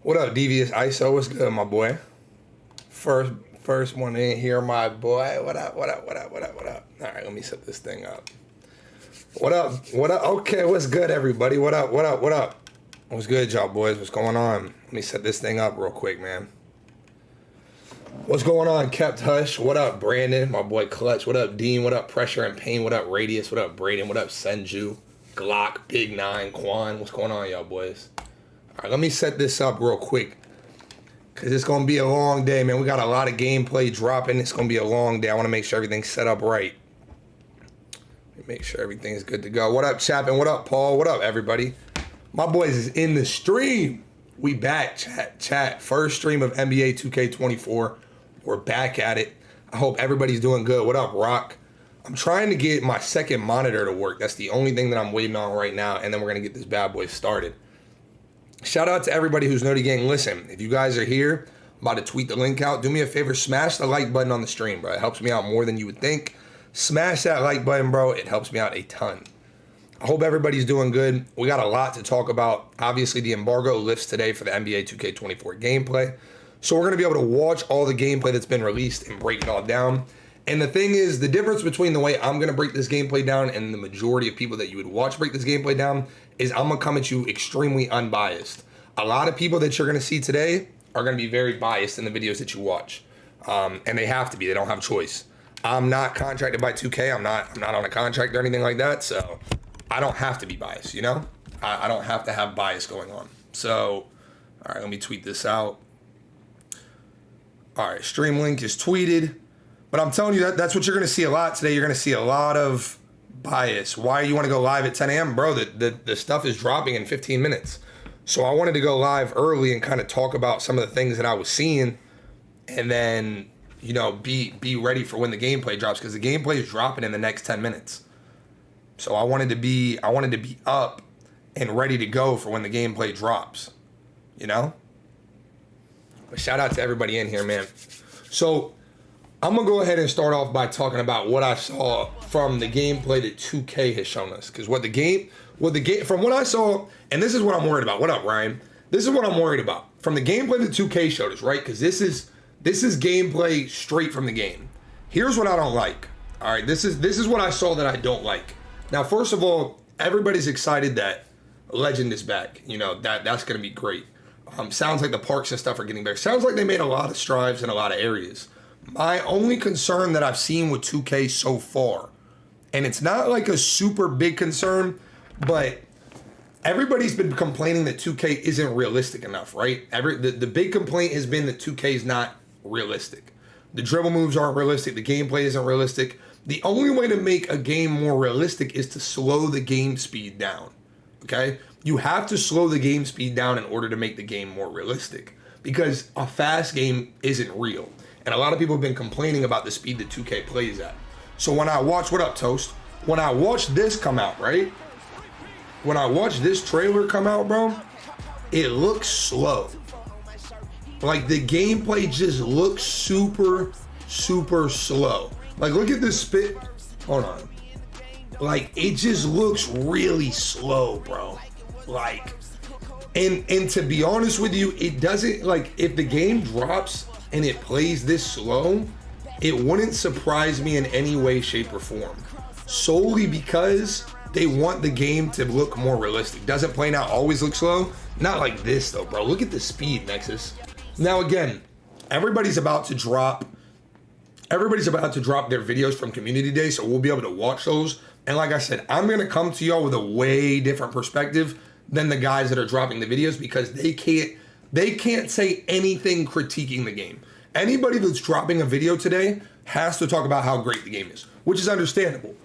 What up, Devious ISO? What's good, my boy? First one in here, my boy. What up? What up? All right, let me set this thing up. What up? Okay, what's good, everybody? What up? What's good, y'all boys? What's going on? Let me set this thing up real quick, man. What's going on, Kept Hush? What up, Brandon? My boy Clutch. What up, Dean? What up, Pressure and Pain? What up, Radius? What up, Braden? What up, Senju? Glock, Big Nine, Quan. What's going on, y'all boys? All right, let me set this up real quick because it's going to be a long day, man. We got a lot of gameplay dropping. It's going to be a long day. I want to make sure everything's set up right. Make sure everything's good to go. What up, Chapin? What up, Paul? What up, everybody? My boys is in the stream. We back, chat. First stream of NBA 2K24. We're back at it. I hope everybody's doing good. What up, Rock? I'm trying to get my second monitor to work. That's the only thing that I'm waiting on right now, and then we're going to get this bad boy started. Shout out to everybody who's Nerdy Gang. Listen, if you guys are here, I'm about to tweet the link out. Do me a favor, smash the like button on the stream, bro. It helps me out more than you would think. Smash that like button, bro. It helps me out a ton. I hope everybody's doing good. We got a lot to talk about. Obviously, the embargo lifts today for the NBA 2K24 gameplay. So we're going to be able to watch all the gameplay that's been released and break it all down. And the thing is, the difference between the way I'm going to break this gameplay down and the majority of people that you would watch break this gameplay down is I'm going to come at you extremely unbiased. A lot of people that you're going to see today are going to be very biased in the videos that you watch. And they have to be. They don't have a choice. I'm not contracted by 2K. I'm not on a contract or anything like that. So I don't have to be biased, you know? I don't have to have bias going on. So, all right, let me tweet this out. All right, stream link is tweeted. But I'm telling you, that's what you're going to see a lot today. You're going to see a lot of bias. Why you want to go live at 10 a.m.? Bro, the stuff is dropping in 15 minutes. So I wanted to go live early and kind of talk about some of the things that I was seeing and then, you know, be ready for when the gameplay drops because the gameplay is dropping in the next 10 minutes. So I wanted to be up and ready to go for when the gameplay drops, you know? But shout out to everybody in here, man. So I'm going to go ahead and start off by talking about what I saw from the gameplay that 2K has shown us. Because from what I saw, and this is what I'm worried about. What up, Ryan? This is what I'm worried about. From the gameplay that 2K showed us, right? Because this is gameplay straight from the game. Here's what I don't like. All right, this is what I saw that I don't like. Now, first of all, everybody's excited that Legend is back. You know, that's going to be great. Sounds like the parks and stuff are getting better. Sounds like they made a lot of strides in a lot of areas. My only concern that I've seen with 2K so far, and it's not like a super big concern, but everybody's been complaining that 2K isn't realistic enough, right? The big complaint has been that 2K is not realistic. The dribble moves aren't realistic. The gameplay isn't realistic. The only way to make a game more realistic is to slow the game speed down, okay? You have to slow the game speed down in order to make the game more realistic because a fast game isn't real. And a lot of people have been complaining about the speed that 2K plays at. So when I watch, what up, Toast? When I watch this come out, right? When I watch this trailer come out, bro, it looks slow. Like the gameplay just looks super, super slow. Like look at this spit. Hold on. Like it just looks really slow, bro. Like, and to be honest with you, it doesn't, like if the game drops and it plays this slow, it wouldn't surprise me in any way, shape, or form. Solely because they want the game to look more realistic. Doesn't play now always look slow? Not like this though, bro. Look at the speed, Nexus. Now again, everybody's about to drop their videos from Community Day, so we'll be able to watch those. And like I said, I'm gonna come to y'all with a way different perspective than the guys that are dropping the videos because they can't say anything critiquing the game. Anybody that's dropping a video today has to talk about how great the game is, which is understandable.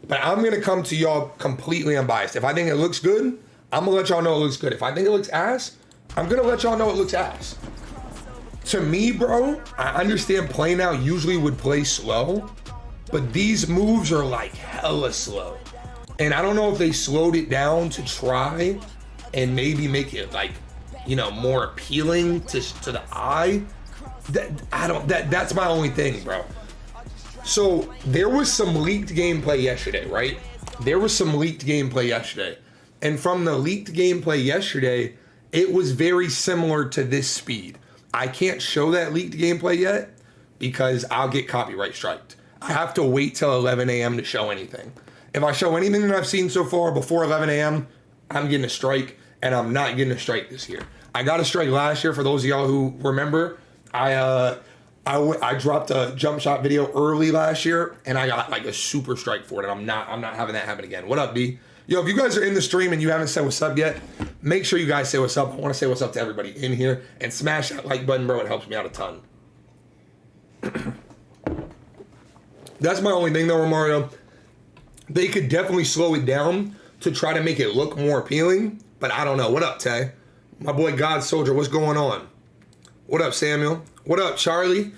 But I'm going to come to y'all completely unbiased. If I think it looks good, I'm going to let y'all know it looks good. If I think it looks ass, I'm going to let y'all know it looks ass. To me, bro, I understand Play Now usually would play slow, but these moves are like hella slow. And I don't know if they slowed it down to try and maybe make it like, you know, more appealing to the eye. That's my only thing, bro. So there was some leaked gameplay yesterday, right? And from the leaked gameplay yesterday, it was very similar to this speed. I can't show that leaked gameplay yet because I'll get copyright striked. I have to wait till 11 a.m. to show anything. If I show anything that I've seen so far before 11 a.m., I'm getting a strike, and I'm not getting a strike this year. I got a strike last year. For those of y'all who remember, I dropped a jump shot video early last year, and I got like a super strike for it. And I'm not having that happen again. What up, D? Yo, if you guys are in the stream and you haven't said what's up yet, make sure you guys say what's up. I want to say what's up to everybody in here, and smash that like button, bro. It helps me out a ton. That's my only thing though, Mario. They could definitely slow it down to try to make it look more appealing, but I don't know. What up, Tay? My boy God Soldier, what's going on? What up, Samuel? What up, Charlie?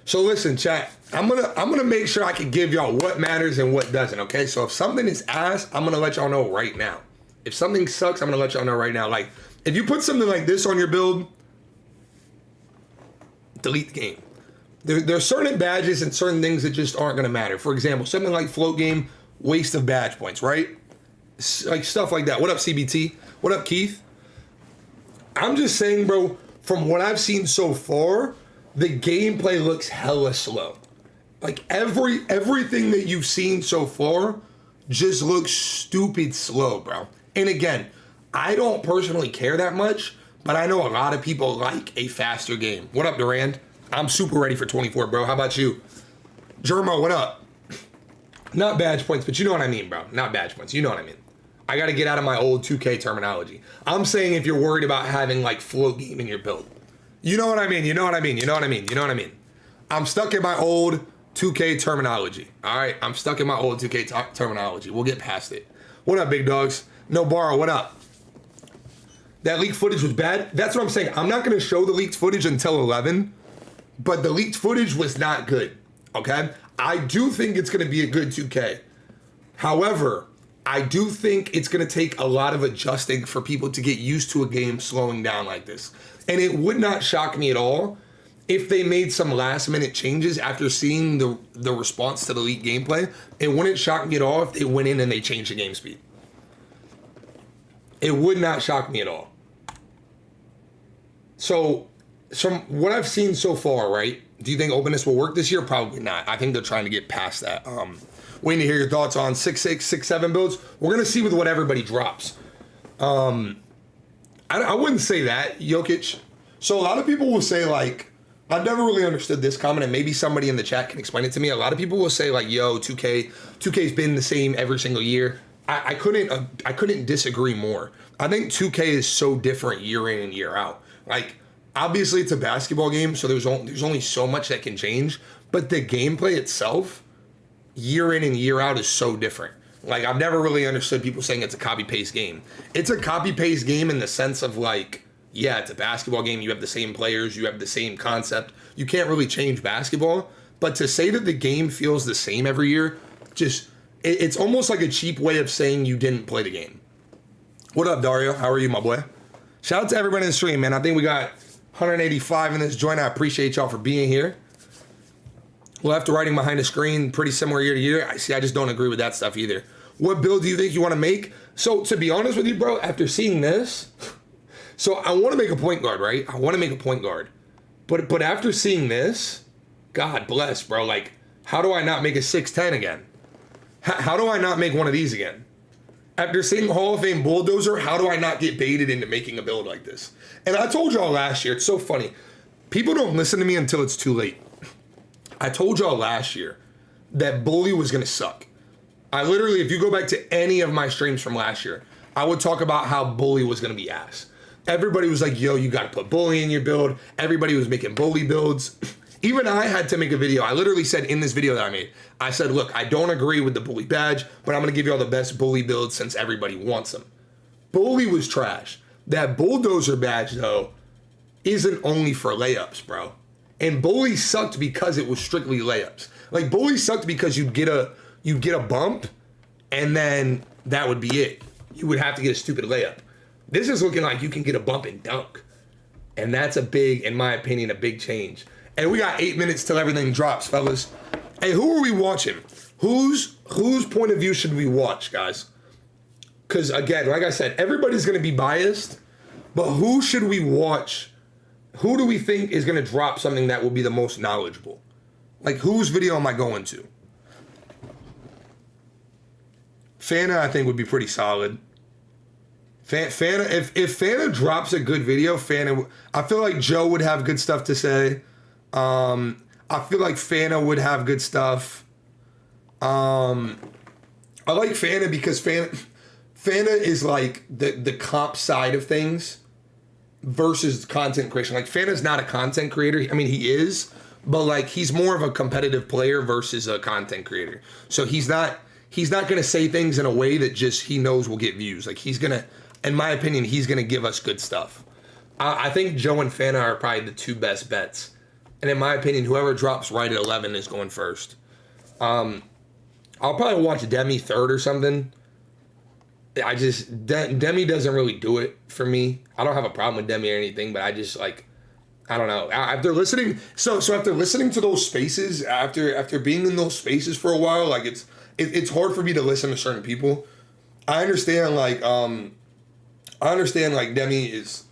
So listen, chat, I'm gonna make sure I can give y'all what matters and what doesn't, okay? So if something is ass, I'm gonna let y'all know right now. If something sucks, I'm gonna let y'all know right now. Like, if you put something like this on your build, delete the game. There's certain badges and certain things that just aren't gonna matter. For example, something like float game, waste of badge points, right? Like stuff like that. What up, CBT? What up, Keith? I'm just saying, bro, from what I've seen so far, the gameplay looks hella slow. Like everything that you've seen so far just looks stupid slow, bro. And again, I don't personally care that much, but I know a lot of people like a faster game. What up, Durand? I'm super ready for 24, bro. How about you? Germo, what up? Not badge points, but you know what I mean, bro. Not badge points. You know what I mean. I got to get out of my old 2K terminology. I'm saying if you're worried about having like float game in your build. You know what I mean? You know what I mean? You know what I mean? You know what I mean? I'm stuck in my old 2K terminology. All right? I'm stuck in my old 2K terminology. We'll get past it. What up, big dogs? No Borrow, what up? That leaked footage was bad? That's what I'm saying. I'm not going to show the leaked footage until 11, but the leaked footage was not good, okay? I do think it's going to be a good 2K. However, I do think it's going to take a lot of adjusting for people to get used to a game slowing down like this. And it would not shock me at all if they made some last minute changes after seeing the response to the leaked gameplay. It wouldn't shock me at all if they went in and they changed the game speed. It would not shock me at all. So, from what I've seen so far, right? Do you think openness will work this year? Probably not. I think they're trying to get past that. Waiting to hear your thoughts on 6.6, 6.7 builds. We're going to see with what everybody drops. I wouldn't say that, Jokic. So a lot of people will say, like, I've never really understood this comment, and maybe somebody in the chat can explain it to me. A lot of people will say, like, yo, 2K's been the same every single year. I couldn't disagree more. I think 2K is so different year in and year out. Like, obviously it's a basketball game, so there's only so much that can change, but the gameplay itself, year in and year out, is so different. Like, I've never really understood people saying it's a copy-paste game. It's a copy-paste game in the sense of, like, yeah, it's a basketball game. You have the same players. You have the same concept. You can't really change basketball. But to say that the game feels the same every year, it's almost like a cheap way of saying you didn't play the game. What up, Dario? How are you, my boy? Shout out to everybody in the stream, man. I think we got 185 in this joint. I appreciate y'all for being here. Left to writing behind the screen, pretty similar year to year. I just don't agree with that stuff either. What build do you think you want to make? So, to be honest with you, bro, after seeing this, so I want to make a point guard, right? I want to make a point guard. But after seeing this, God bless, bro. Like, how do I not make a 6'10 again? How do I not make one of these again? After seeing Hall of Fame Bulldozer, how do I not get baited into making a build like this? And I told y'all last year, it's so funny. People don't listen to me until it's too late. I told y'all last year that Bully was going to suck. I literally, if you go back to any of my streams from last year, I would talk about how Bully was going to be ass. Everybody was like, yo, you got to put Bully in your build. Everybody was making Bully builds. Even I had to make a video. I literally said in this video that I made, I said, look, I don't agree with the Bully badge, but I'm going to give you all the best Bully builds since everybody wants them. Bully was trash. That Bulldozer badge, though, isn't only for layups, bro. And Bully sucked because it was strictly layups. Like, Bully sucked because you'd get a bump, and then that would be it. You would have to get a stupid layup. This is looking like you can get a bump and dunk. And that's a big, in my opinion, a big change. And we got 8 minutes till everything drops, fellas. Hey, who are we watching? Whose point of view should we watch, guys? Because, again, like I said, everybody's going to be biased. But who should we watch? Who do we think is going to drop something that will be the most knowledgeable? Like, whose video am I going to? Fana, I think, would be pretty solid. Fana, if Fana drops a good video, Fana, I feel like Joe would have good stuff to say. I feel like Fana would have good stuff. I like Fana because Fana is like the comp side of things versus content creation. Like, Fana's not a content creator. I mean, he is, but like, he's more of a competitive player versus a content creator. So he's not going to say things in a way that just he knows will get views. Like, he's going to, in my opinion, he's going to give us good stuff. I think Joe and Fana are probably the two best bets. And in my opinion, whoever drops right at 11 is going first. I'll probably watch Demi third or something. Demi doesn't really do it for me. I don't have a problem with Demi or anything, but I just, like, I don't know. After listening, so after listening to those spaces, after being in those spaces for a while, like, it's hard for me to listen to certain people. I understand like Demi is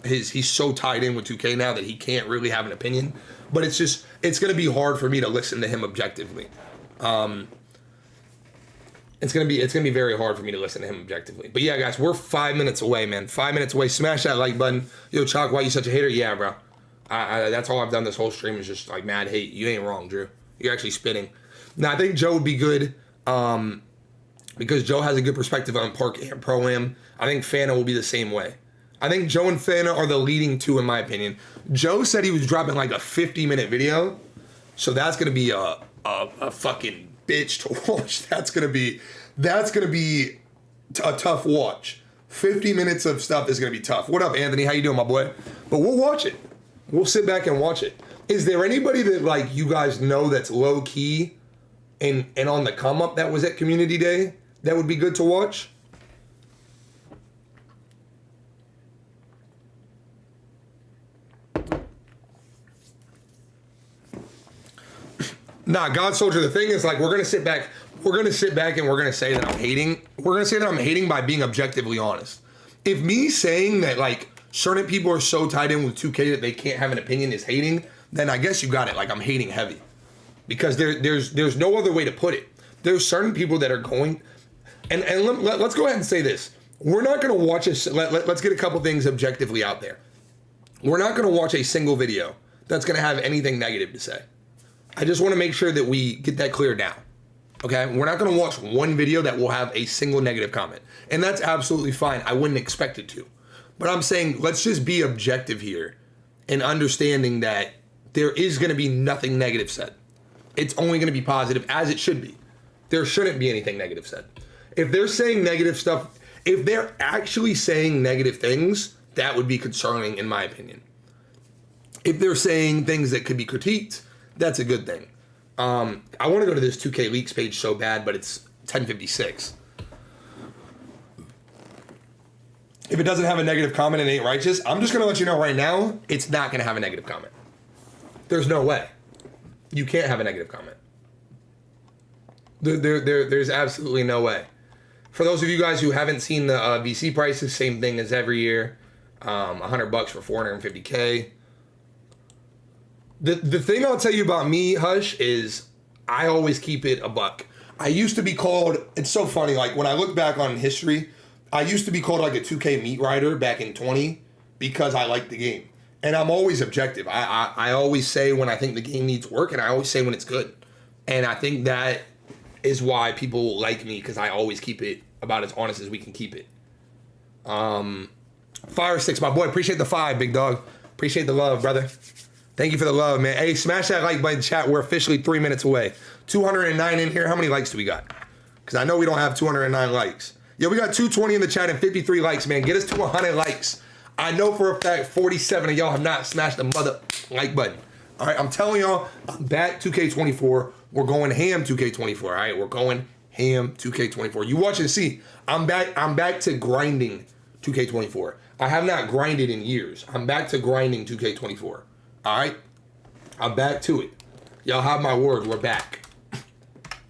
he's so tied in with 2K now that he can't really have an opinion. But it's gonna be hard for me to listen to him objectively. It's gonna be very hard for me to listen to him objectively. But yeah, guys, we're 5 minutes away, man. 5 minutes away. Smash that like button. Yo, Chalk, why you such a hater? Yeah, bro. That's all I've done this whole stream is just like mad hate. You ain't wrong, Drew. You're actually spitting. Now, I think Joe would be good because Joe has a good perspective on Park and Pro-Am. I think Fana will be the same way. I think Joe and Fana are the leading two, in my opinion. Joe said he was dropping like a 50-minute video, so that's gonna be a fucking bitch to watch. That's gonna be a tough watch. 50 minutes of stuff is gonna be tough. What up, Anthony? How you doing, my boy? But we'll watch it. We'll sit back and watch it. Is there anybody that like you guys know that's low key and on the come up that was at Community Day that would be good to watch? Nah, God Soldier, the thing is, like, we're gonna sit back and we're gonna say that I'm hating. We're gonna say that I'm hating by being objectively honest. If me saying that, like, certain people are so tied in with 2K that they can't have an opinion is hating, then I guess you got it. Like, I'm hating heavy. Because there's no other way to put it. There's certain people that are going, and let's go ahead and say this. We're not gonna watch let's get a couple things objectively out there. We're not gonna watch a single video that's gonna have anything negative to say. I just want to make sure that we get that clear now. Okay? We're not going to watch one video that will have a single negative comment. And that's absolutely fine. I wouldn't expect it to. But I'm saying, let's just be objective here and understanding that there is going to be nothing negative said. It's only going to be positive, as it should be. There shouldn't be anything negative said. If they're saying negative stuff, if they're actually saying negative things, that would be concerning, in my opinion. If they're saying things that could be critiqued, that's a good thing. I want to go to this 2K Leaks page so bad, but it's 10:56. If it doesn't have a negative comment and ain't righteous, I'm just going to let you know right now, it's not going to have a negative comment. There's no way. You can't have a negative comment. There's absolutely no way. For those of you guys who haven't seen the VC prices, same thing as every year. $100 for 450K. The thing I'll tell you about me, Hush, is I always keep it a buck. I used to be called, it's so funny, like when I look back on history, I used to be called like a 2K meat rider back in 20 because I like the game. And I'm always objective. I always say when I think the game needs work, and I always say when it's good. And I think that is why people like me, because I always keep it about as honest as we can keep it. Fire 6, my boy, appreciate the 5, big dog. Appreciate the love, brother. Thank you for the love, man. Hey, smash that like button, chat. We're officially 3 minutes away. 209 in here. How many likes do we got? Because I know we don't have 209 likes. Yo, we got 220 in the chat and 53 likes, man. Get us to 100 likes. I know for a fact 47 of y'all have not smashed the mother like button. All right, I'm telling y'all, I'm back 2K24. We're going ham 2K24, all right? We're going ham 2K24. You watch and see. I'm back to grinding 2K24. I have not grinded in years. I'm back to grinding 2K24. All right, I'm back to it. Y'all have my word. We're back.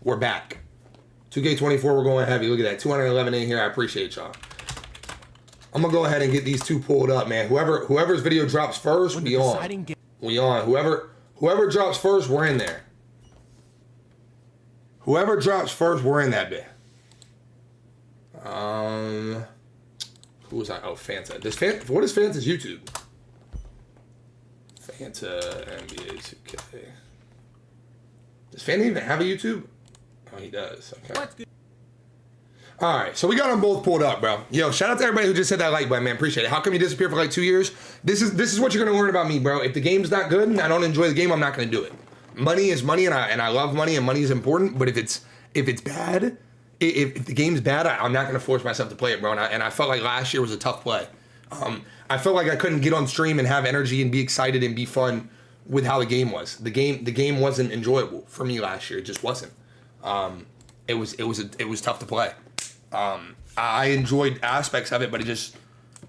We're back. 2K24, we're going heavy. Look at that. 211 in here. I appreciate y'all. I'm gonna go ahead and get these two pulled up, man. Whoever's video drops first, we on. We on. Whoever drops first, we're in there. Whoever drops first, we're in that bit. Who was I? Oh, Fanta. What is Fanta's YouTube? Fanta NBA 2K. Does Fanta even have a YouTube? Oh, he does. Okay. What's good? All right, so we got them both pulled up, bro. Yo, shout out to everybody who just hit that like button, man. Appreciate it. How come you disappear for like 2 years? This is what you're gonna learn about me, bro. If the game's not good and I don't enjoy the game, I'm not gonna do it. Money is money, and I love money, and money is important. But if it's bad, if the game's bad, I'm not gonna force myself to play it, bro. And I felt like last year was a tough play. I felt like I couldn't get on stream and have energy and be excited and be fun with how the game was. The game wasn't enjoyable for me last year. It just wasn't. It was tough to play. I enjoyed aspects of it, but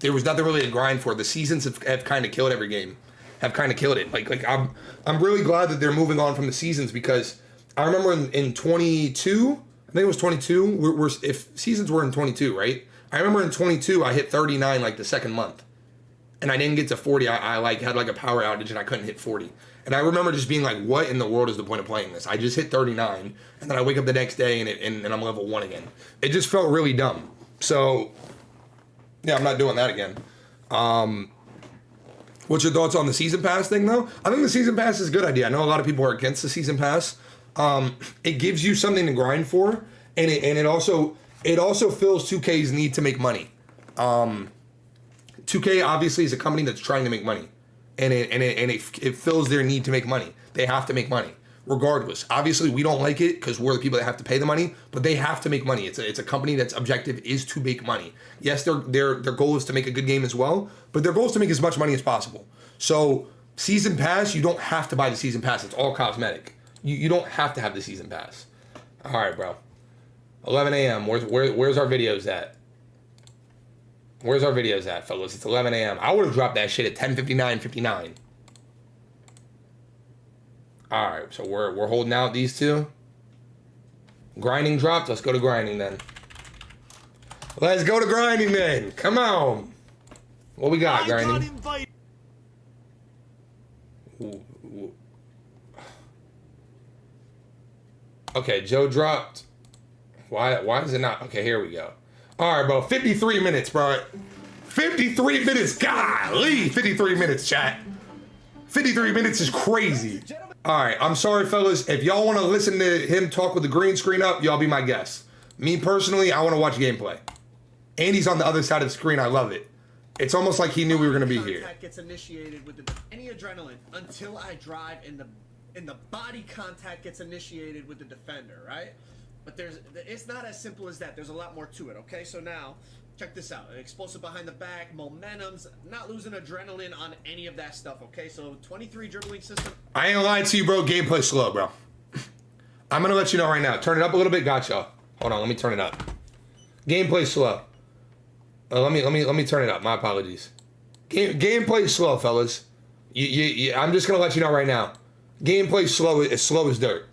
there was nothing really to grind for. The seasons have kind of killed every game, have kind of killed it. Like I'm really glad that they're moving on from the seasons, because I remember in 22, I think it was 22. If seasons were in 22, right? I remember in 22 I hit 39 like the second month, and I didn't get to 40. I like had like a power outage and I couldn't hit 40. And I remember just being like, what in the world is the point of playing this? I just hit 39, and then I wake up the next day and I'm level 1 again. It just felt really dumb. So, yeah, I'm not doing that again. What's your thoughts on the season pass thing, though? I think the season pass is a good idea. I know a lot of people are against the season pass. It gives you something to grind for, and it also fills 2K's need to make money. 2K obviously is a company that's trying to make money. And it fills their need to make money. They have to make money, regardless. Obviously, we don't like it because we're the people that have to pay the money, but they have to make money. It's a company that's objective is to make money. Yes, their goal is to make a good game as well, but their goal is to make as much money as possible. So, season pass, you don't have to buy the season pass. It's all cosmetic. You don't have to have the season pass. All right, bro. 11 a.m. Where's our videos at? Where's our videos at, fellas? It's 11 a.m. I would have dropped that shit at 10:59:59. All right, so we're holding out these two. Grinding dropped. Let's go to grinding then. Let's go to grinding then. Come on. What we got, grinding? Ooh. Okay, Joe dropped. Why is it not? Okay, here we go. All right, bro. 53 minutes, bro. 53 minutes. Golly. 53 minutes, chat. 53 minutes is crazy. All right. I'm sorry, fellas. If y'all want to listen to him talk with the green screen up, y'all be my guests. Me, personally, I want to watch gameplay. Andy's on the other side of the screen. I love it. It's almost like he knew we were going to be here. Contact gets initiated with any adrenaline until I drive, and the body contact gets initiated with the defender, right? But it's not as simple as that. There's a lot more to it, okay? So now, check this out. Explosive behind the back, momentum's, not losing adrenaline on any of that stuff, okay? So 23 dribbling system. I ain't lying to you, bro. Gameplay slow, bro. I'm going to let you know right now. Turn it up a little bit. Gotcha. Hold on. Let me turn it up. Gameplay slow. Let me turn it up. My apologies. Gameplay slow, fellas. I'm just going to let you know right now. Gameplay slow as dirt.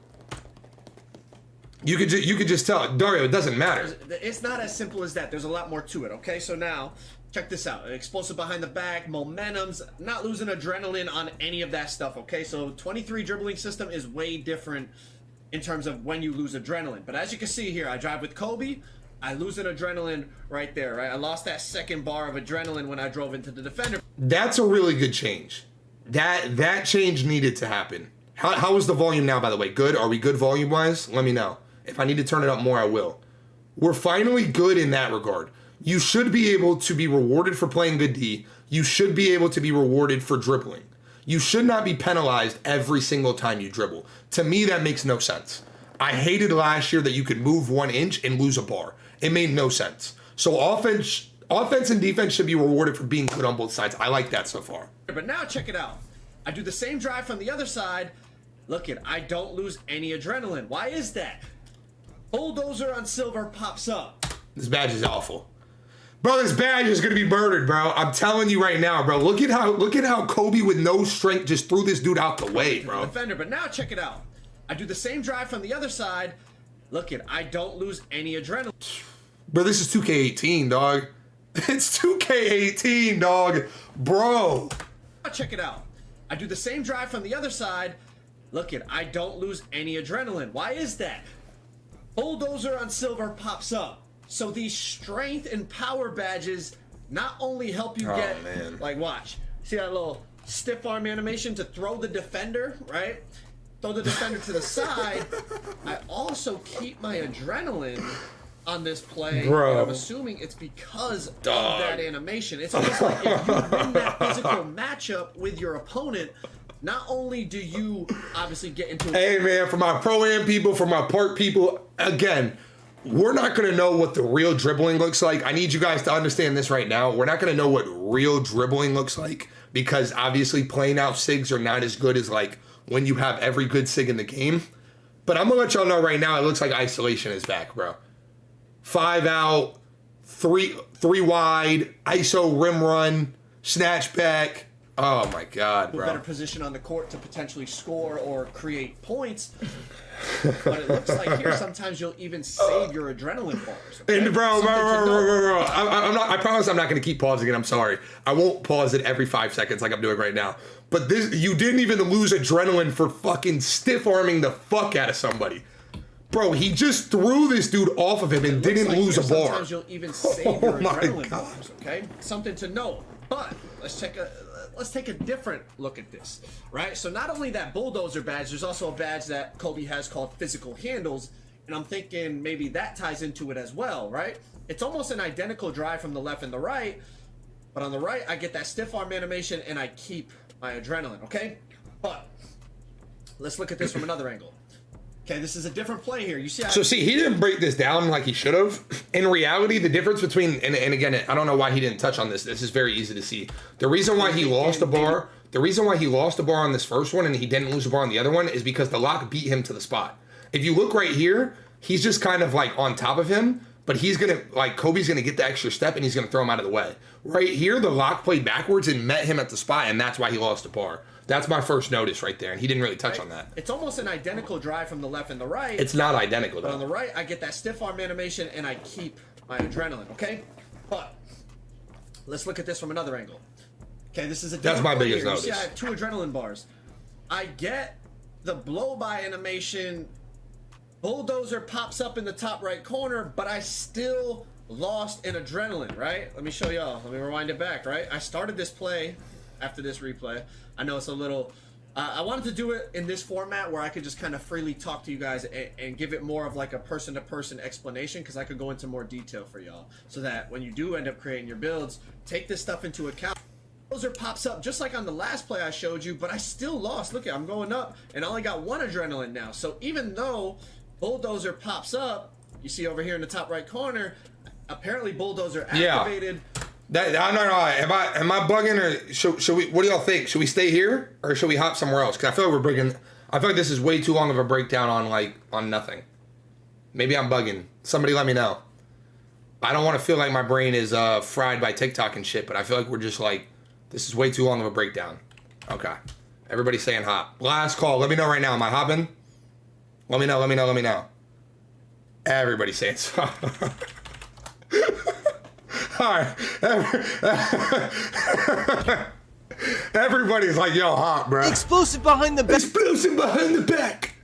You could just tell, Dario, it doesn't matter. It's not as simple as that. There's a lot more to it, okay? So now, check this out. Explosive behind the back, momentum's, not losing adrenaline on any of that stuff, okay? So 23 dribbling system is way different in terms of when you lose adrenaline. But as you can see here, I drive with Kobe, I lose an adrenaline right there, right? I lost that second bar of adrenaline when I drove into the defender. That's a really good change. That change needed to happen. How is the volume now, by the way? Good? Are we good volume-wise? Let me know. If I need to turn it up more, I will. We're finally good in that regard. You should be able to be rewarded for playing good D. You should be able to be rewarded for dribbling. You should not be penalized every single time you dribble. To me, that makes no sense. I hated last year that you could move 1 inch and lose a bar. It made no sense. So offense and defense should be rewarded for being good on both sides. I like that so far. But now check it out. I do the same drive from the other side. Look it, I don't lose any adrenaline. Why is that? Bulldozer on silver pops up. This badge is awful. Bro, this badge is gonna be murdered, bro. I'm telling you right now, bro. Look at how Kobe with no strength just threw this dude out the way, bro. Defender, but now check it out. I do the same drive from the other side. Look it, I don't lose any adrenaline. Bro, this is 2K18, dog. It's 2K18, dog. Bro. Check it out. I do the same drive from the other side. Look it, I don't lose any adrenaline. Why is that? Bulldozer on silver pops up. So these strength and power badges not only help you get, man. like watch. See that little stiff arm animation to throw the defender, right? Throw the defender to the side. I also keep my adrenaline on this play. Bro. And I'm assuming it's because of that animation. It's almost like if you win that physical matchup with your opponent, not only do you obviously get into it. Hey, man, for my Pro-Am people, for my park people, again, we're not going to know what the real dribbling looks like. I need you guys to understand this right now. We're not going to know what real dribbling looks like because obviously playing out SIGs are not as good as like when you have every good SIG in the game. But I'm going to let y'all know right now, it looks like isolation is back, bro. 5 out, three wide, ISO rim run, snatch back. Oh my God, bro. Better position on the court to potentially score or create points. But it looks like here sometimes you'll even save your adrenaline bars. Okay? And bro, I promise I'm not going to keep pausing it. I'm sorry. I won't pause it every 5 seconds like I'm doing right now. But this, you didn't even lose adrenaline for fucking stiff arming the fuck out of somebody. Bro, he just threw this dude off of him and didn't like lose a bar. Sometimes you'll even save your my adrenaline God. bars, okay? Something to know. But let's take a different look at this, right? So not only that bulldozer badge, there's also a badge that Kobe has called physical handles, and I'm thinking maybe that ties into it as well, right? It's almost an identical drive from the left and the right, but on the right I get that stiff arm animation and I keep my adrenaline, okay? But let's look at this from another angle. Okay, this is a different play here. You see how So see, he didn't break this down like he should have. In reality, the difference between, and again, I don't know why he didn't touch on this. This is very easy to see. The reason why he lost a bar, on this first one and he didn't lose a bar on the other one is because the lock beat him to the spot. If you look right here, he's just kind of like on top of him, but he's gonna, like Kobe's gonna get the extra step and he's gonna throw him out of the way. Right here, the lock played backwards and met him at the spot, and that's why he lost a bar. That's my first notice right there, and he didn't really touch on that. it's almost an identical drive from the left and the right. It's not identical, But on though. the right, I get that stiff arm animation and I keep my adrenaline, okay? But let's look at this from another angle. Okay, this is a That's my different play biggest here. You see, notice. I have 2 adrenaline bars. I get the blow-by animation. Bulldozer pops up in the top right corner, but I still lost an adrenaline, right? Let me show y'all. Let me rewind it back, right? I started this play after this replay. I know it's a little... I wanted to do it in this format where I could just kind of freely talk to you guys and give it more of like a person-to-person explanation, because I could go into more detail for y'all, so that when you do end up creating your builds, take this stuff into account. Bulldozer pops up just like on the last play I showed you, but I still lost. Look, I'm going up and I only got 1 adrenaline now. So even though Bulldozer pops up, you see over here in the top right corner, apparently Bulldozer activated. I'm not right. Am I bugging, or should we? What do y'all think? Should we stay here or should we hop somewhere else? Because I feel like we're breaking. I feel like this is way too long of a breakdown on nothing. Maybe I'm bugging. Somebody let me know. I don't want to feel like my brain is fried by TikTok and shit, but I feel like we're just like, this is way too long of a breakdown. Okay. Everybody's saying hop. Last call. Let me know right now. Am I hopping? Let me know. Everybody's saying so. All right. Everybody's like, yo, hop, bro. Explosive behind the back. Explosive behind the back.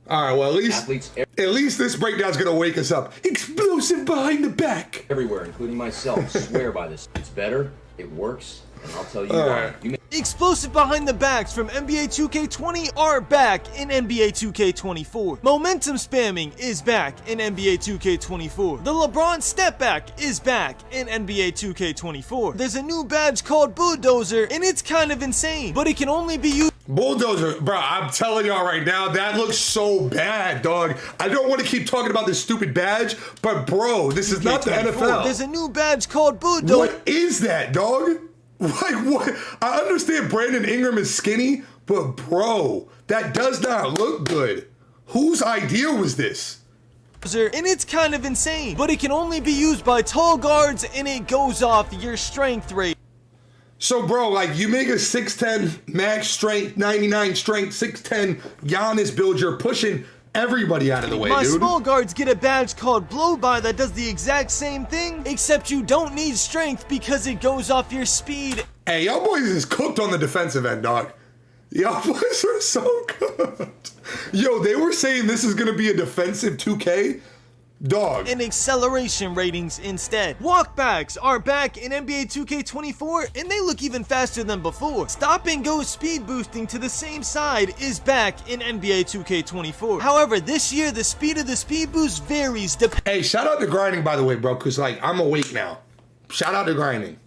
All right, well, at least this breakdown's going to wake us up. Explosive behind the back. Everywhere, including myself, swear by this. It's better, it works, and I'll tell you All why. right. You may Explosive behind the backs from NBA 2K20 are back in NBA 2K24. Momentum spamming is back in NBA 2K24. The LeBron step back is back in NBA 2K24. There's a new badge called Bulldozer, and it's kind of insane, but it can only be used. Bulldozer, bro, I'm telling y'all right now, that looks so bad, dog. I don't want to keep talking about this stupid badge, but bro, this is not the NFL. There's a new badge called Bulldozer. What is that, dog? Like, what? I understand Brandon Ingram is skinny, but bro, that does not look good. Whose idea was this? And it's kind of insane, but it can only be used by tall guards, and it goes off your strength rate. So, bro, like, you make a 6'10", max strength, 99 strength, 6'10", Giannis build, you're pushing everybody out of the way, My dude. small guards get a badge called Blow By that does the exact same thing, except you don't need strength because it goes off your speed. Hey, y'all boys is cooked on the defensive end, dog. Y'all boys are so good. Yo, they were saying this is going to be a defensive 2K. Dog. And acceleration ratings instead. Walkbacks are back in NBA 2K24 and they look even faster than before. Stop and go speed boosting to the same side is back in NBA 2K24. However, this year the speed of the speed boost varies Hey, shout out to Grinding, by the way, bro, because, like, I'm awake now. Shout out to Grinding.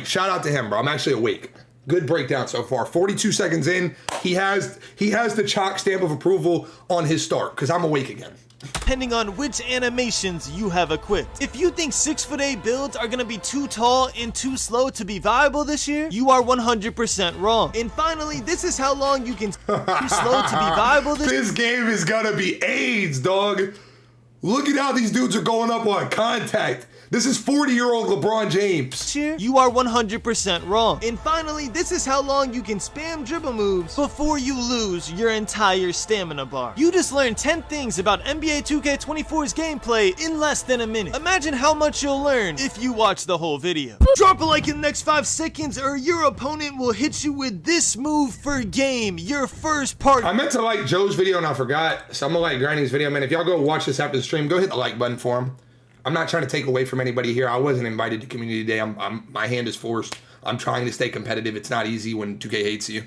Shout out to him, bro. I'm actually awake. Good breakdown so far. 42 seconds in, he has the chalk stamp of approval on his start, because I'm awake again. depending on which animations you have equipped. If you think 6'8" builds are gonna be too tall and too slow to be viable this year, you are 100% wrong. And finally, this is how long you can too slow to be viable This game is gonna be AIDS, dog. Look at how these dudes are going up on contact. This is 40-year-old LeBron James. You are 100% wrong. And finally, this is how long you can spam dribble moves before you lose your entire stamina bar. You just learned 10 things about NBA 2K24's gameplay in less than a minute. Imagine how much you'll learn if you watch the whole video. Drop a like in the next 5 seconds or your opponent will hit you with this move for game, your first part. I meant to like Joe's video and I forgot, so I'm gonna like Grinding's video, man. If y'all go watch this after the stream, go hit the like button for him. I'm not trying to take away from anybody here. I wasn't invited to community day. My hand is forced. I'm trying to stay competitive. It's not easy when 2K hates you.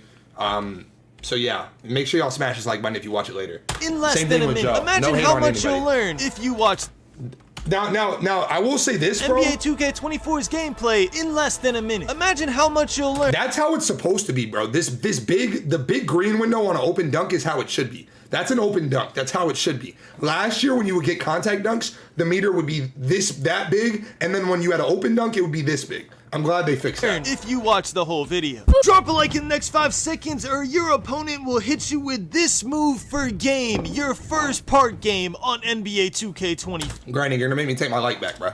So yeah, make sure y'all smash this like button if you watch it later. In less Same than thing a with minute. Joe. Imagine No hate how on much you'll anybody. learn if you watch Now, I will say this, bro. NBA 2K24's gameplay in less than a minute. Imagine how much you'll learn. That's how it's supposed to be, bro. The big green window on an open dunk is how it should be. That's an open dunk. That's how it should be. Last year, when you would get contact dunks, the meter would be that big, and then when you had an open dunk, it would be this big. I'm glad they fixed that. If you watch the whole video. Drop a like in the next 5 seconds or your opponent will hit you with this move for game, your first part game on NBA 2K24. Grinding, you're gonna make me take my light back, bro.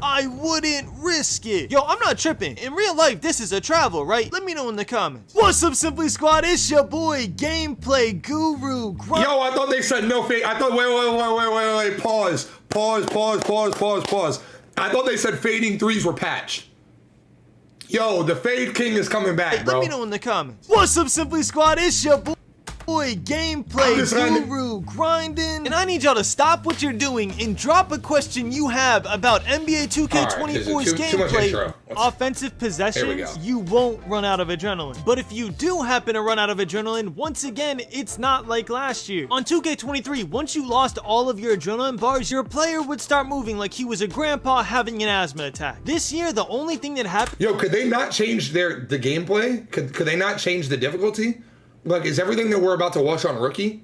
I wouldn't risk it. Yo, I'm not tripping. In real life, this is a travel, right? Let me know in the comments. What's up, Simply Squad? It's your boy, Gameplay Guru. Yo, I thought they said no fade. I thought, wait. Pause. I thought they said fading threes were patched. Yo, the Fade King is coming back, bro. Let me know in the comments. What's up, Simply Squad? It's your boy, Gameplay Guru, grinding. And I need y'all to stop what you're doing and drop a question you have about NBA 2K24's gameplay. Offensive possessions, you won't run out of adrenaline. But if you do happen to run out of adrenaline, once again, it's not like last year. On 2K23, once you lost all of your adrenaline bars, your player would start moving like he was a grandpa having an asthma attack. This year, the only thing that happened— Yo, could they not change the gameplay? Could they not change the difficulty? Like, is everything that we're about to watch on Rookie?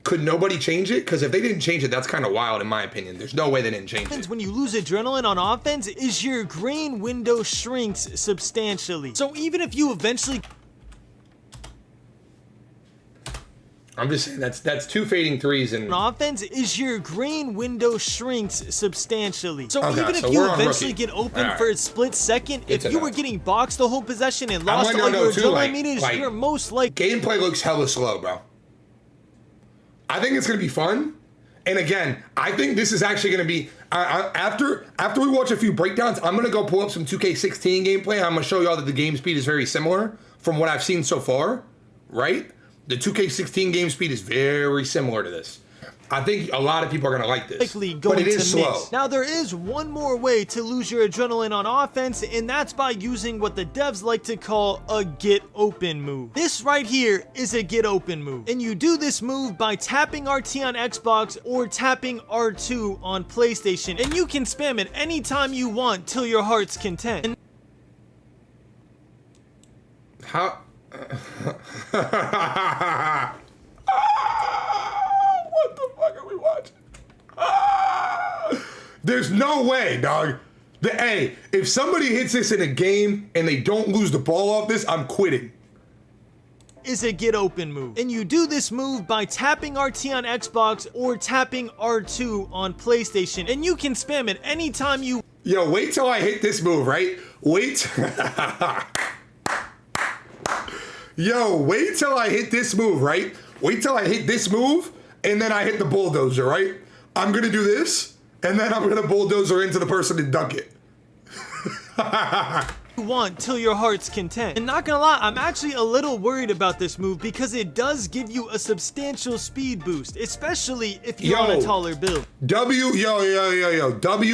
Could nobody change it? Because if they didn't change it, that's kind of wild in my opinion. There's no way they didn't change it. When you lose adrenaline on offense is your green window shrinks substantially. So even if you eventually— I'm just saying that's two fading threes and on offense is your green window shrinks substantially. So okay, even if so you we're on eventually Rookie. get open All right. for a split second, It's if you enough. were getting boxed the whole possession and lost all no, your too, adrenaline meters, like, you're most likely— gameplay looks hella slow, bro. I think it's gonna be fun. And again, I think this is actually gonna be after we watch a few breakdowns, I'm gonna go pull up some 2K16 gameplay. I'm gonna show y'all that the game speed is very similar from what I've seen so far, right? The 2K16 game speed is very similar to this. I think a lot of people are gonna like this, but it is slow. Now there is one more way to lose your adrenaline on offense, and that's by using what the devs like to call a get open move. This right here is a get open move, and you do this move by tapping RT on Xbox or tapping R2 on PlayStation, and you can spam it anytime you want till your heart's content. And How? What the fuck are we watching? There's no way, dog. Hey, if somebody hits this in a game and they don't lose the ball off this, I'm quitting. is a get open move, and you do this move by tapping RT on Xbox or tapping R2 on PlayStation, and you can spam it anytime you— Yo, wait till I hit this move, right? Yo, wait till I hit this move, right? Wait till I hit this move, and then I hit the bulldozer, right? I'm gonna do this, and then I'm gonna bulldozer into the person and dunk it. Want till your heart's content. And not gonna lie, I'm actually a little worried about this move because it does give you a substantial speed boost, especially if you're on a taller build. W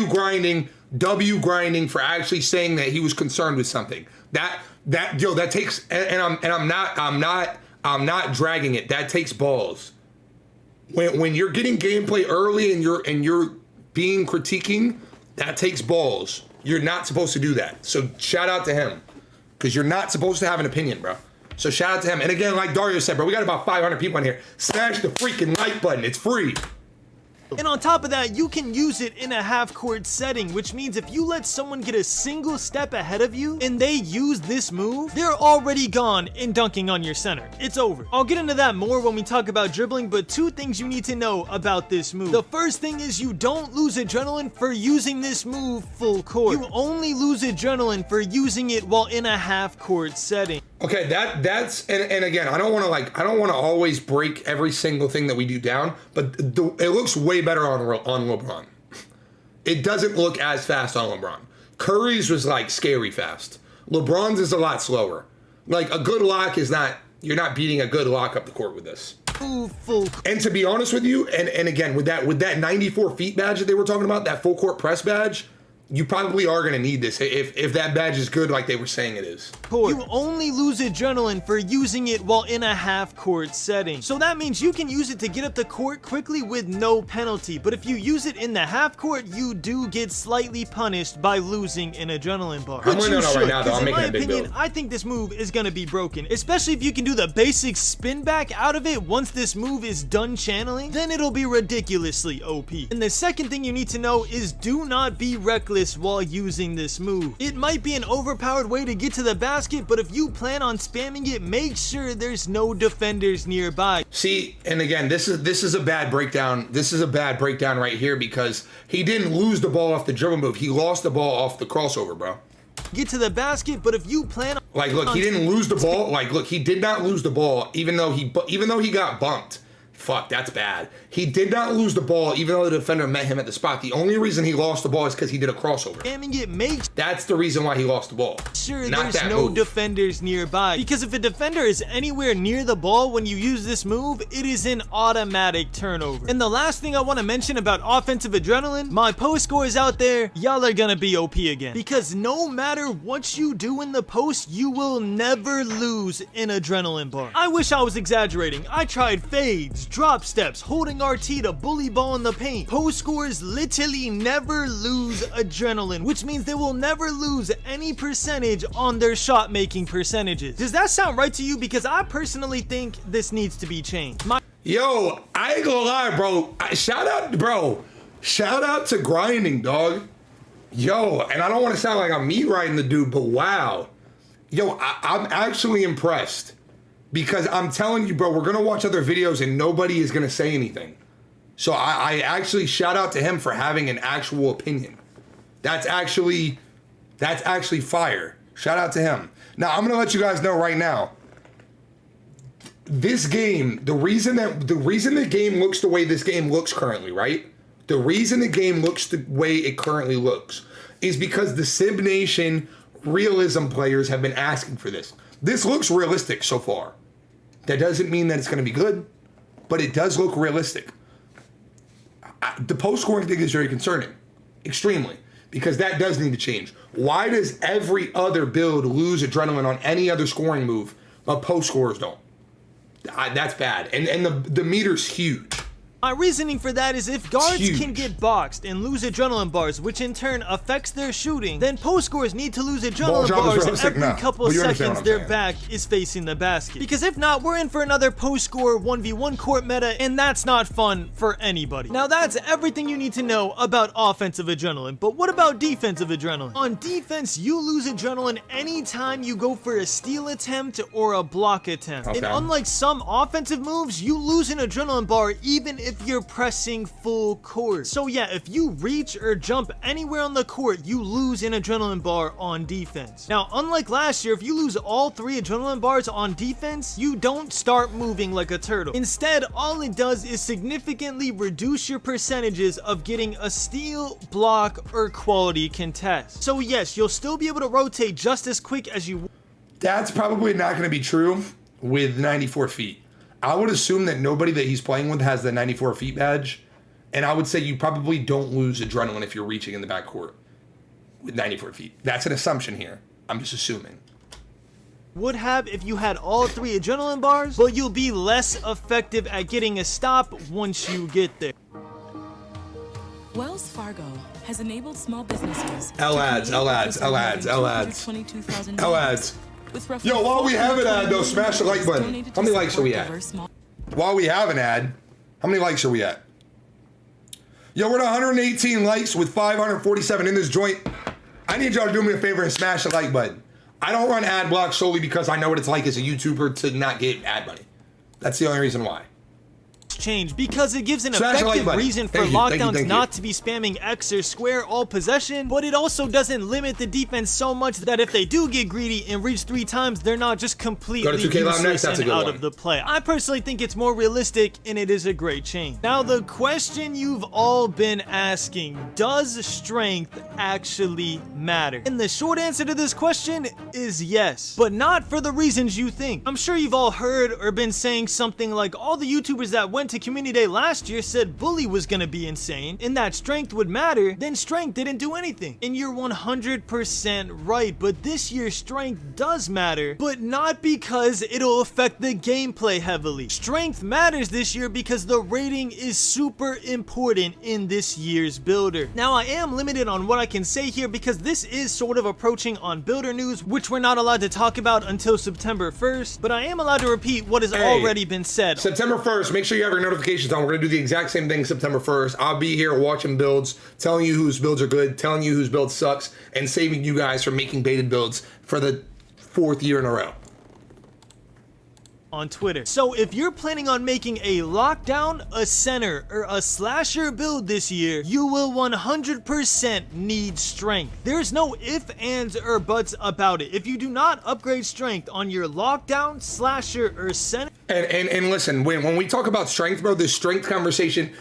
grinding for actually saying that he was concerned with something. That takes, and I'm not dragging it. That takes balls. When you're getting gameplay early and you're being critiquing, that takes balls. You're not supposed to do that. So shout out to him, because you're not supposed to have an opinion, bro. So shout out to him. And again, like Dario said, bro, we got about 500 people in here. Smash the freaking like button. It's free. And on top of that, you can use it in a half-court setting, which means if you let someone get a single step ahead of you and they use this move, they're already gone and dunking on your center. It's over. I'll get into that more when we talk about dribbling, but 2 things you need to know about this move. The first thing is you don't lose adrenaline for using this move full court. You only lose adrenaline for using it while in a half-court setting. Okay, that's and again, I don't want to always break every single thing that we do down, but it looks way better on LeBron. It doesn't look as fast on LeBron. Curry's was like scary fast. LeBron's is a lot slower. Like a good lock is not, you're not beating a good lock up the court with this. And to be honest with you, and again with that 94 feet badge that they were talking about, that full court press badge, you probably are going to need this if that badge is good like they were saying it is. You only lose adrenaline for using it while in a half-court setting. So that means you can use it to get up the court quickly with no penalty. But if you use it in the half-court, you do get slightly punished by losing an adrenaline bar. I'm winning out right now, though. I'm making a big build. I think this move is going to be broken. Especially if you can do the basic spin back out of it once this move is done channeling, then it'll be ridiculously OP. And the second thing you need to know is do not be reckless while using this move. It might be an overpowered way to get to the basket, but if you plan on spamming it, make sure there's no defenders nearby. See, and again, this is a bad breakdown. This is a bad breakdown right here because he didn't lose the ball off the dribble move. He lost the ball off the crossover, bro. Get to the basket, but if you plan on... Like, look, he didn't lose the ball. Like, look, he did not lose the ball even though he got bumped. Fuck, that's bad. He did not lose the ball even though the defender met him at the spot. The only reason he lost the ball is because he did a crossover. That's the reason why he lost the ball. Sure, there's no defenders nearby. Because if a defender is anywhere near the ball when you use this move, it is an automatic turnover. And the last thing I want to mention about offensive adrenaline, my post scores out there, y'all are gonna be OP again. Because no matter what you do in the post, you will never lose an adrenaline bar. I wish I was exaggerating. I tried fades, drop steps, holding RT to bully ball in the paint. Post scorers literally never lose adrenaline, which means they will never lose any percentage on their shot making percentages. Does that sound right to you? Because I personally think this needs to be changed. Yo, I ain't gonna lie, bro. Shout out to grinding, dog. Yo, and I don't want to sound like I'm me riding the dude, but wow. Yo, I'm actually impressed. Because I'm telling you, bro, we're going to watch other videos and nobody is going to say anything. So I actually shout out to him for having an actual opinion. That's actually fire. Shout out to him. Now, I'm going to let you guys know right now. This game, the reason the game looks the way this game looks currently, right? The reason the game looks the way it currently looks is because the Sib Nation realism players have been asking for this. This looks realistic so far. That doesn't mean that it's going to be good, but it does look realistic. The post-scoring thing is very concerning, extremely, because that does need to change. Why does every other build lose adrenaline on any other scoring move, but post scorers don't? That's bad, and the meter's huge. My reasoning for that is if guards can get boxed and lose adrenaline bars, which in turn affects their shooting, then post scorers need to lose adrenaline bars every couple seconds their back is facing the basket. Because if not, we're in for another post score 1v1 court meta, and that's not fun for anybody. Now that's everything you need to know about offensive adrenaline, but what about defensive adrenaline? On defense, you lose adrenaline anytime you go for a steal attempt or a block attempt. And unlike some offensive moves, you lose an adrenaline bar even if if you're pressing full court. So yeah, if you reach or jump anywhere on the court, you lose an adrenaline bar on defense. Now, unlike last year, if you lose all 3 adrenaline bars on defense, you don't start moving like a turtle. Instead, all it does is significantly reduce your percentages of getting a steal, block, or quality contest. So yes, you'll still be able to rotate just as quick as you. That's probably not going to be true with 94 feet. I would assume that nobody that he's playing with has the 94 feet badge. And I would say you probably don't lose adrenaline if you're reaching in the backcourt with 94 feet. That's an assumption here. I'm just assuming. Would have if you had all 3 adrenaline bars, but you'll be less effective at getting a stop once you get there. Wells Fargo has enabled small businesses. L-ads. Yo, while we have an ad, though, smash the like button. How many likes are we at? While we have an ad, how many likes are we at? Yo, we're at 118 likes with 547 in this joint. I need y'all to do me a favor and smash the like button. I don't run ad blocks solely because I know what it's like as a YouTuber to not get ad money. That's the only reason why. Change because it gives an Smash the like effective button. reason for Thank you, lockdowns thank you. not to be spamming X or square all possession, but it also doesn't limit the defense so much that if they do get greedy and reach 3 times, they're not just completely Go to 2K Live useless next, that's a and good out one. of the play. I personally think it's more realistic and it is a great change. Now the question you've all been asking, does strength actually matter? And the short answer to this question is yes, but not for the reasons you think. I'm sure you've all heard or been saying something like all the YouTubers that went to Community Day last year said Bully was gonna be insane and that strength would matter, then strength didn't do anything. And you're 100% right, but this year strength does matter, but not because it'll affect the gameplay heavily. Strength matters this year because the rating is super important in this year's builder. Now I am limited on what I can say here because this is sort of approaching on builder news, which we're not allowed to talk about until September 1st, but I am allowed to repeat what has already been said. September 1st, make sure you have your notifications on. We're going to do the exact same thing September 1st. I'll be here watching builds, telling you whose builds are good, telling you whose build sucks, and saving you guys from making baited builds for the 4th year in a row. On Twitter. So if you're planning on making a lockdown, a center, or a slasher build this year, you will 100% need strength. There's no ifs, ands, or buts about it. If you do not upgrade strength on your lockdown, slasher, or center. And listen, when we talk about strength, bro, this strength conversation,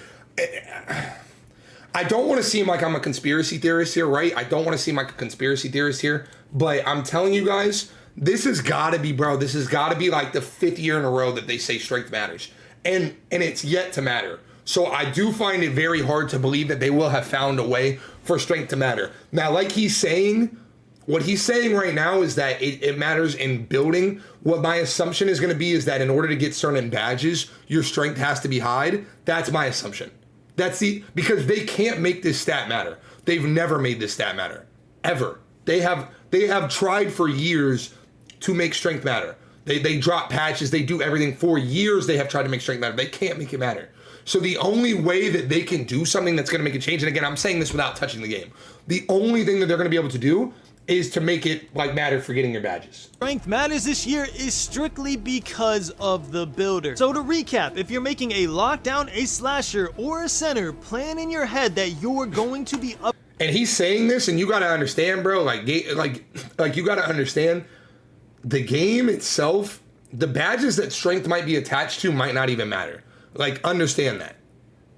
I don't want to seem like I'm a conspiracy theorist here, right? I don't want to seem like a conspiracy theorist here, but I'm telling you guys, this has got to be, bro, this has got to be like the 5th year in a row that they say strength matters. And it's yet to matter. So I do find it very hard to believe that they will have found a way for strength to matter. Now, like he's saying, what he's saying right now is that it matters in building. What my assumption is going to be is that in order to get certain badges, your strength has to be high. That's my assumption. Because they can't make this stat matter. They've never made this stat matter. Ever. They have tried for years to make strength matter. They drop patches, they do everything. For years they have tried to make strength matter. They can't make it matter. So the only way that they can do something that's going to make a change, and again, I'm saying this without touching the game, the only thing that they're going to be able to do is to make it like matter for getting your badges. Strength matters this year is strictly because of the builder. So to recap, if you're making a lockdown, a slasher, or a center, plan in your head that you're going to be up. And he's saying this, and you got to understand, bro, like you got to understand the game itself, the badges that strength might be attached to might not even matter. Like, understand that.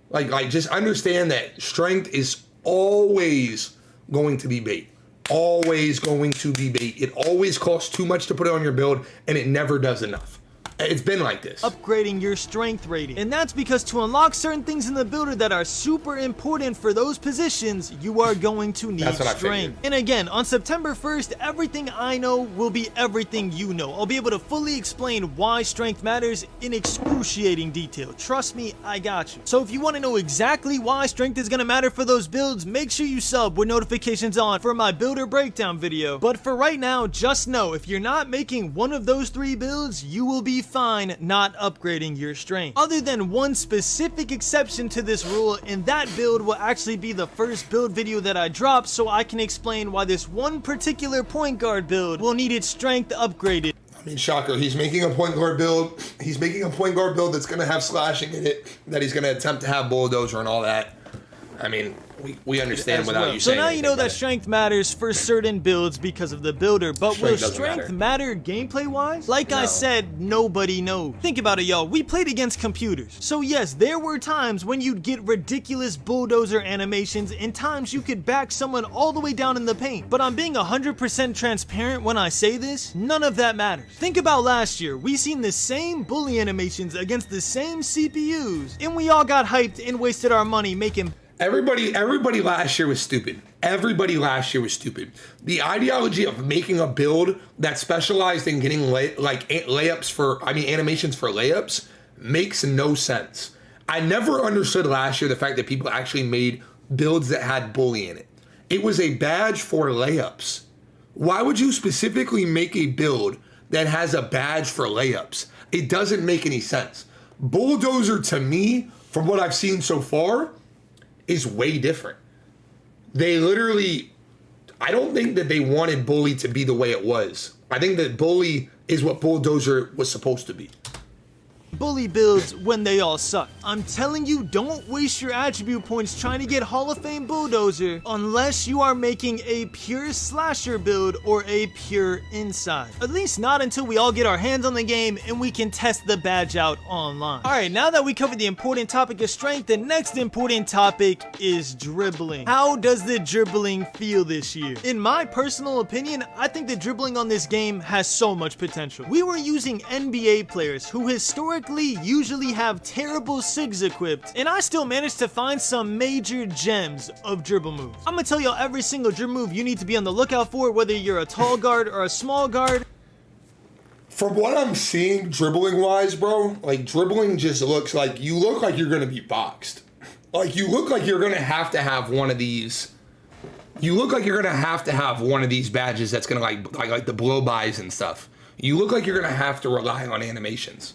Like just understand that strength is always going to be bait. Always going to be bait. It always costs too much to put it on your build, and it never does enough. It's been like this. Upgrading your strength rating. And that's because to unlock certain things in the builder that are super important for those positions, you are going to need strength. And again, on September 1st, everything I know will be everything you know. I'll be able to fully explain why strength matters in excruciating detail. Trust me, I got you. So if you want to know exactly why strength is going to matter for those builds, make sure you sub with notifications on for my builder breakdown video. But for right now, just know if you're not making one of those 3 builds, you will be fine not upgrading your strength. Other than one specific exception to this rule, and that build will actually be the first build video that I drop, so I can explain why this one particular point guard build will need its strength upgraded. I mean, shocker. He's making a point guard build. He's making a point guard build that's going to have slashing in it, that he's going to attempt to have bulldozer and all that. I mean, we understand without you so saying now you know that better. strength matters for certain builds because of the builder, but Strength will doesn't strength matter gameplay-wise? Like I No. said, nobody knows. Think about it, y'all. We played against computers. So yes, there were times when you'd get ridiculous bulldozer animations and times you could back someone all the way down in the paint. But I'm being 100% transparent when I say this, none of that matters. Think about last year. We seen the same bully animations against the same CPUs, and we all got hyped and wasted our money making Everybody last year was stupid. Everybody last year was stupid. The ideology of making a build that specialized in getting animations for layups makes no sense. I never understood last year the fact that people actually made builds that had bully in it. It was a badge for layups. Why would you specifically make a build that has a badge for layups? It doesn't make any sense. Bulldozer, to me, from what I've seen so far, is way different. They literally, I don't think that they wanted Bully to be the way it was. I think that Bully is what Bulldozer was supposed to be. bully builds when they all suck. I'm telling you, don't waste your attribute points trying to get Hall of Fame Bulldozer unless you are making a pure slasher build or a pure inside. At least not until we all get our hands on the game and we can test the badge out online. Alright, now that we covered the important topic of strength, the next important topic is dribbling. How does the dribbling feel this year? In my personal opinion, I think the dribbling on this game has so much potential. We were using NBA players who historically usually have terrible SIGs equipped, and I still managed to find some major gems of dribble moves. I'm gonna tell y'all every single dribble move you need to be on the lookout for, whether you're a tall guard or a small guard. From what I'm seeing dribbling wise, bro, like dribbling just looks like you look like you're gonna be boxed. Like you look like you're gonna have to have one of these. You look like you're gonna have to have one of these badges that's gonna like the blow bys and stuff. You look like you're gonna have to rely on animations.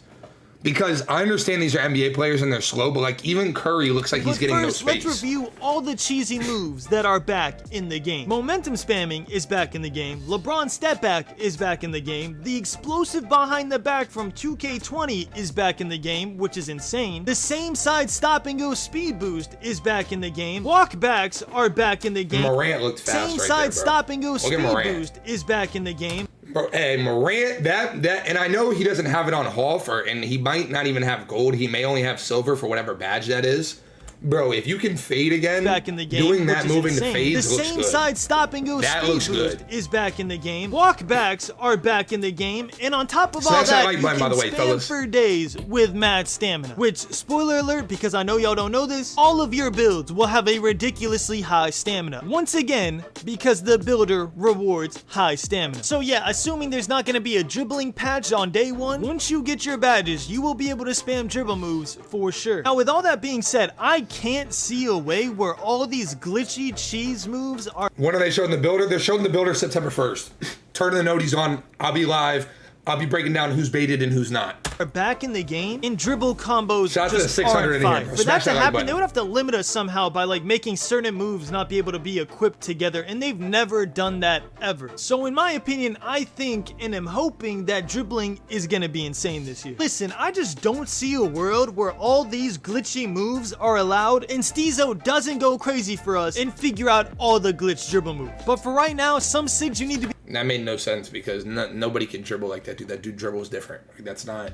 Because I understand these are NBA players and they're slow, but like even Curry looks like he's getting no space. Let's review all the cheesy moves that are back in the game. Momentum spamming is back in the game. LeBron step back is back in the game. The explosive behind the back from 2K20 is back in the game, which is insane. The same side stop and go speed boost is back in the game. Walk backs are back in the game. Morant looked fast Same right side there, bro. stop and go speed Morant. boost is back in the game. Bro, hey, Morant, that, and I know he doesn't have it on Hall and he might not even have gold. He may only have silver for whatever badge that is. Bro, if you can fade again, Back in the game, doing that which is move into insane. fades The looks same good. side stop and go That speed looks boost good. is back in the game. Walk backs are back in the game, and on top of So all that's how I that, like you mine, by can the way, spam fellas. for days with mad stamina. Which, spoiler alert, because I know y'all don't know this, all of your builds will have a ridiculously high stamina. Once again, because the builder rewards high stamina. So yeah, assuming there's not going to be a dribbling patch on day one, once you get your badges, you will be able to spam dribble moves for sure. Now, with all that being said, I can't see a way where all these glitchy cheese moves are When are they showing the builder? They're showing the builder September 1st. Turn the noties on. I'll be live. I'll be breaking down who's baited and who's not. back in the game, and dribble combos Shout out to the just 600 aren't in here, fine. bro. For that Smash to that like happen, button. they would have to limit us somehow by like making certain moves not be able to be equipped together, and they've never done that ever. So in my opinion, I think and am hoping that dribbling is gonna be insane this year. Listen, I just don't see a world where all these glitchy moves are allowed and Steezo doesn't go crazy for us and figure out all the glitch dribble moves. But for right now, some SIGs you need to be That made no sense because nobody can dribble like that dude. That dude dribbles different. Like, that's not.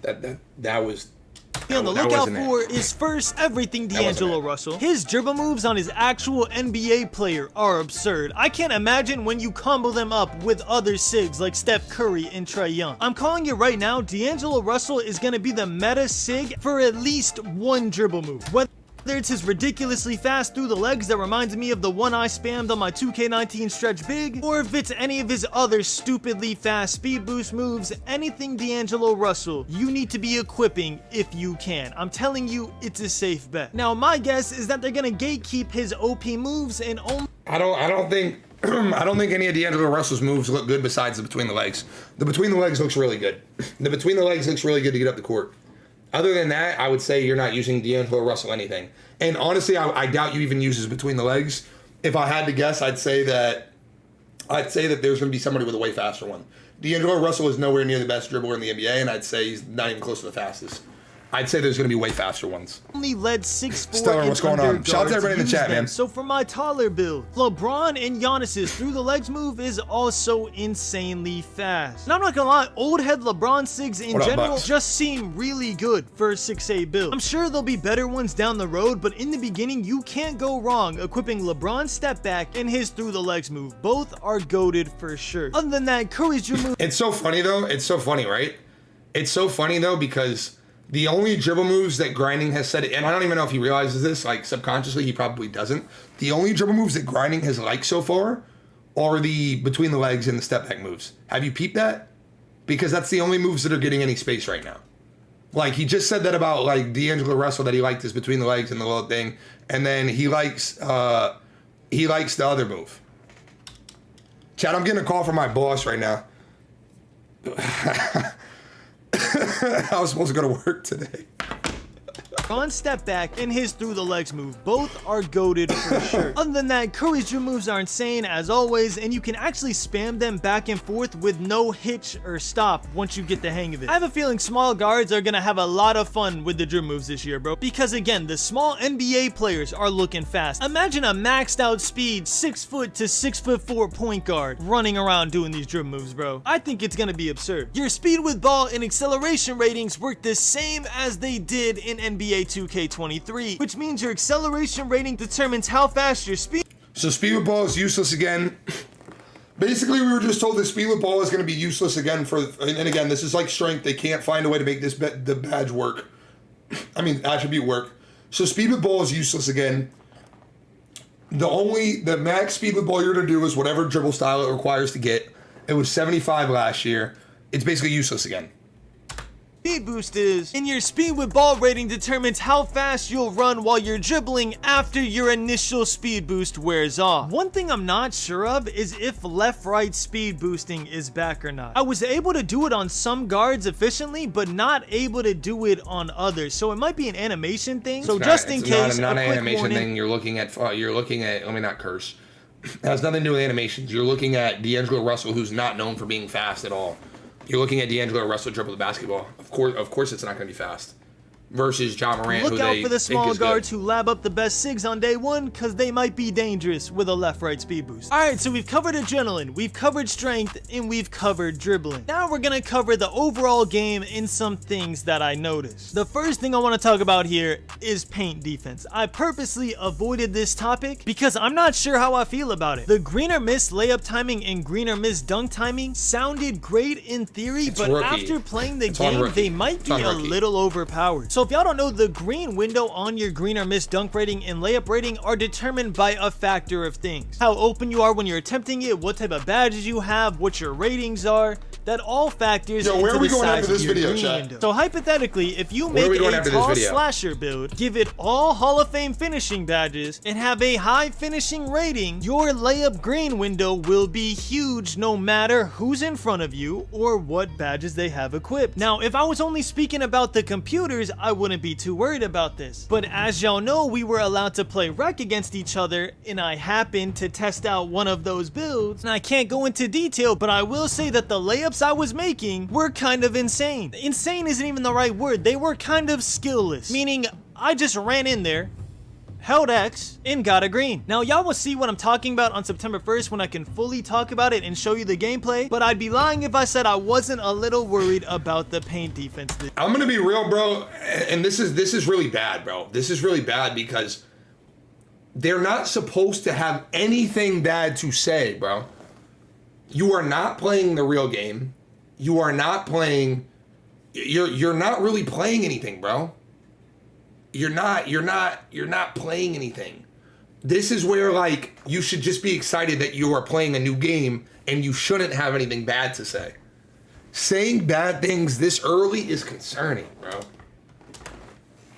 That was. on the that lookout wasn't it. for is first everything wasn't D'Angelo it. Russell. His dribble moves on his actual NBA player are absurd. I can't imagine when you combo them up with other SIGs like Steph Curry and Trae Young. I'm calling it right now, D'Angelo Russell is going to be the meta SIG for at least one dribble move. Whether it's his ridiculously fast through the legs that reminds me of the one I spammed on my 2K19 stretch big, or if it's any of his other stupidly fast speed boost moves, anything D'Angelo Russell, you need to be equipping if you can. I'm telling you, it's a safe bet. Now, my guess is that they're gonna gatekeep his OP moves and only I don't think I don't think any of D'Angelo Russell's moves look good besides the between the legs. The between the legs looks really good. The between the legs looks really good to get up the court. Other than that, I would say you're not using D'Angelo Russell anything. And honestly, I doubt you even use his between the legs. If I had to guess, I'd say that I'd say that there's going to be somebody with a way faster one. D'Angelo Russell is nowhere near the best dribbler in the NBA, and I'd say he's not even close to the fastest. I'd say there's going to be way faster ones. Only led 6'4" Stellar, what's going on? Shout out to everybody in the chat, man. So for my taller build, LeBron and Giannis's through the legs move is also insanely fast. And I'm not gonna lie, old head LeBron SIGs in general just seem really good for a 6'8" build. I'm sure there'll be better ones down the road, but in the beginning, you can't go wrong equipping LeBron's step back and his through the legs move. Both are goated for sure. Other than that, Curry's your move. It's so funny though. It's so funny, right? It's so funny though because the only dribble moves that Grinding has said, and I don't even know if he realizes this, like subconsciously he probably doesn't. The only dribble moves that Grinding has liked so far are the between the legs and the step back moves. Have you peeped that? Because that's the only moves that are getting any space right now. Like he just said that about like D'Angelo Russell, that he liked his between the legs and the little thing, and then he likes the other move. Chad, I'm getting a call from my boss right now. I was supposed to go to work today. On step back and his through the legs move, both are goated for sure. Other than that, Curry's dribble moves are insane as always, and you can actually spam them back and forth with no hitch or stop once you get the hang of it. I have a feeling small guards are gonna have a lot of fun with the dribble moves this year, bro, because again, the small NBA players are looking fast. Imagine a maxed out speed 6' to 6'4" point guard running around doing these dribble moves, bro. I think it's gonna be absurd. Your speed with ball and acceleration ratings work the same as they did in NBA 2K23, which means your acceleration rating determines how fast your speed. So speed with ball is useless again. Basically, we were just told that speed with ball is going to be useless again and again, this is like strength. They can't find a way to make this the badge work. I mean, attribute work. So speed with ball is useless again. The max speed with ball you're going to do is whatever dribble style it requires to get. It was 75 last year. It's basically useless again. Speed boost is, and your speed with ball rating determines how fast you'll run while you're dribbling after your initial speed boost wears off. One thing I'm not sure of is if left-right speed boosting is back or not. I was able to do it on some guards efficiently, but not able to do it on others, so it might be an animation thing. So just in case, it's not a an quick animation warning. thing. You're looking at let me not curse. It has nothing to do with animations. You're looking at D'Angelo Russell, who's not known for being fast at all. You're looking at D'Angelo Russell dribble the basketball. Of course, it's not going to be fast. Versus Ja Morant, Look out for the small guards who lab up the best SIGs on day one, because they might be dangerous with a left-right speed boost. Alright, so we've covered adrenaline, we've covered strength, and we've covered dribbling. Now we're gonna cover the overall game and some things that I noticed. The first thing I want to talk about here is paint defense. I purposely avoided this topic because I'm not sure how I feel about it. The green or miss layup timing and green or miss dunk timing sounded great in theory, but after playing the game, they might be a little overpowered. So if y'all don't know, the green window on your green or miss dunk rating and layup rating are determined by a factor of things. How open you are when you're attempting it, what type of badges you have, what your ratings are. That all factors into the size of your green window. So hypothetically, if you make a tall slasher build, give it all Hall of Fame finishing badges, and have a high finishing rating, your layup green window will be huge no matter who's in front of you or what badges they have equipped. Now, if I was only speaking about the computers, I wouldn't be too worried about this. But as y'all know, we were allowed to play rec against each other, and I happened to test out one of those builds. And I can't go into detail, but I will say that the layups I was making were kind of insane. Insane isn't even the right word. They were kind of skillless, meaning I just ran in there, held X, and got a green. Now y'all will see what I'm talking about on September 1st when I can fully talk about it and show you the gameplay, but I'd be lying if I said I wasn't a little worried about the paint defense. I'm gonna be real, bro, and this is really bad, bro. This is really bad because they're not supposed to have anything bad to say, bro. You are not playing the real game. You are not playing, you're not really playing anything, bro. You're not playing anything. This is where, like, you should just be excited that you are playing a new game and you shouldn't have anything bad to say. Saying bad things this early is concerning, bro.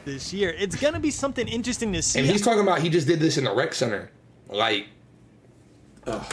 This year, it's gonna be something interesting to see. And he's talking about he just did this in the rec center. Like,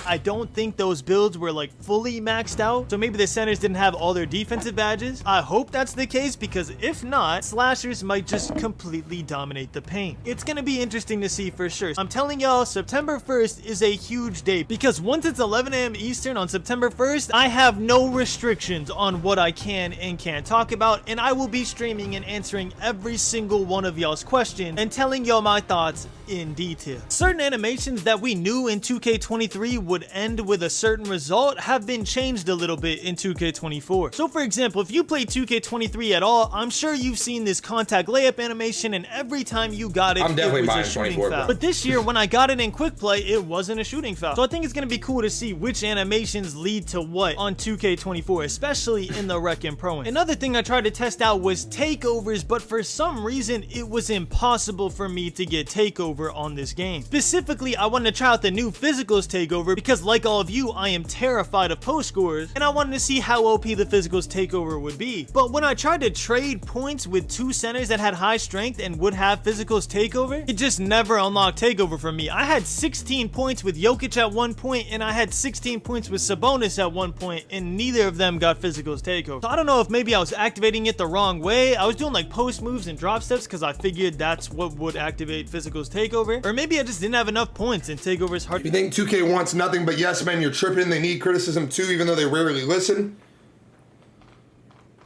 I don't think those builds were like fully maxed out, so maybe the centers didn't have all their defensive badges. I hope that's the case, because if not, slashers might just completely dominate the paint. It's gonna be interesting to see for sure. I'm telling y'all, September 1st is a huge day, because once it's 11 a.m. Eastern on September 1st, I have no restrictions on what I can and can't talk about, and I will be streaming and answering every single one of y'all's questions and telling y'all my thoughts in detail. Certain animations that we knew in 2K23 would end with a certain result have been changed a little bit in 2K24. So for example, if you play 2K23 at all, I'm sure you've seen this contact layup animation, and every time you got it, I'm definitely it was a buying shooting 24, foul. bro. But this year, when I got it in quick play, it wasn't a shooting foul. So I think it's gonna be cool to see which animations lead to what on 2K24, especially in the Rec and Pro. Another thing I tried to test out was takeovers, but for some reason, it was impossible for me to get takeover on this game. Specifically, I wanted to try out the new physicals takeover because, like all of you, I am terrified of post scores, and I wanted to see how OP the physicals takeover would be. But when I tried to trade points with two centers that had high strength and would have physicals takeover, it just never unlocked takeover for me. I had 16 points with Jokic at one point, and I had 16 points with Sabonis at one point, and neither of them got physicals takeover. So I don't know if maybe I was activating it the wrong way. I was doing like post moves and drop steps because I figured that's what would activate physicals takeover, or maybe I just didn't have enough points and takeover is hard. You think 2K wants nothing but yes men, you're tripping. They need criticism too, even though they rarely listen.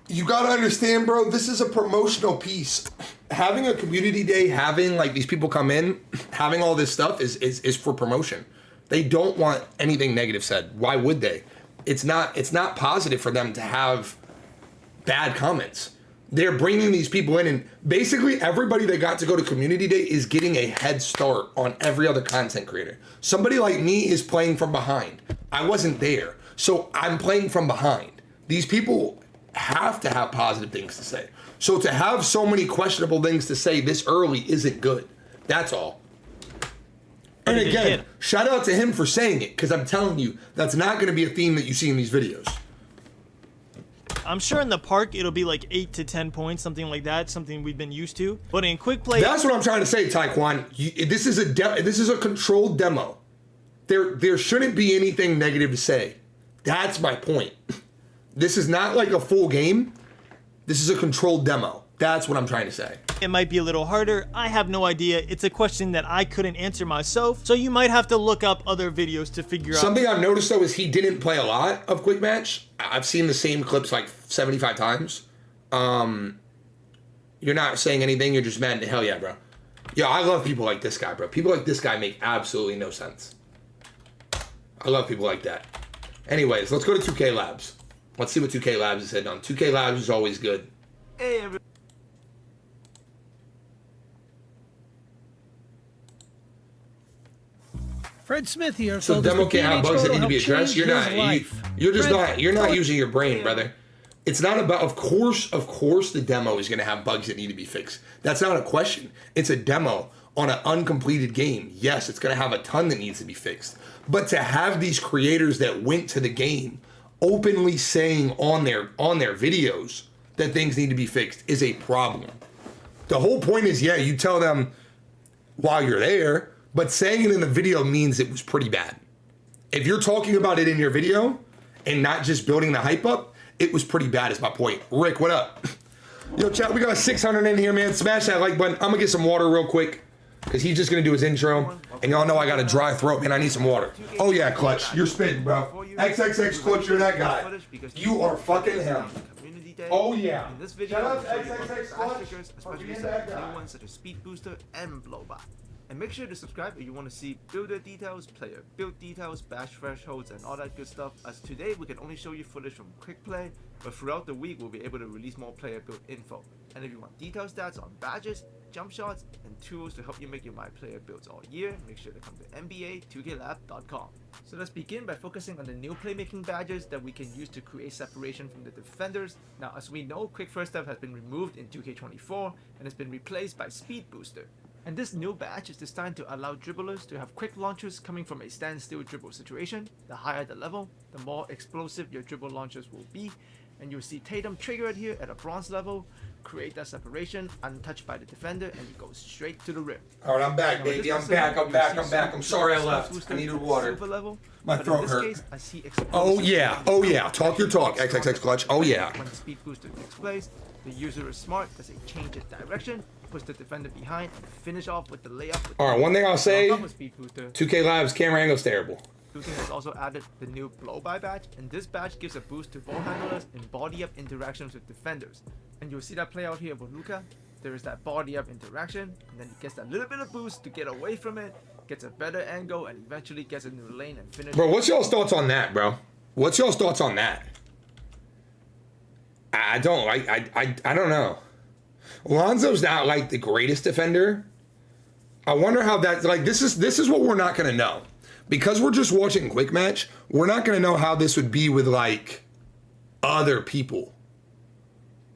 You gotta understand, bro, this is a promotional piece. Having a community day, having like these people come in, having all this stuff is for promotion. They don't want anything negative said. Why would they? It's not positive for them to have bad comments. They're bringing these people in, and basically everybody that got to go to community day is getting a head start on every other content creator. Somebody like me is playing from behind. I wasn't there, so I'm playing from behind. These people have to have positive things to say. So to have so many questionable things to say this early isn't good. That's all. And again, shout out to him for saying it, because I'm telling you, that's not going to be a theme that you see in these videos. I'm sure in the park it'll be like 8 to 10 points, something like that, something we've been used to. But in quick play, that's what I'm trying to say, Taekwon. This is a controlled demo. There shouldn't be anything negative to say. That's my point. This is not like a full game. This is a controlled demo. That's what I'm trying to say. It might be a little harder. I have no idea. It's a question that I couldn't answer myself, so you might have to look up other videos to figure out. Something I've noticed though is he didn't play a lot of quick match. I've seen the same clips like 75 times. You're not saying anything. You're just mad. Hell yeah, bro. Yeah, I love people like this guy, bro. People like this guy make absolutely no sense. I love people like that. Anyways, let's go to 2K Labs. Let's see what 2K Labs is hitting on. 2K Labs is always good. Hey, everybody. Fred Smith here. So the demo can't have bugs that need to be addressed. You're not using your brain, brother. It's not about, of course the demo is going to have bugs that need to be fixed. That's not a question. It's a demo on an uncompleted game. Yes, it's going to have a ton that needs to be fixed. But to have these creators that went to the game openly saying on their videos that things need to be fixed is a problem. The whole point is, yeah, you tell them while you're there, but saying it in the video means it was pretty bad. If you're talking about it in your video and not just building the hype up, it was pretty bad is my point. Rick, what up? Yo, chat, we got 600 in here, man. Smash that like button. I'm going to get some water real quick because he's just going to do his intro. And y'all know I got a dry throat, and I need some water. Oh, yeah, Clutch. You're spitting, bro. XXX Clutch, you're that guy. You are fucking him. Oh, yeah. In this video, Shout out to we'll show you how to XXX use Clutch Bash triggers, for especially being some that guy. new ones such as Speed Booster and Blowback. And make sure to subscribe if you want to see builder details, player build details, bash thresholds, and all that good stuff, as today we can only show you footage from quick play, but throughout the week we'll be able to release more player build info. And if you want detailed stats on badges, jump shots, and tools to help you make your My Player builds all year, make sure to come to NBA2klab.com. So let's begin by focusing on the new playmaking badges that we can use to create separation from the defenders. Now, as we know, Quick First Step has been removed in 2K24 and has been replaced by Speed Booster. And this new badge is designed to allow dribblers to have quick launches coming from a standstill dribble situation. The higher the level, the more explosive your dribble launches will be. And you'll see Tatum trigger it here at a bronze level, create that separation, untouched by the defender, and he goes straight to the rim. All right, I'm back, Now, in baby. this I'm lesson, back. I'm you back. see I'm back. I'm sorry I left. booster I needed at water. silver level, My but throat in this hurt. case, I see explosive Oh yeah. Oh yeah. Talk your talk. When XXX clutch. Oh yeah. the speed booster takes place, the user is smart as they change its direction, push the defender behind, and finish off with the layup. With All right. One thing I'll say: On top of speed booster, 2K Labs camera angle's terrible. 2K has also added the new blow-by badge, and this badge gives a boost to ball handlers in body-up interactions with defenders. And you'll see that play out here with Luka. There is that body-up interaction, and then he gets that little bit of boost to get away from it, gets a better angle, and eventually gets a new lane and finishes. Bro, what's y'all's thoughts on that, bro? What's y'all's thoughts on that? I don't like. I don't know. Lonzo's not like the greatest defender. I wonder how that's like. This is what we're not gonna know. Because we're just watching quick match, we're not going to know how this would be with like other people.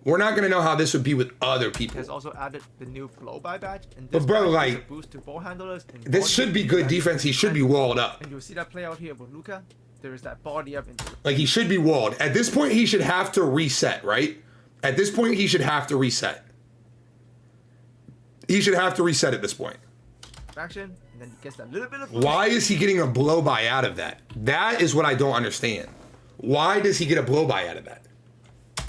We're not going to know how this would be with other people. Has also added the new blow-by badge, and But this bro, badge gives like, a boost to ball handlers in this body-up should be good interactions defense. He with should be defenders. walled up. And you'll see that play out here with Luka. There is that body-up interaction. Like he should be walled. At this point, he should have to reset, right? At this point, he should have to reset. He should have to reset at this point. And then he gets that little bit of boost. Why is he getting a blow-by out of that? That is what I don't understand. Why does he get a blow-by out of that?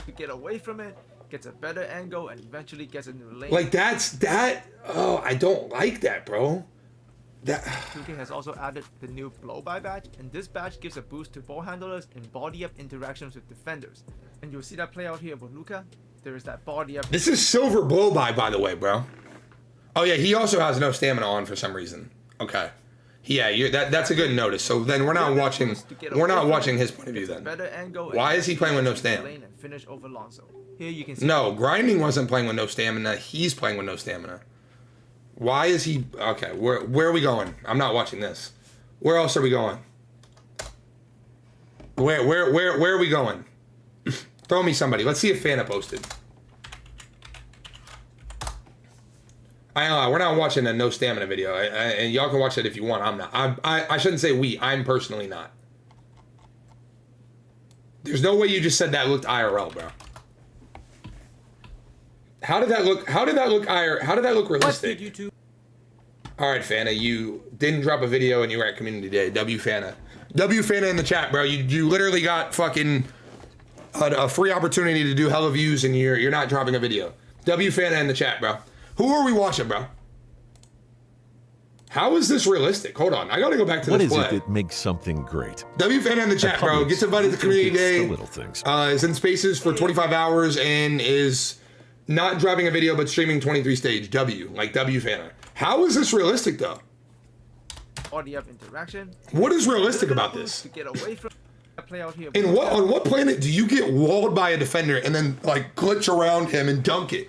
To get away from it, gets a better angle, and eventually gets a new lane. Like that. Oh, I don't like that, bro. That. 2K has also added the new blow-by badge, and this badge gives a boost to ball handlers in body-up interactions with defenders. And you'll see that play out here with Luka. There is that body-up. This is silver blow-by the way, bro. Oh yeah, he also has no stamina on for some reason. Okay. Yeah, that's a good notice. So then we're not watching his point of view then. Better angle. Why is he playing with no stamina? Lane and finish over Lonzo. Here you can see. No, Grinding wasn't playing with no stamina. He's playing with no stamina. Why is he? Okay, where are we going? I'm not watching this. Where else are we going? Where are we going? Throw me somebody. Let's see if Fana posted. We're not watching a no stamina video, and y'all can watch it if you want. I'm not. I shouldn't say we. I'm personally not. There's no way you just said that looked IRL, bro. How did that look? How did that look IRL? How did that look realistic? YouTube? All right, Fana, you didn't drop a video and you were at Community Day. W Fana in the chat, bro. You literally got fucking a free opportunity to do hella views, and you're not dropping a video. W Fana in the chat, bro. Who are we watching, bro? How is this realistic? Hold on, I gotta go back to What this is play. it that makes something great? W Fana in the chat, bro. Gets invited to Community It's Day. the little things. Is in Spaces for 25 hours and is not dropping a video but streaming 23 stage. W Fana. How is this realistic though? Body-up interaction. What is realistic Little about boost this? To get away from. Play out here. And on what planet do you get walled by a defender and then like glitch around him and dunk it?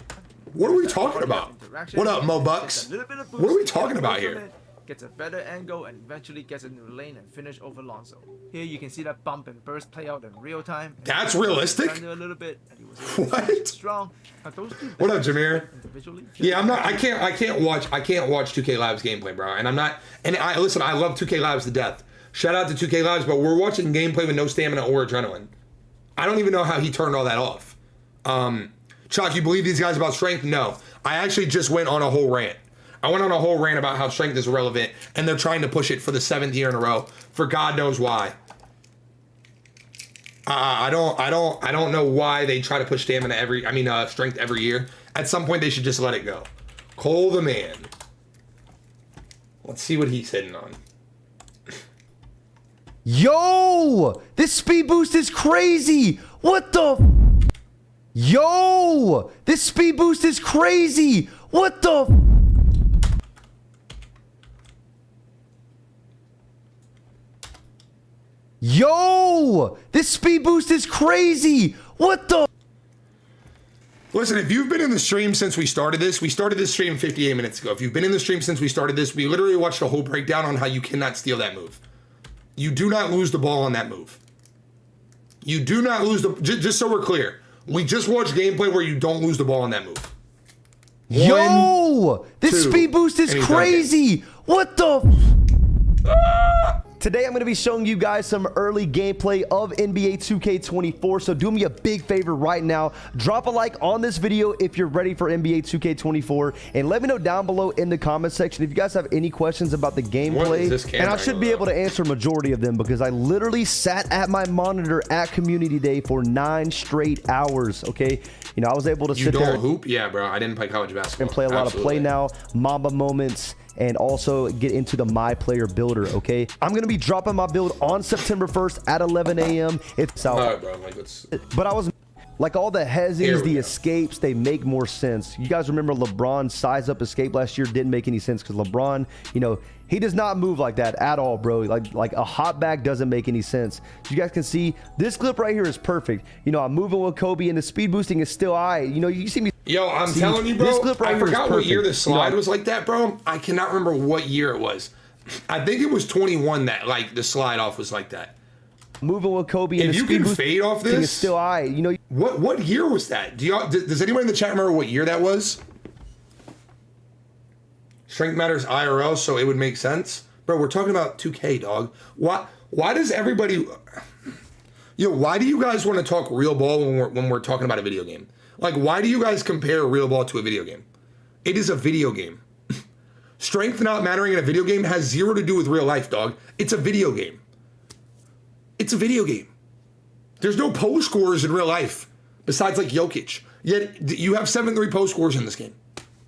What are we talking about? What up, Mo Bucks? What are we talking about here? Gets a better angle and eventually gets a new lane and finish over Lonzo. Here you can see that bump and burst play out in real time. That's realistic? A little bit, and he was able to What? finish strong. Now, those two What up, Jameer? individually. Yeah, I'm not. I can't watch 2K Labs gameplay, bro. And I'm not. And I listen. I love 2K Labs to death. Shout out to 2K Labs, but we're watching gameplay with no stamina or adrenaline. I don't even know how he turned all that off. Chuck, you believe these guys about strength? No. I actually just went on a whole rant. I went on a whole rant about how strength is irrelevant, and they're trying to push it for the 7th year in a row, for God knows why. I don't know why they try to push stamina strength every year. At some point, they should just let it go. Cole the man. Let's see what he's hitting on. Yo! This speed boost is crazy! What the? Yo! This speed boost is crazy! What the? Yo! This speed boost is crazy! What the? Listen, if you've been in the stream since we started this stream 58 minutes ago. If you've been in the stream since we started this, we literally watched a whole breakdown on how you cannot steal that move. You do not lose the ball on that move. You do not lose the... Just so we're clear, we just watched gameplay where you don't lose the ball on that move. Yo! This two, speed boost is and he's done again. crazy! What the? Today I'm going to be showing you guys some early gameplay of NBA 2K24. So do me a big favor right now. Drop a like on this video if you're ready for NBA 2K24. And let me know down below in the comment section if you guys have any questions about the gameplay. And I should be able to answer majority of them because I literally sat at my monitor at Community Day for 9 straight hours. Okay. You know, I was able to sit there. Hoop? Yeah, bro. I didn't play college basketball. And play a lot of Play Now, Mamba Moments, and also get into the My Player Builder, okay? I'm going to be dropping my build on September 1st at 11 a.m. It's out. All right, bro. Like, let's... But I was... Like all the hezzies, the escapes, they make more sense. You guys remember LeBron's size up escape last year didn't make any sense because LeBron, you know, he does not move like that at all, bro. Like a hop back doesn't make any sense. You guys can see this clip right here is perfect. You know, I'm moving with Kobe and the speed boosting is still all right. You know, you see me. Yo, I'm telling you, bro, this clip right I forgot what year the slide was like that, bro. I cannot remember what year it was. I think it was 21 that, like, the slide off was like that. Moving with Kobe and if the you speed can fade off this, is still all right. You know, what year was that? Does anyone in the chat remember what year that was? Strength matters IRL, so it would make sense. Bro, we're talking about 2K, dog. Why does everybody... Yo, why do you guys want to talk real ball when we're talking about a video game? Like, why do you guys compare real ball to a video game? It is a video game. Strength not mattering in a video game has zero to do with real life, dog. It's a video game. It's a video game. There's no post scorers in real life besides like Jokic. Yet you have 7-3 post scorers in this game.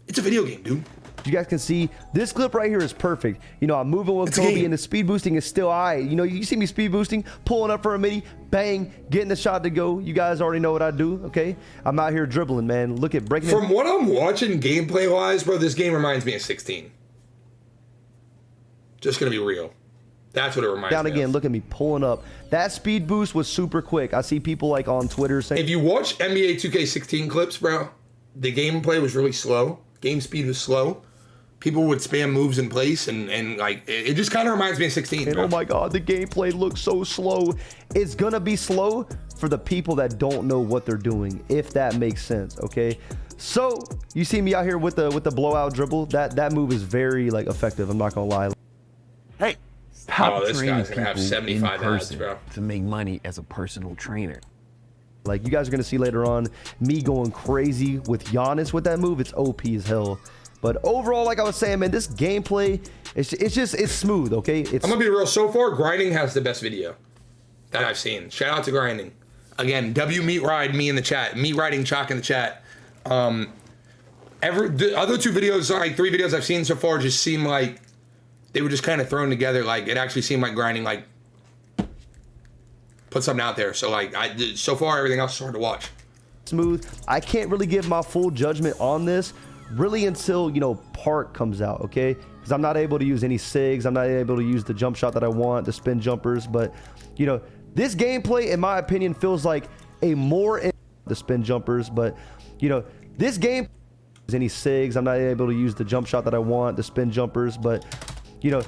It's a video game, dude. You guys can see this clip right here is perfect. You know, I'm moving with Kobe and the speed boosting is still all right. You know, you see me speed boosting, pulling up for a midi, bang, getting the shot to go. You guys already know what I do, okay? I'm out here dribbling, man. Look at breaking. From what I'm watching gameplay wise, bro, this game reminds me of 16. Just gonna be real. That's what it reminds me down again, of. look at me pulling up. That speed boost was super quick. I see people like on Twitter saying... If you watch NBA 2K16 clips, bro, the gameplay was really slow. Game speed was slow. People would spam moves in place, and like, it just kind of reminds me of 16, and oh my God, the gameplay looks so slow. It's going to be slow for the people that don't know what they're doing, if that makes sense, okay? So, you see me out here with the blowout dribble. That move is very, like, effective. I'm not going to lie. Hey, stop this training guy's gonna have people 75 in person ads, bro. to make money as a personal trainer. Like, you guys are going to see later on me going crazy with Giannis with that move. It's OP as hell. But overall, like I was saying, man, this gameplay, it's smooth, okay? I'm going to be real. So far, Grinding has the best video that I've seen. Shout out to Grinding. Again, W Meat Ride, me in the chat. Meat Riding Chalk in the chat. The other 2 videos, like 3 videos I've seen so far just seem like they were just kind of thrown together. Like, it actually seemed like Grinding, like, put something out there. So, like, so far, everything else is hard to watch. Smooth. I can't really give my full judgment on this really until, you know, Park comes out, okay? Because I'm not able to use any SIGs. I'm not able to use the jump shot that I want, the spin jumpers. But, you know, this gameplay, in my opinion, feels like a more... the spin jumpers. But, you know, this game... any SIGs. I'm not able to use the jump shot that I want, the spin jumpers. But, you know,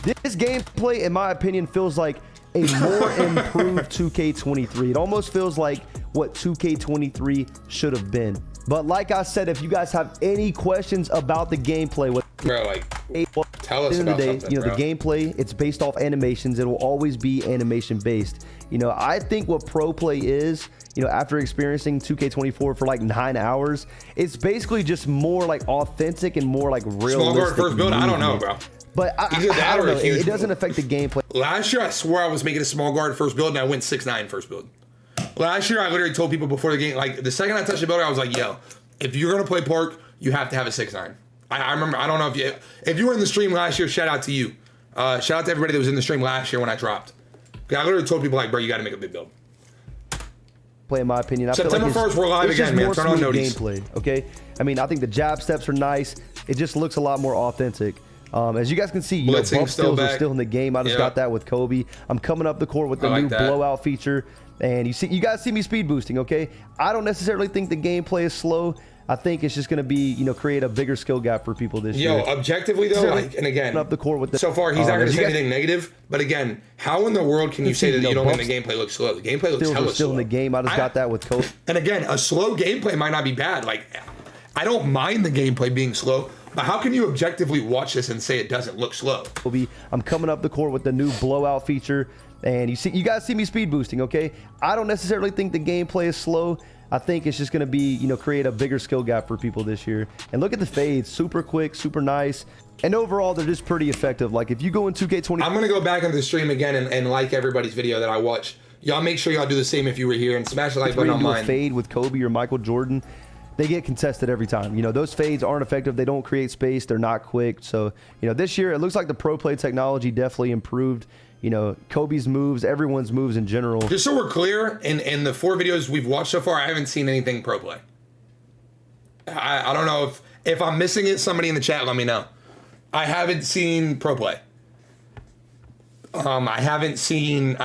this gameplay, in my opinion, feels like a more improved 2K23. It almost feels like what 2K23 should have been. But like I said, if you guys have any questions about the gameplay, bro, like, tell us about something, you know, the gameplay, it's based off animations. It will always be animation based. You know, I think what pro play is, you know, after experiencing 2K24 for like 9 hours, it's basically just more like authentic and more like realistic. Small guard first build, I don't know, bro. But I don't know. It doesn't affect the gameplay. Last year, I swore I was making a small guard first build, and I went 6'9" first build. Last year, I literally told people before the game, like, the second I touched the builder, I was like, yo, if you're going to play Park, you have to have a 6'9". I remember, I don't know if you were in the stream last year, shout out to you. Shout out to everybody that was in the stream last year when I dropped. I literally told people, like, bro, you got to make a big build. Play, in my opinion. September 1st, we're live again, man. Turn on notice. Gameplay, okay? I mean, I think the jab steps are nice. It just looks a lot more authentic. As you guys can see, you know, bump skills are still in the game. I just got that with Kobe. I'm coming up the court with the new blowout feature. And you guys see me speed boosting, okay? I don't necessarily think the gameplay is slow. I think it's just going to be, you know, create a bigger skill gap for people this year. Yo, objectively though, like, and again, up the court with so far he's not going to say anything negative. But again, how in the world can you say that you don't think the gameplay looks slow? The gameplay looks hella slow. Still in the game. I just got that with Kobe. And again, a slow gameplay might not be bad. Like, I don't mind the gameplay being slow, But how can you objectively watch this and say it doesn't look slow? Kobe, I'm coming up the court with the new blowout feature, and you guys see me speed boosting, okay? I don't necessarily think the gameplay is slow. I think it's just going to be, you know, create a bigger skill gap for people this year. And look at the fades, super quick, super nice. And overall, they're just pretty effective. Like if you go in 2K20, I'm gonna go back into the stream again and like everybody's video that I watch. Y'all make sure y'all do the same if you were here and smash the like button on do a mine. fade with Kobe or Michael Jordan, they get contested every time. You know, those fades aren't effective. They don't create space. They're not quick. So, you know, this year it looks like the pro play technology definitely improved. You know, Kobe's moves, everyone's moves in general. Just so we're clear, in the 4 videos we've watched so far, I haven't seen anything pro play. I don't know if I'm missing it. Somebody in the chat, let me know. I haven't seen pro play. I haven't seen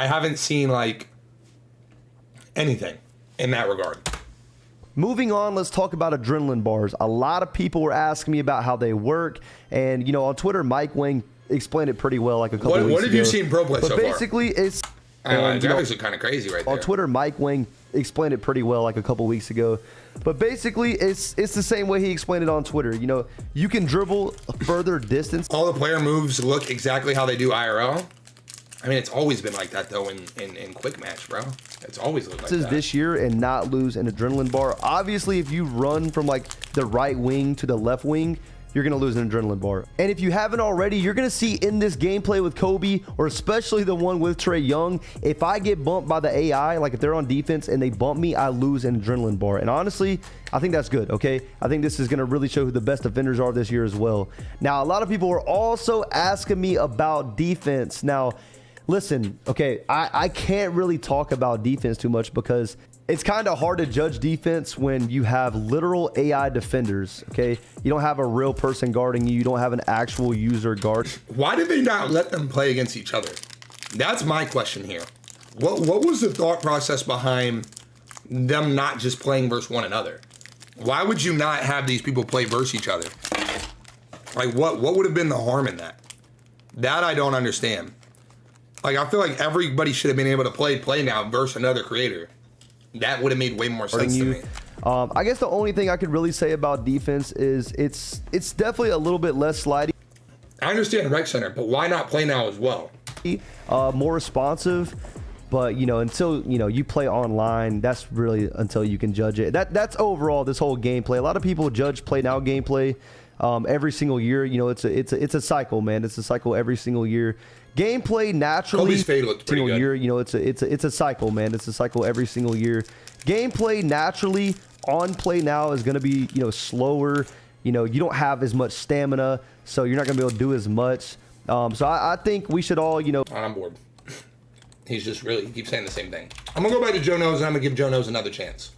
like anything in that regard. Moving on, let's talk about adrenaline bars. A lot of people were asking me about how they work, and you know, on Twitter, Mike Wang explained it pretty well, like a couple weeks ago. What have you seen pro play so far? Basically, it's graphics look kind of crazy right there. On Twitter, Mike Wang explained it pretty well, like a couple weeks ago. But basically, it's the same way he explained it on Twitter. You know, you can dribble a further distance. All the player moves look exactly how they do IRL. I mean, it's always been like that though in quick match, bro. It's always looked like that. This year and not lose an adrenaline bar. Obviously, if you run from like the right wing to the left wing, you're going to lose an adrenaline bar. And if you haven't already, you're going to see in this gameplay with Kobe, or especially the one with Trae Young, if I get bumped by the AI, like if they're on defense and they bump me, I lose an adrenaline bar. And honestly, I think that's good, okay? I think this is going to really show who the best defenders are this year as well. Now, a lot of people are also asking me about defense. Now, listen, okay, I can't really talk about defense too much because it's kind of hard to judge defense when you have literal AI defenders, okay? You don't have a real person guarding you. You don't have an actual user guard. Why did they not let them play against each other? That's my question here. What was the thought process behind them not just playing versus one another? Why would you not have these people play versus each other? Like, what would have been the harm in that? That I don't understand. Like, I feel like everybody should have been able to play now versus another creator. That would have made way more sense to me. I guess the only thing I could really say about defense is it's definitely a little bit less slidey. I understand rec center, but why not play now as well? More responsive, but you know, until you know you play online, that's really until you can judge it. That's overall this whole gameplay. A lot of people judge play now gameplay every single year. You know, it's a cycle, man. It's a cycle every single year. Gameplay naturally Kobe's fade looked pretty good. year, you know, it's a cycle, man. It's a cycle every single year. Gameplay naturally on play now is going to be, you know, slower. You know, you don't have as much stamina, so you're not going to be able to do as much. So I think we should all, you know. I'm bored. He keeps saying the same thing. I'm going to go back to Joe Knows, and I'm going to give Joe Knows another chance.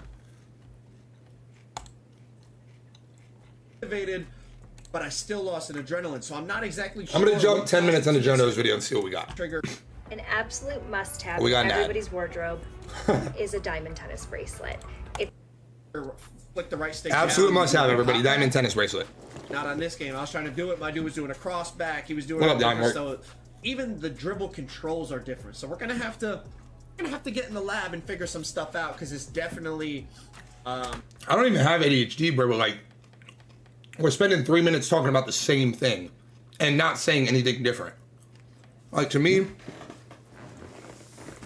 But I still lost an adrenaline, so I'm not exactly sure. I'm going to jump 10 minutes into Joe Knows video and see what we got. Trigger. An absolute must-have We got in Nat. everybody's wardrobe is a diamond tennis bracelet. Flick the right stick Absolute down. must have, everybody. Diamond tennis bracelet. Not on this game. I was trying to do it. My dude was doing a cross back. He was doing What it up, Diamond? so even the dribble controls are different. So we're gonna have to get in the lab and figure some stuff out because it's definitely. I don't even have ADHD, bro, but like, we're spending 3 minutes talking about the same thing and not saying anything different. Like, to me,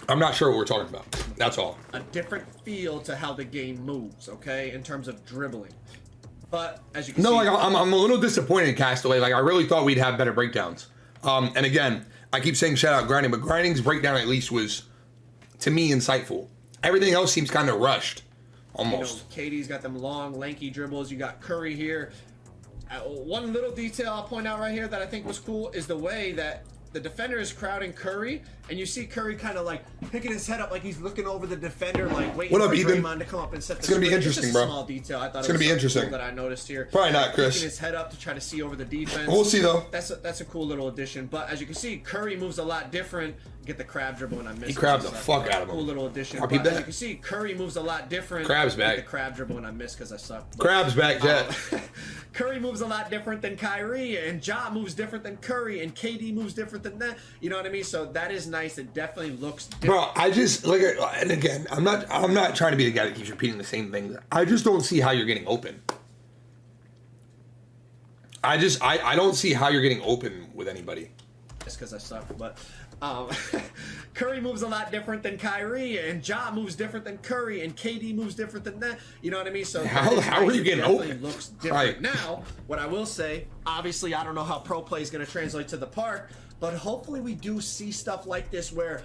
I'm not sure what we're talking about. That's all. A different feel to how the game moves, okay, in terms of dribbling. But as you can see, No, like, I'm a little disappointed in Castaway. Like, I really thought we'd have better breakdowns. And again, I keep saying shout out Grinding, but Grinding's breakdown at least was, to me, insightful. Everything else seems kind of rushed, almost. You know, KD's got them long, lanky dribbles. You got Curry here. One little detail I'll point out right here that I think was cool is the way that the defender is crowding Curry, and you see Curry kind of like picking his head up like he's looking over the defender, like waiting What up, for Ethan? Draymond to come up and set the It's gonna be screen. interesting, It's just a bro. small detail. I thought It's it was gonna be something interesting. cool that I noticed here. Probably not, Chris. Picking his head up to try to see over the defense. We'll see, though. That's a cool little addition. But as you can see, Curry moves a lot different. Get the crab dribble, and I missed. He crabs the fuck out of him. Cool little addition. I'll peep But as that. you can see, Curry moves a lot different. Crab's Get back. the crab dribble, and I missed because I suck. But, Crab's back, Jet. Curry moves a lot different than Kyrie, and Ja moves different than Curry, and KD moves different than that. You know what I mean? So that is nice. It definitely looks different. Bro, I just like, and again, I'm not trying to be the guy that keeps repeating the same thing. I just don't see how you're getting open. I don't see how you're getting open with anybody. Just because I suck, but Curry moves a lot different than Kyrie, and Ja moves different than Curry, and KD moves different than that. You know what I mean? So How are you getting open? Looks different. Right. Now, what I will say, obviously, I don't know how pro play is going to translate to the park, but hopefully we do see stuff like this where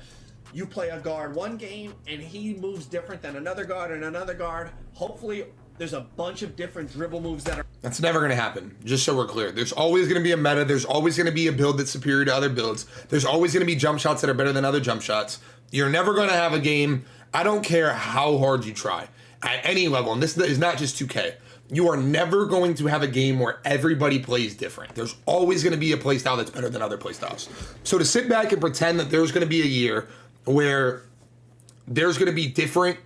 you play a guard one game and he moves different than another guard and another guard. Hopefully there's a bunch of different dribble moves that are... That's never going to happen, just so we're clear. There's always going to be a meta. There's always going to be a build that's superior to other builds. There's always going to be jump shots that are better than other jump shots. You're never going to have a game, I don't care how hard you try, at any level, and this is not just 2K, you are never going to have a game where everybody plays different. There's always going to be a playstyle that's better than other playstyles. So to sit back and pretend that there's going to be a year where there's going to be different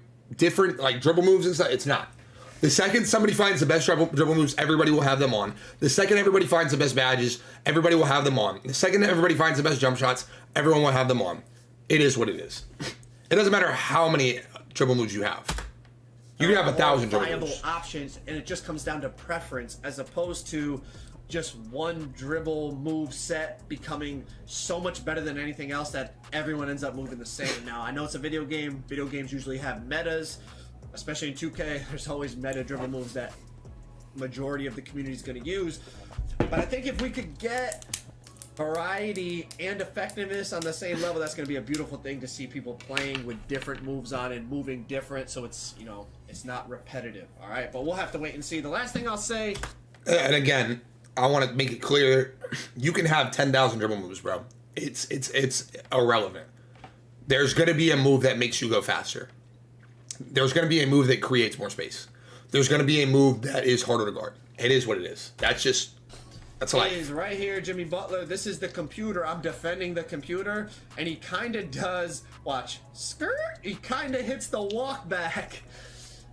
like dribble moves and stuff, it's not. The second somebody finds the best dribble moves, everybody will have them on. The second everybody finds the best badges, everybody will have them on. The second everybody finds the best jump shots, everyone will have them on. It is what it is. It doesn't matter how many dribble moves you have. You can have 1,000 dribble viable moves. options, and it just comes down to preference as opposed to just one dribble move set becoming so much better than anything else that everyone ends up moving the same. Now, I know it's a video game. Video games usually have metas, especially in 2K. There's always meta dribble moves that majority of the community is going to use. But I think if we could get variety and effectiveness on the same level, that's going to be a beautiful thing to see people playing with different moves on and moving different, so it's, you know, it's not repetitive. All right, but we'll have to wait and see. The last thing I'll say, and again, I want to make it clear, you can have 10,000 dribble moves, bro. It's irrelevant. There's going to be a move that makes you go faster. There's going to be a move that creates more space. There's going to be a move that is harder to guard. It is what it is. That's life. is right here, Jimmy Butler. This is the computer. I'm defending the computer, and he kind of does, watch, skirt. He kind of hits the walk back.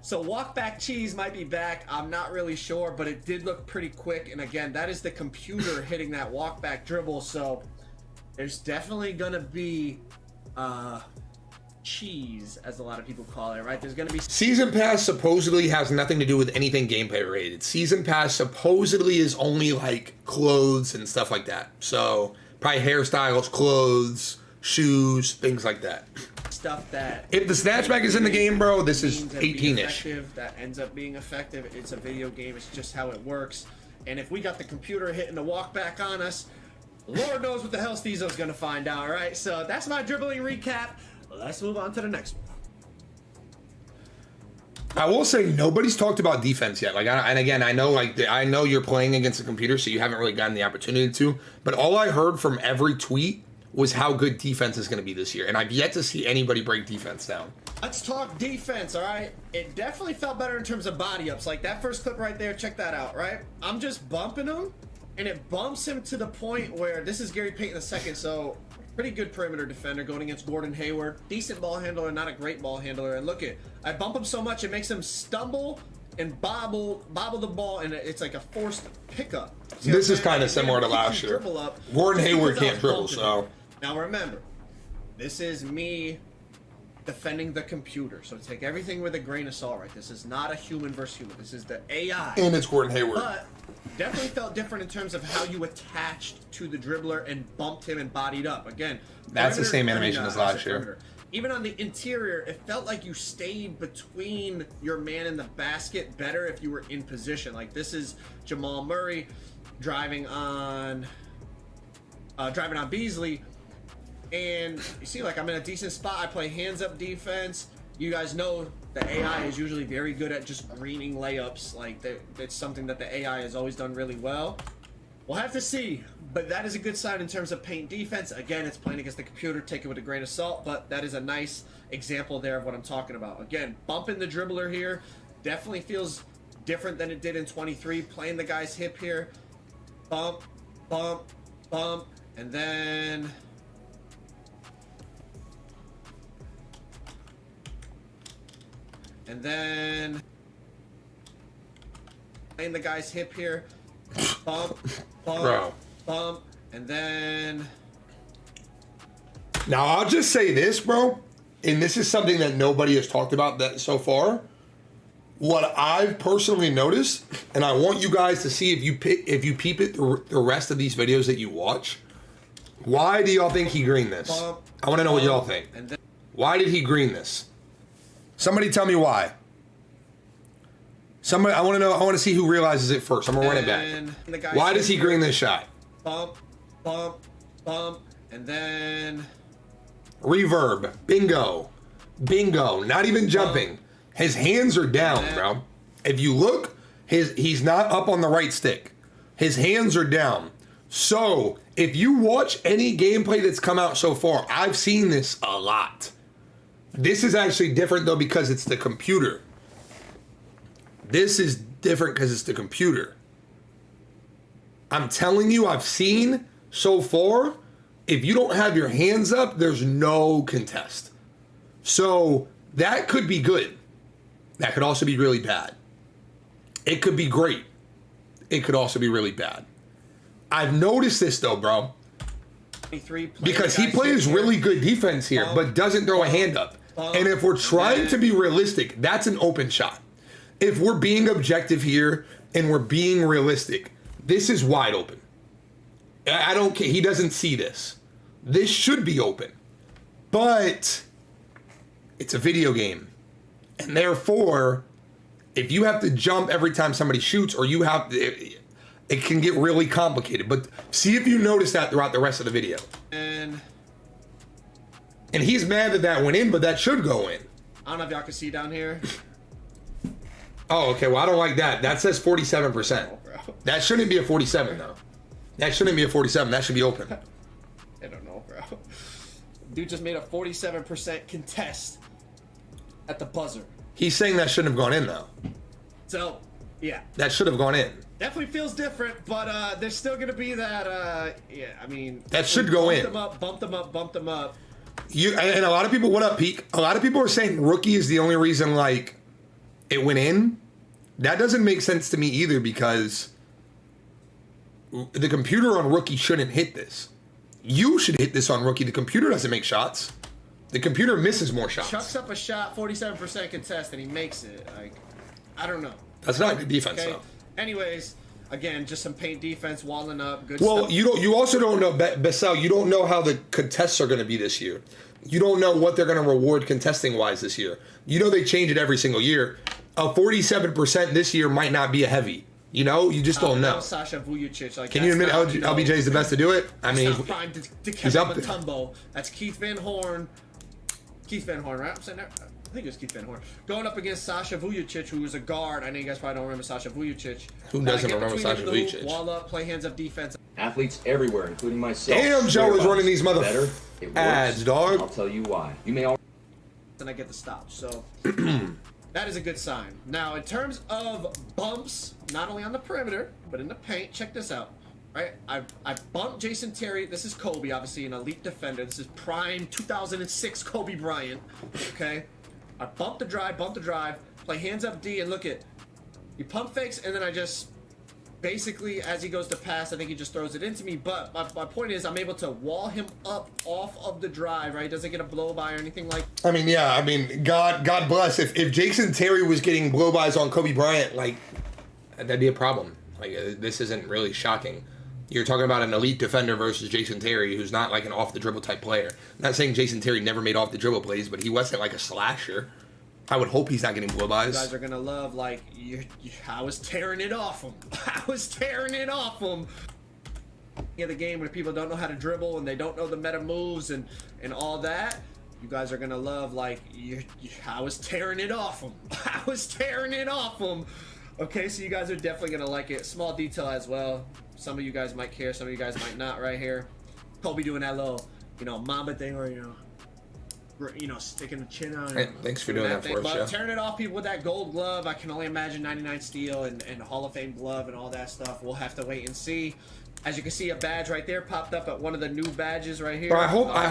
So walk back cheese might be back. I'm not really sure, but it did look pretty quick. And again, that is the computer hitting that walk back dribble. So there's definitely gonna be cheese, as a lot of people call it, right? There's gonna be Season Pass supposedly has nothing to do with anything gameplay related. Season Pass supposedly is only like clothes and stuff like that. So probably hairstyles, clothes, shoes, things like that. stuff that If the snatchback is in the game, bro, this is ends up being 18-ish. effective, that ends up being effective. It's a video game. It's just how it works. And if we got the computer hitting the walk back on us, Lord knows what the hell Steezo's gonna find out, right? So that's my dribbling recap. Let's move on to the next one. I will say nobody's talked about defense yet. Like, and again, I know you're playing against a computer, so you haven't really gotten the opportunity to. But all I heard from every tweet was how good defense is going to be this year, and I've yet to see anybody break defense down. Let's talk defense, all right? It definitely felt better in terms of body ups. Like that first clip right there, check that out, right? I'm just bumping him, and it bumps him to the point where this is Gary Payton II, so pretty good perimeter defender going against Gordon Hayward. Decent ball handler, not a great ball handler. And look at, I bump him so much it makes him stumble and bobble the ball, and it's like a forced pickup. See This what is I'm kind of saying? similar to He last can year. dribble up Gordon just Hayward because I can't was dribble, bumping so him. Now remember, this is me defending the computer, so take everything with a grain of salt, right? This is not a human versus human. This is the AI. and it's Gordon Hayward. But definitely felt different in terms of how you attached to the dribbler and bumped him and bodied up. Again, That's the perimeter same and, animation as I last said year. perimeter. Even on the interior, it felt like you stayed between your man and the basket better if you were in position. Like this is Jamal Murray driving on Beasley, and you see, like I'm in a decent spot. I play hands up defense. You guys know the AI is usually very good at just greening layups. Like it's something that the AI has always done really well. We'll have to see, but that is a good sign in terms of paint defense. Again, it's playing against the computer. Take it with a grain of salt, but that is a nice example there of what I'm talking about. Again, bumping the dribbler here definitely feels different than it did in 23. Playing the guy's hip here. Bump, bump, bump, and then playing the guy's hip here. Bump, bump, Bro. bump, and then Now, I'll just say this, bro, and this is something that nobody has talked about that so far. What I've personally noticed, and I want you guys to see if you peep it the rest of these videos that you watch. Why do y'all think he greened this? I want to know what y'all think. Why did he green this? Somebody tell me why. Somebody, I want to know. I want to see who realizes it first. I'm gonna run it back. Why does he green this shot? Bump, bump, bump, and then Reverb. Bingo. Bingo. Not even jumping. His hands are down, bro. If you look, he's not up on the right stick. His hands are down. So if you watch any gameplay that's come out so far, I've seen this a lot. This is actually different though because it's the computer. This is different because it's the computer. I'm telling you, I've seen so far, if you don't have your hands up, there's no contest. So that could be good. That could also be really bad. It could be great. It could also be really bad. I've noticed this though, bro. Because he plays really good defense here, but doesn't throw a hand up. And if we're trying to be realistic, that's an open shot. If we're being objective here and we're being realistic, this is wide open. I don't care. He doesn't see this. This should be open. But it's a video game. And therefore, if you have to jump every time somebody shoots, or you have to, it can get really complicated. But see if you notice that throughout the rest of the video. And he's mad that that went in, but that should go in. I don't know if y'all can see down here. Oh, okay. Well, I don't like that. That says 47%. Oh, that shouldn't be a 47, though. That shouldn't be a 47. That should be open. I don't know, bro. Dude just made a 47% contest at the buzzer. He's saying that shouldn't have gone in, though. So, yeah. That should have gone in. Definitely feels different, but there's still going to be that, yeah, I mean... That should go in. Bump them up. And a lot of people, what up, Peak? A lot of people are saying rookie is the only reason, like, it went in. That doesn't make sense to me either, because the computer on rookie shouldn't hit this. You should hit this on rookie. The computer doesn't make shots. The computer misses more shots. Chucks up a shot, 47% contest, and he makes it. Like, I don't know. That's not good defense, though. Anyways, again, just some paint defense, walling up, good stuff. Well, you also don't know, Bessel, you don't know how the contests are going to be this year. You don't know what they're going to reward contesting-wise this year. You know they change it every single year. A 47% this year might not be a heavy. You know, you just don't know. Sasha Vujacic. Like, can you admit LBJ is the best to do it? I mean, he's up there. That's Keith Van Horn. Keith Van Horn, right? I'm saying that. I think it was Keith Van Horn. Going up against Sasha Vujacic, who was a guard. I know you guys probably don't remember Sasha Vujacic. Who doesn't remember Sasha Vujacic? Wall up, play hands up defense. Athletes everywhere, including myself. Damn, Joe is running these better. It works, ads, dog. I'll tell you why. You may all. And I get the stop. So that is a good sign. Now, in terms of bumps, not only on the perimeter but in the paint, check this out. Right, I bumped Jason Terry. This is Kobe, obviously an elite defender. This is prime 2006 Kobe Bryant. Okay, I bump the drive, play hands up D, and look at he pump fakes, and then I just basically, as he goes to pass, I think he just throws it into me. But my point is, I'm able to wall him up off of the drive. Right, doesn't get a blow by or anything like. I mean, yeah, I mean, God bless. If Jason Terry was getting blow bys on Kobe Bryant, like that'd be a problem. Like this isn't really shocking. You're talking about an elite defender versus Jason Terry, who's not like an off-the-dribble type player. I'm not saying Jason Terry never made off-the-dribble plays, but he wasn't like a slasher. I would hope he's not getting blow-bys. You guys are going to love, like, I was tearing it off him. I was tearing it off him. In the game where people don't know how to dribble and they don't know the meta moves and all that, you guys are going to love, like, I was tearing it off him. I was tearing it off him. Okay, so you guys are definitely going to like it. Small detail as well. Some of you guys might care, some of you guys might not right here. Kobe doing that little, Mamba thing where, sticking the chin out. Hey, thanks for doing that for us, But tearing it off people with that gold glove, I can only imagine 99 steal and Hall of Fame glove and all that stuff. We'll have to wait and see. As you can see, a badge right there popped up at one of the new badges right here. Bro, I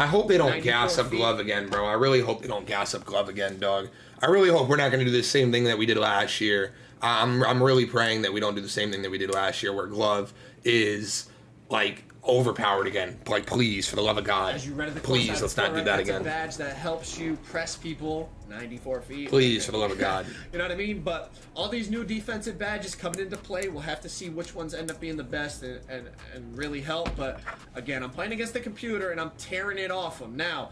hope they don't gas up glove again, bro. I really hope they don't gas up glove again, dog. I really hope we're not going to do the same thing that we did last year. I'm really praying that we don't do the same thing that we did last year, where glove is like overpowered again. Like, please, for the love of God, As you read at the please, course let's side not do score, that that's again. a badge that helps you press people 94 feet. Please, for the love of God. You know what I mean? But all these new defensive badges coming into play, we'll have to see which ones end up being the best and really help. But again, I'm playing against the computer and I'm tearing it off them. Now,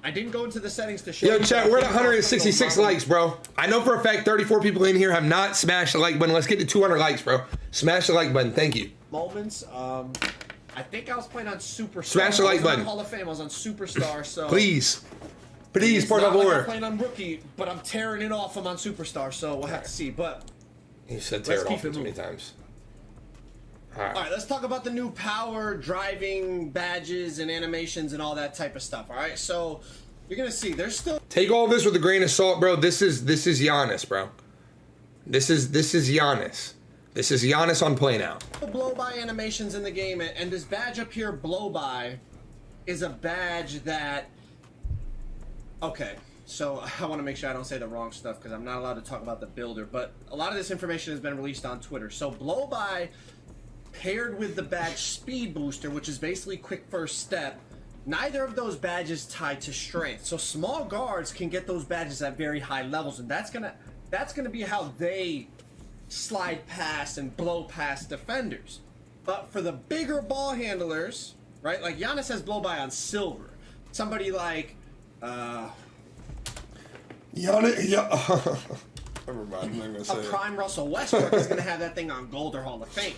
I didn't go into the settings to show Yo, you. chat, we're at 166 likes, bro. I know for a fact 34 people in here have not smashed the like button. Let's get to 200 likes, bro. Smash the like button. Thank you. Moments. I think I was playing on Superstar. Smash the like I was on button. Hall of Fame. I was on Superstar. So Please. Please, it's por not like I'm favor. playing on Rookie, but I'm tearing it off. I'm on Superstar, so we'll have to see. But He said tear let's it keep off it too many moving. times. All right, let's talk about the new power driving badges and animations and all that type of stuff. All right, so you're gonna see there's still Take all this with a grain of salt, bro. This is Giannis, bro. This is Giannis. This is Giannis on play now. blow by animations in the game, and this badge up here, blow by, is a badge that. Okay, so I want to make sure I don't say the wrong stuff because I'm not allowed to talk about the builder, but a lot of this information has been released on Twitter. So blow by paired with the badge speed booster, which is basically quick first step. Neither of those badges tied to strength, so small guards can get those badges at very high levels, and that's gonna be how they slide past and blow past defenders. But for the bigger ball handlers, right? Like Giannis has blow by on silver. Somebody like Giannis, yeah. Never mind. I'm not gonna a say it. prime Russell Westbrook is gonna have that thing on gold or Hall of Fame.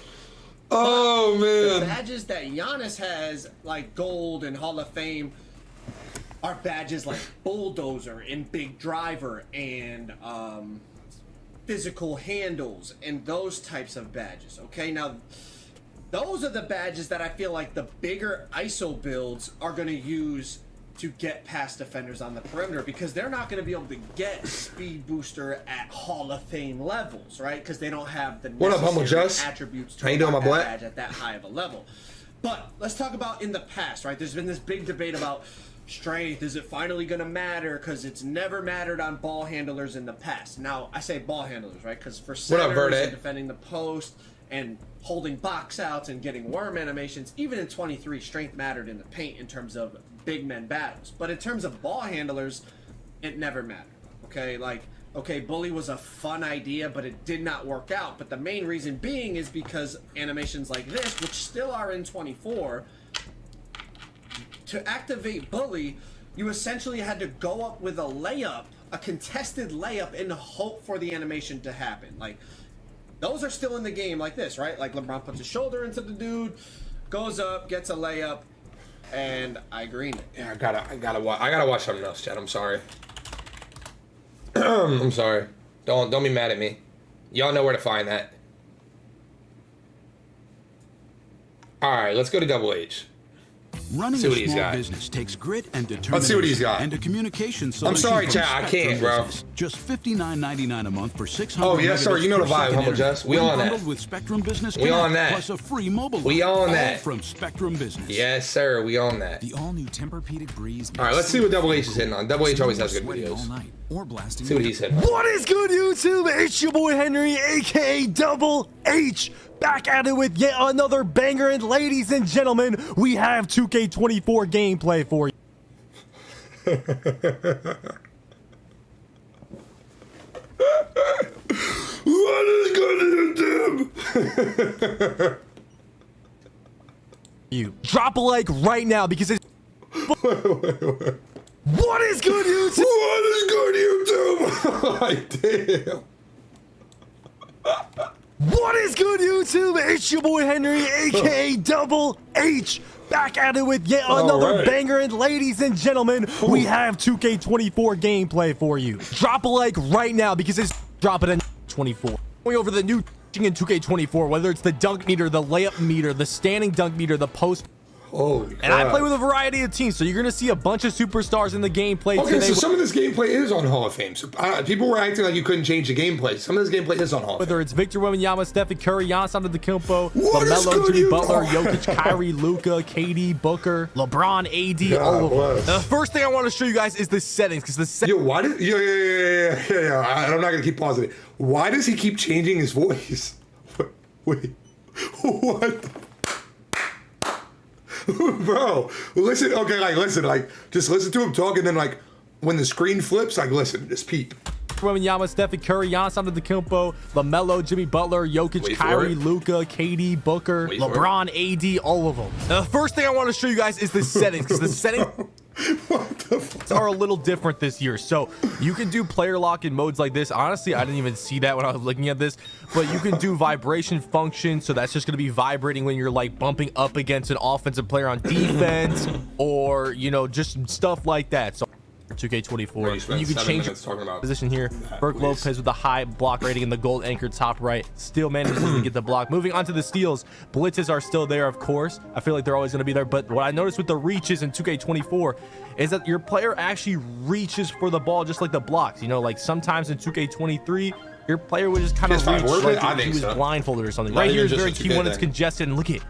Oh The man. badges that Giannis has, like gold and Hall of Fame, are badges like bulldozer and big driver and physical handles and those types of badges. Okay, now those are the badges that I feel like the bigger ISO builds are going to use to get past defenders on the perimeter, because they're not going to be able to get speed booster at Hall of Fame levels, right? Because they don't have the What up, Humble necessary Jess? attributes to How you doing, my unlock boy? that badge at that high of a level. But let's talk about in the past, right? There's been this big debate about strength. Is it finally going to matter? Because it's never mattered on ball handlers in the past. Now, I say ball handlers, right? Because for What up, centers Verde? and defending the post and holding box outs and getting worm animations, even in 23, strength mattered in the paint in terms of big men battles. But in terms of ball handlers, it never mattered. Okay, like, okay, bully was a fun idea, but it did not work out. But the main reason being is because animations like this, which still are in 24, to activate bully, you essentially had to go up with a layup, a contested layup, and hope for the animation to happen. Like, those are still in the game like this, right? Like LeBron puts his shoulder into the dude, goes up, gets a layup, and I green it. Yeah, I gotta watch something else, Chad. I'm sorry. I'm sorry. Don't be mad at me. Y'all know where to find that. All right, let's go to Double H. Running See what a he's small got. business takes grit and determination. Let's see what he's got. And a communication solution. I'm sorry, from chat, I can't, Spectrum bro. Business. Just $59.99 a month for 600. Oh, yes, sir. You know the megabits per vibe, second Humble internet. Jess. We When on that. bundled with Spectrum Business We Connect, on that. Plus a free mobile We line. on All that. from Spectrum Business. Yes, sir. We on that. The all-new Tempur-Pedic Breeze. All right, let's see what Double H is hitting on. Double H always has good Sweating all videos. night or blasting. See what he's hitting on. What is good, YouTube? It's your boy Henry, aka Double H, back at it with yet another banger. And ladies and gentlemen, we have 2K24 gameplay for you. What is good, YouTube? You drop a like right now because it's. What is good, YouTube? What is good, YouTube? Like, damn. What is good, YouTube? It's your boy Henry, aka Double H, back at it with yet another right. banger. And ladies and gentlemen, we have 2K24 gameplay for you. Drop a like right now because it's dropping in 24. Going over the new in 2K24, whether it's the dunk meter, the layup meter, the standing dunk meter, the post. Holy And I crap. play with a variety of teams, so you're gonna see a bunch of superstars in the gameplay Okay, today. so some of this gameplay is on Hall of Fame. So, people were acting like you couldn't change the gameplay. Some of this gameplay is on Hall of Fame. Whether it's Victor Wembanyama, Stephen Curry, Giannis Antetokounmpo, What is LaMelo, good, Jimmy you- Butler, Oh. Jokic, Kyrie, Luka, KD, Booker, LeBron, AD, God all of them. bless. The first thing I want to show you guys is the settings, because the settings. Yo, why did... Yeah. I'm not going to keep pausing it. Why does he keep changing his voice? Wait. What? Bro, listen. Okay, like listen, like just listen to him talk, and then like when the screen flips, like listen, just peep. Wembanyama, Stephen Curry, Giannis Antetokounmpo, LaMelo, Jimmy Butler, Jokic, Kyrie, Luka, KD, Booker, LeBron, AD, all of them. Now, the first thing I want to show you guys is the settings, because the settings are a little different this year. So you can do player lock in modes like this. Honestly, I didn't even see that when I was looking at this, but you can do vibration function. So that's just going to be vibrating when you're like bumping up against an offensive player on defense, or, you know, just stuff like that. So 2K24, and you can change your position here. Burke Lopez with a high block rating in the gold anchor top right still manages to get the block. Moving on to the steals, blitzes are still there, of course. I feel like they're always going to be there, but what I noticed with the reaches in 2K24 is that your player actually reaches for the ball just like the blocks. You know, like sometimes in 2K23 your player would just kind of reach like he was blindfolded or something. Right here is very key when it's congested, and look at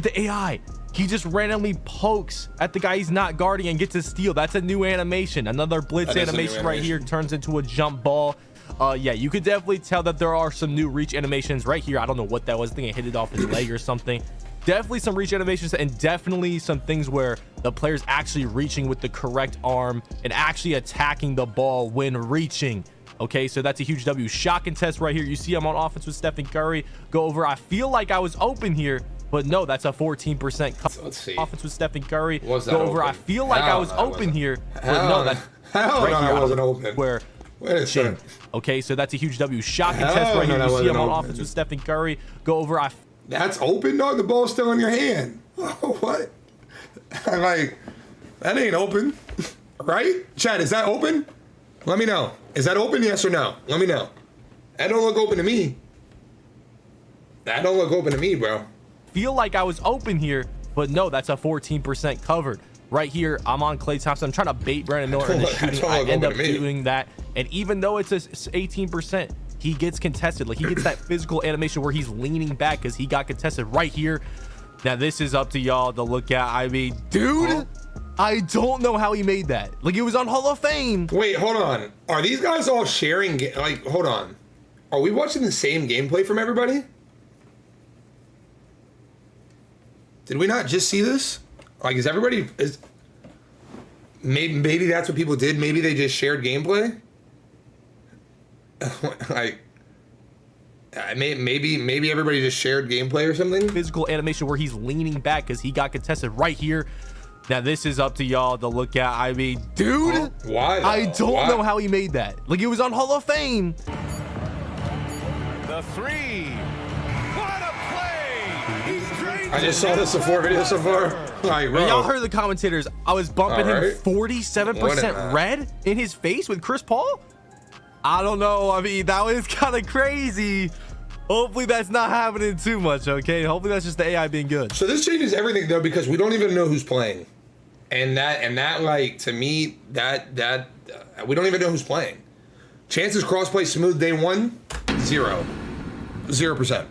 the AI. He just randomly pokes at the guy he's not guarding and gets a steal. That's a new animation. Another blitz animation right here turns into a jump ball. Yeah, you could definitely tell that there are some new reach animations right here. I don't know what that was. I think it hit it off his leg or something. Definitely some reach animations, and definitely some things where the player's actually reaching with the correct arm and actually attacking the ball when reaching. Okay, so that's a huge W. Shot contest right here. You see I'm on offense with Stephen Curry. Go over. I feel like I was open here, but no, that's a 14% cover. Let's see. Offense with Stephen Curry. Go over. I feel like I was open here, but no, that's right here. I wasn't open. Where? Wait a second. Okay, so that's a huge W. Shot contest right here. You see I'm on offense with Stephen Curry. Go over. That's open, dog. The ball's still in your hand. What? I'm like, that ain't open, right? Chad, is that open? Let me know. Is that open? Yes or no? Let me know. That don't look open to me. That don't look open to me, bro. Feel like I was open here, but no, that's a 14% covered. Right here, I'm on Klay Thompson. I'm trying to bait Brandon Miller in the shooting. I end up doing that. And even though it's 18%, he gets contested. Like, he gets that physical animation where he's leaning back because he got contested right here. Now, this is up to y'all to look at. I mean, dude, I don't know how he made that. Like, it was on Hall of Fame. Wait, hold on. Are these guys all sharing? Like, hold on. Are we watching the same gameplay from everybody? Did we not just see this? Like, is everybody maybe that's what people did? Maybe they just shared gameplay. Like, maybe everybody just shared gameplay or something. Physical animation where he's leaning back because he got contested right here. Now, this is up to y'all to look at. I mean, dude, why? I don't know how he made that. Like, it was on Hall of Fame. The three. What a play! I just saw this before video so far. Like, bro. Y'all heard the commentators. I was bumping him 47% red in his face with Chris Paul. I don't know. I mean, that was kind of crazy. Hopefully that's not happening too much, okay? Hopefully that's just the AI being good. So this changes everything though, because we don't even know who's playing. And that like, to me, that we don't even know who's playing. Chances crossplay smooth day one, 0%.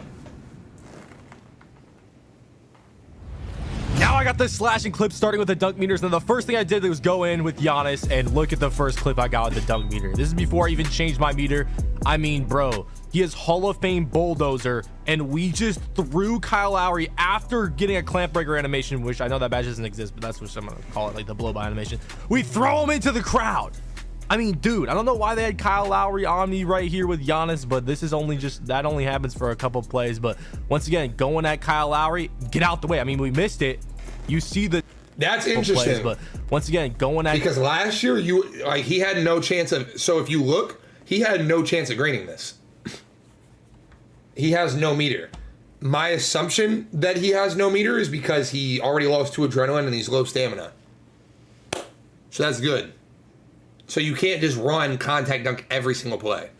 Now I got the slashing clip starting with the dunk meters. And the first thing I did was go in with Giannis and look at the first clip I got with the dunk meter. This is before I even changed my meter. I mean, bro, he is Hall of Fame bulldozer, and we just threw Kyle Lowry after getting a clamp breaker animation, which I know that badge doesn't exist, but that's what I'm gonna call it, like the blow by animation. We throw him into the crowd. I mean, dude, I don't know why they had Kyle Lowry on me right here with Giannis, but this is only that only happens for a couple plays. But once again, going at Kyle Lowry, get out the way. I mean, we missed it. You see that's interesting. Plays, but once again, going at, because last year he had no chance of. So if you look, he had no chance of greening this. He has no meter. My assumption that he has no meter is because he already lost 2 adrenaline and he's low stamina. So that's good. So you can't just run contact dunk every single play.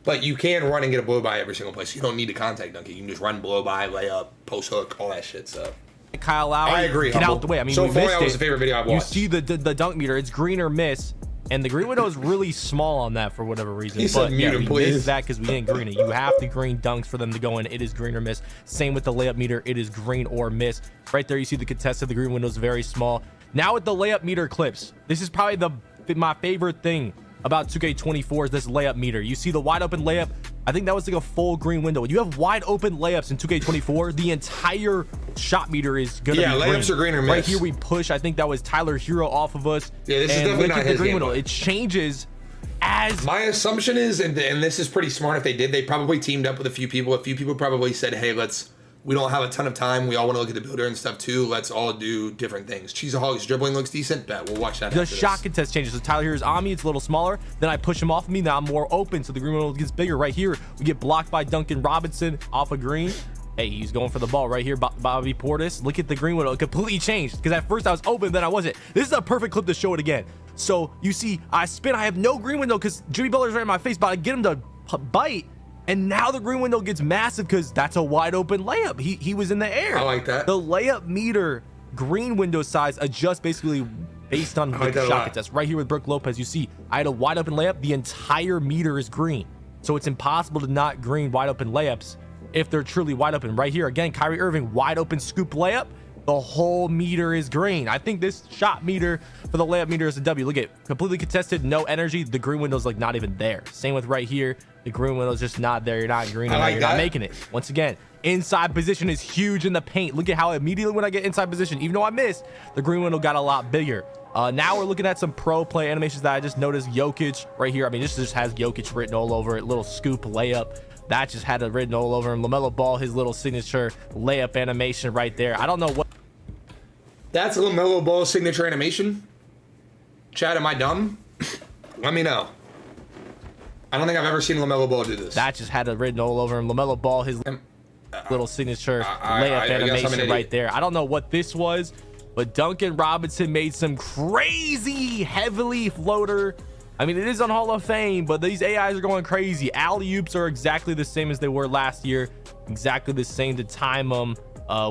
But you can run and get a blow by every single play. So you don't need to contact dunk it. You can just run blow by, layup, post hook, all that shit. So Kyle Lowry, I agree. get out the way. I mean, so we far missed that was it. the favorite video I've watched. You see the dunk meter. It's green or miss. And the green window is really small on that for whatever reason. He said mute him, please. Missed that because we didn't green it. You have to green dunks for them to go in. It is green or miss. Same with the layup meter. It is green or miss. Right there, you see the contest of the green window is very small. Now with the layup meter clips, this is probably my favorite thing about 2K24 is this layup meter. You see the wide open layup. I think that was like a full green window. When you have wide open layups in 2K24, the entire shot meter is gonna be green. Layups are green or miss. Right here we push. I think that was Tyler Hero off of us. Yeah, this is definitely look not at the his green game window. plan. It changes as my assumption is, and this is pretty smart if they did, they probably teamed up with a few people. A few people probably said, hey, we don't have a ton of time. We all want to look at the builder and stuff too. Let's all do different things. Cheeseaholics dribbling looks decent. Bet we'll watch that. the shot contest changes. So Tyler Hero's on me, it's a little smaller. Then I push him off of me. Now I'm more open, so the green window gets bigger. Right here, we get blocked by Duncan Robinson off of green. Hey, he's going for the ball right here. Bobby Portis. Look at the green window. It completely changed because at first I was open, then I wasn't. This is a perfect clip to show it again. So you see, I spin. I have no green window because Jimmy Butler's right in my face, but I get him to bite. And now the green window gets massive because that's a wide open layup. He was in the air. I like that. The layup meter green window size adjusts basically based on the shot contest. Right here with Brook Lopez, you see I had a wide open layup. The entire meter is green. So it's impossible to not green wide open layups if they're truly wide open. Right here, again, Kyrie Irving, wide open scoop layup. The whole meter is green. I think this shot meter for the layup meter is a W. Look at completely contested, no energy. The green window's like not even there. Same with right here. The green window's just not there. You're not green. You're not making it. Once again, inside position is huge in the paint. Look at how immediately when I get inside position, even though I missed, the green window got a lot bigger. Now we're looking at some pro play animations that I just noticed. Jokic right here. I mean, this just has Jokic written all over it. Little scoop layup. That just had it written all over him. LaMelo Ball, his little signature layup animation right there. I don't know what. That's a LaMelo Ball signature animation. Chad, am I dumb? Let me know. I don't think I've ever seen LaMelo Ball do this. That just had it written all over him. LaMelo Ball, his little signature layup animation right there. I don't know what this was, but Duncan Robinson made some crazy heavily floater. I mean, it is on Hall of Fame, but these AIs are going crazy. Alley-oops are exactly the same as they were last year. Exactly the same to time them.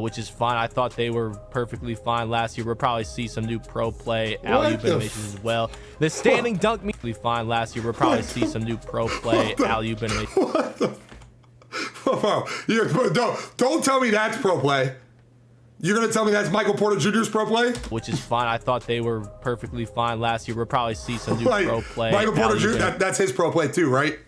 Which is fine. I thought they were perfectly fine last year. We'll probably see some new pro play alley-oop animations as well. The standing dunk me fine last year. We'll probably see some new pro play alley-oop animations. What the? Don't tell me that's pro play. You're gonna tell me that's Michael Porter Jr.'s pro play? Which is fine. I thought they were perfectly fine last year. We'll probably see some new pro play. Michael Porter Jr. That's his pro play too, right?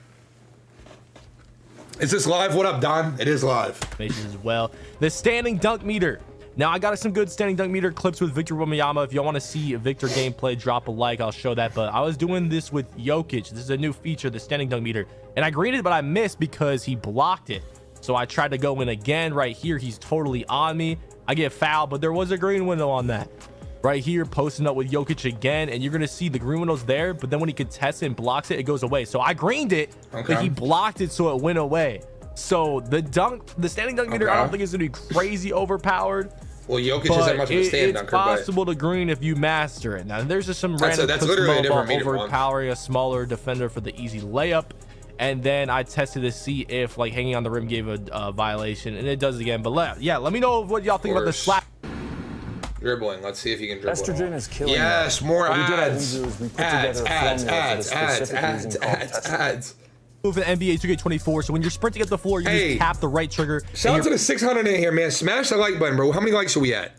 Is this live? What up, Don? It is live. As well. The standing dunk meter. Now I got some good standing dunk meter clips with Victor Wembanyama. If y'all want to see Victor gameplay, drop a like. I'll show that. But I was doing this with Jokic. This is a new feature, the standing dunk meter. And I greened it, but I missed because he blocked it. So I tried to go in again right here. He's totally on me. I get fouled, but there was a green window on that. Right here, posting up with Jokic again, and you're gonna see the green window's there, but then when he contests it and blocks it, it goes away. So I greened it, but he blocked it, so it went away. So the standing dunk meter, I don't think is gonna be crazy overpowered. Well, Jokic isn't much of a stand dunker, but it's possible to green if you master it. Now there's just some random that's literally a different meter overpowering a smaller defender for the easy layup. And then I tested to see if like hanging on the rim gave a violation, and it does again. But let me know what y'all think about the slap. Dribbling. Let's see if you can dribble. Estrogen is killing. Yes, more ads. Ads. Move in NBA 2K24. So when you're sprinting up the floor, you just tap the right trigger. Shout out to the 600 in here, man. Smash the like button, bro. How many likes are we at?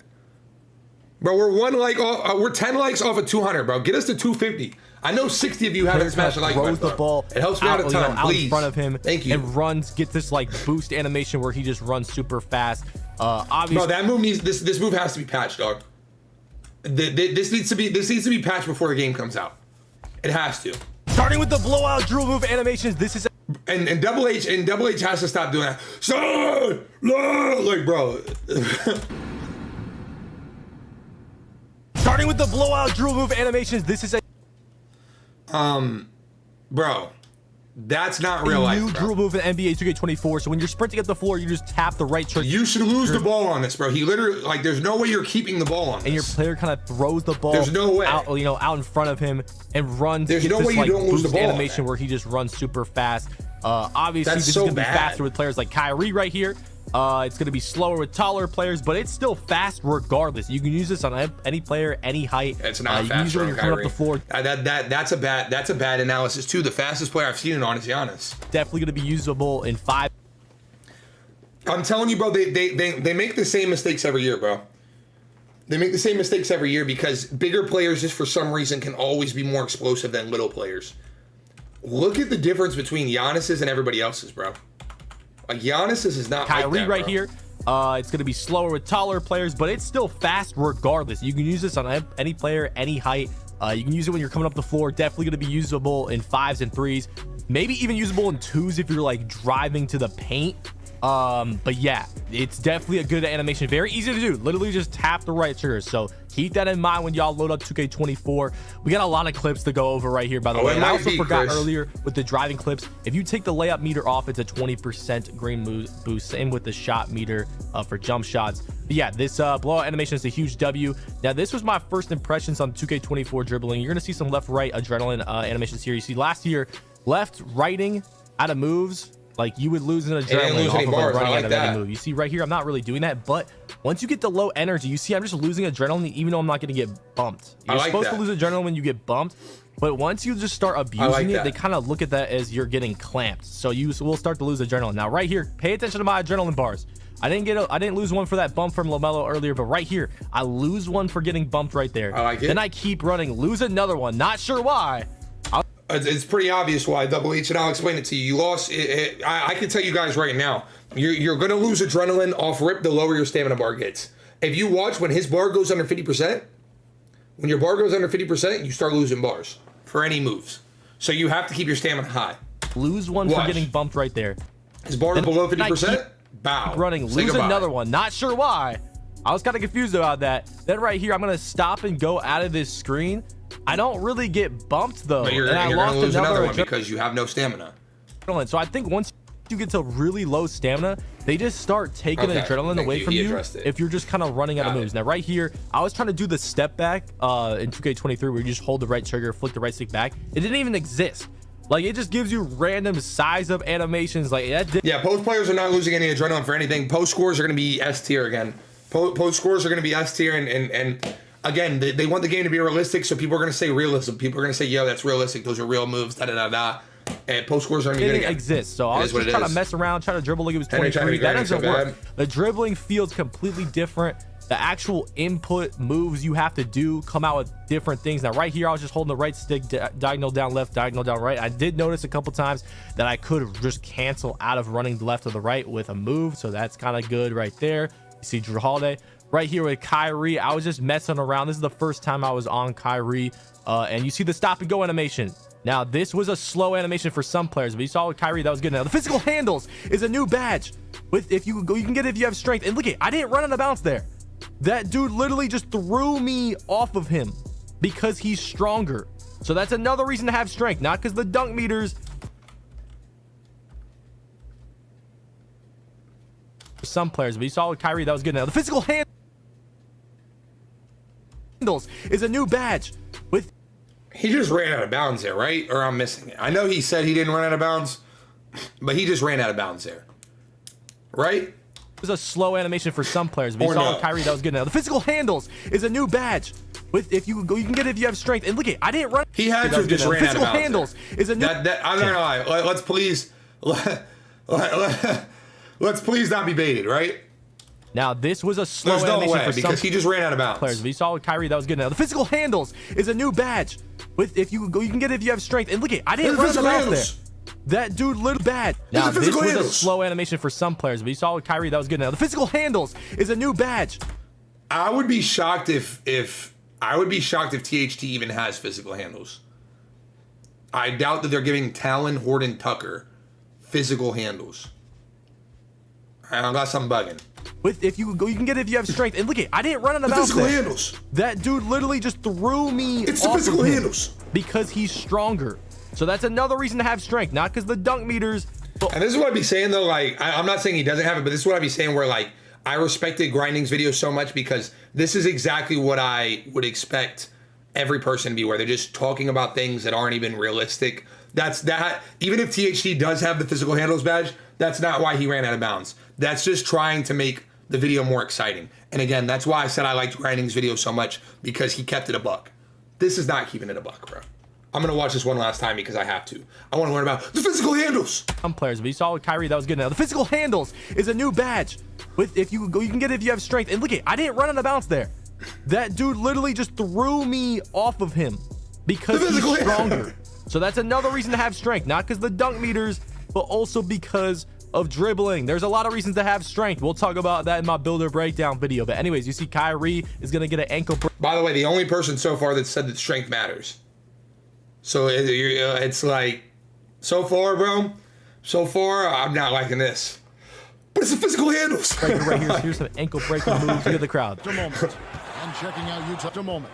Bro, we're 1 like off. We're 10 likes off of 200, bro. Get us to 250. I know 60 of you haven't smashed the like button. Throws the ball. It helps me out a ton. Out Please. in front of him. Thank you. And runs. Get this like boost animation where he just runs super fast. Obviously, bro, that move needs this move has to be patched, dog. This needs to be patched before the game comes out. It has to. Starting with the blowout drill move animations. This is and Double H has to stop doing that. Like, bro. Starting with the blowout drill move animations. This is bro. That's not real life. New drill move in NBA 2K24. So when you're sprinting up the floor, you just tap the right trigger. You should lose the ball on this, bro. He literally, like, there's no way you're keeping the ball on this. And your player kind of throws the ball. There's no way. Out in front of him and runs. There's no way you don't lose the ball. Animation where he just runs super fast. Obviously, this is gonna be faster with players like Kyrie right here. It's going to be slower with taller players, but it's still fast regardless. You can use this on any player, any height. It's not fast when you're coming up the floor. That's a bad analysis too. The fastest player I've seen it on is Giannis. Definitely going to be usable in 5. I'm telling you, bro. They make the same mistakes every year, bro. They make the same mistakes every year because bigger players just for some reason can always be more explosive than little players. Look at the difference between Giannis's and everybody else's, bro. Like Giannis's is not Kyrie like that, right bro. here. It's going to be slower with taller players, but it's still fast regardless. You can use this on any player, any height. You can use it when you're coming up the floor. Definitely going to be usable in 5s and 3s. Maybe even usable in 2s if you're like driving to the paint. But yeah, it's definitely a good animation. Very easy to do. Literally just tap the right trigger. So keep that in mind when y'all load up 2K24. We got a lot of clips to go over right here, by the way. And I also forgot earlier with the driving clips, if you take the layup meter off, it's a 20% green boost. Same with the shot meter for jump shots. But yeah, this blowout animation is a huge W. Now, this was my first impressions on 2K24 dribbling. You're going to see some left-right adrenaline animation series. See, last year, left-righting out of moves, like you would lose an adrenaline off of like running out of any move. You see right here, I'm not really doing that, but once you get the low energy, you see I'm just losing adrenaline even though I'm not going to get bumped. You're supposed to lose adrenaline when you get bumped, but once you just start abusing it, they kind of look at that as you're getting clamped. So you will start to lose adrenaline. Now right here, pay attention to my adrenaline bars. I didn't lose one for that bump from LaMelo earlier, but right here, I lose one for getting bumped right there. I like it. Then I keep running, lose another one. Not sure why. It's pretty obvious why, Double H, and I'll explain it to you. You lost. I can tell you guys right now, you're going to lose adrenaline off rip the lower your stamina bar gets. If you watch when his bar goes under 50%, when your bar goes under 50%, you start losing bars for any moves. So you have to keep your stamina high. Lose one for getting bumped right there. His bar is below 50%. Bow. Running, lose another one. Not sure why. I was kind of confused about that. Then right here, I'm going to stop and go out of this screen. I don't really get bumped though. But you're going to lose another one because you have no stamina. So I think once you get to really low stamina, they just start taking adrenaline away from you if you're just kind of running out of moves. Now right here, I was trying to do the step back in 2K23 where you just hold the right trigger, flick the right stick back. It didn't even exist. Like, it just gives you random size of animations like that. Yeah, post players are not losing any adrenaline for anything. Post scores are going to be S tier again. Post scores are going to be S tier, and again, they want the game to be realistic, so people are going to say realism. People are going to say, yo, that's realistic. Those are real moves, da-da-da-da. And post scores aren't going to exist. So I was just trying to mess around, trying to dribble like it was 23. That doesn't work. The dribbling feels completely different. The actual input moves you have to do come out with different things. Now right here, I was just holding the right stick, diagonal down left, diagonal down right. I did notice a couple times that I could just cancel out of running the left or the right with a move, so that's kind of good right there. You see Drew Holiday right here with Kyrie. I was just messing around. This is the first time I was on Kyrie, and you see the stop and go animation. Now this was a slow animation for some players, but you saw with Kyrie that was good. Now the physical handles is a new badge. With if you can get it if you have strength. And look at, I didn't run out of bounds there. That dude literally just threw me off of him because he's stronger. So that's another reason to have strength, not because the dunk meters. Some players, but you saw with Kyrie that was good. Now the physical handles is a new badge. With he just ran out of bounds there, right? Or I'm missing it. I know he said he didn't run out of bounds, but he just ran out of bounds there, right? It was a slow animation for some players, but you saw with Kyrie that was good. Now the physical handles is a new badge. With if you can get it if you have strength. And look at, I didn't run. He had to have just ran out of bounds. Handles is a new. I'm not gonna lie. Let's please. Let's please not be baited, right? Now this was a slow There's no animation way, for because some he just ran out of bounds. Players, but you saw with Kyrie that was good. Now the physical handles is a new badge. With if you can get it if you have strength. And look at, I didn't run the bounds there. That dude little bad. Now this was a slow animation for some players, but you saw with Kyrie that was good. Now the physical handles is a new badge. I would be shocked if THT even has physical handles. I doubt that they're giving Talon, Horton, Tucker physical handles. Unless I'm bugging. With if you can get it if you have strength. And look at, I didn't run out of bounds physical there. Handles. That dude literally just threw me. It's the physical handles because he's stronger. So that's another reason to have strength, not because the dunk meters. And this is what I'd be saying though. Like I'm not saying he doesn't have it, but this is what I'd be saying. Where like I respected Grinding's video so much because this is exactly what I would expect every person to be. Where they're just talking about things that aren't even realistic. That's that. Even if THT does have the physical handles badge, that's not why he ran out of bounds. That's just trying to make the video more exciting. And again, that's why I said I liked Grinding's video so much, because he kept it a buck. This is not keeping it a buck, bro. I'm going to watch this one last time because I have to. I want to learn about the physical handles. Some players, but you saw with Kyrie that was good. Now the physical handles is a new badge. With if you can get it if you have strength. And look at, I didn't run out of bounds there. That dude literally just threw me off of him because he's stronger. So that's another reason to have strength, not because the dunk meters, but also because of dribbling. There's a lot of reasons to have strength. We'll talk about that in my builder breakdown video. But anyways, you see Kyrie is going to get an ankle break. By the way, the only person so far that said that strength matters. So it's like, so far, bro, so far, I'm not liking this. But it's the physical handles. Right here, here's some ankle breaking moves. Look at the crowd. A moment. And checking out Utah. A moment.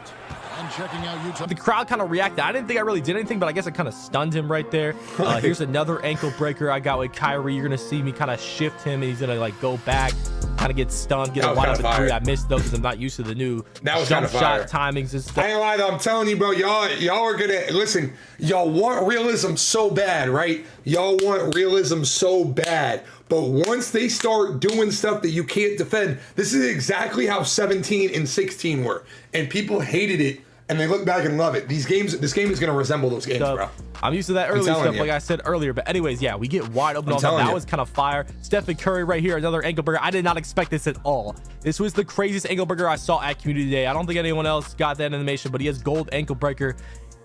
And checking out Utah. The crowd kind of reacted. I didn't think I really did anything, but I guess I kind of stunned him right there. Here's another ankle breaker I got with Kyrie. You're going to see me kind of shift him, and he's going to like go back, kind of get stunned, get a wide open three. I missed though because I'm not used to the new jump shot timings and stuff. I ain't lie though, I'm telling you, bro, y'all are gonna listen. Y'all want realism so bad, right? Y'all want realism so bad. But once they start doing stuff that you can't defend, this is exactly how 17 and 16 were, and people hated it. And they look back and love it. This game is going to resemble those games, bro. I'm used to that early stuff, like I said earlier. But anyways, yeah, we get wide open. That was kind of fire. Stephen Curry right here, another ankle breaker. I did not expect this at all. This was the craziest ankle breaker I saw at Community Day. I don't think anyone else got that animation, but he has gold ankle breaker.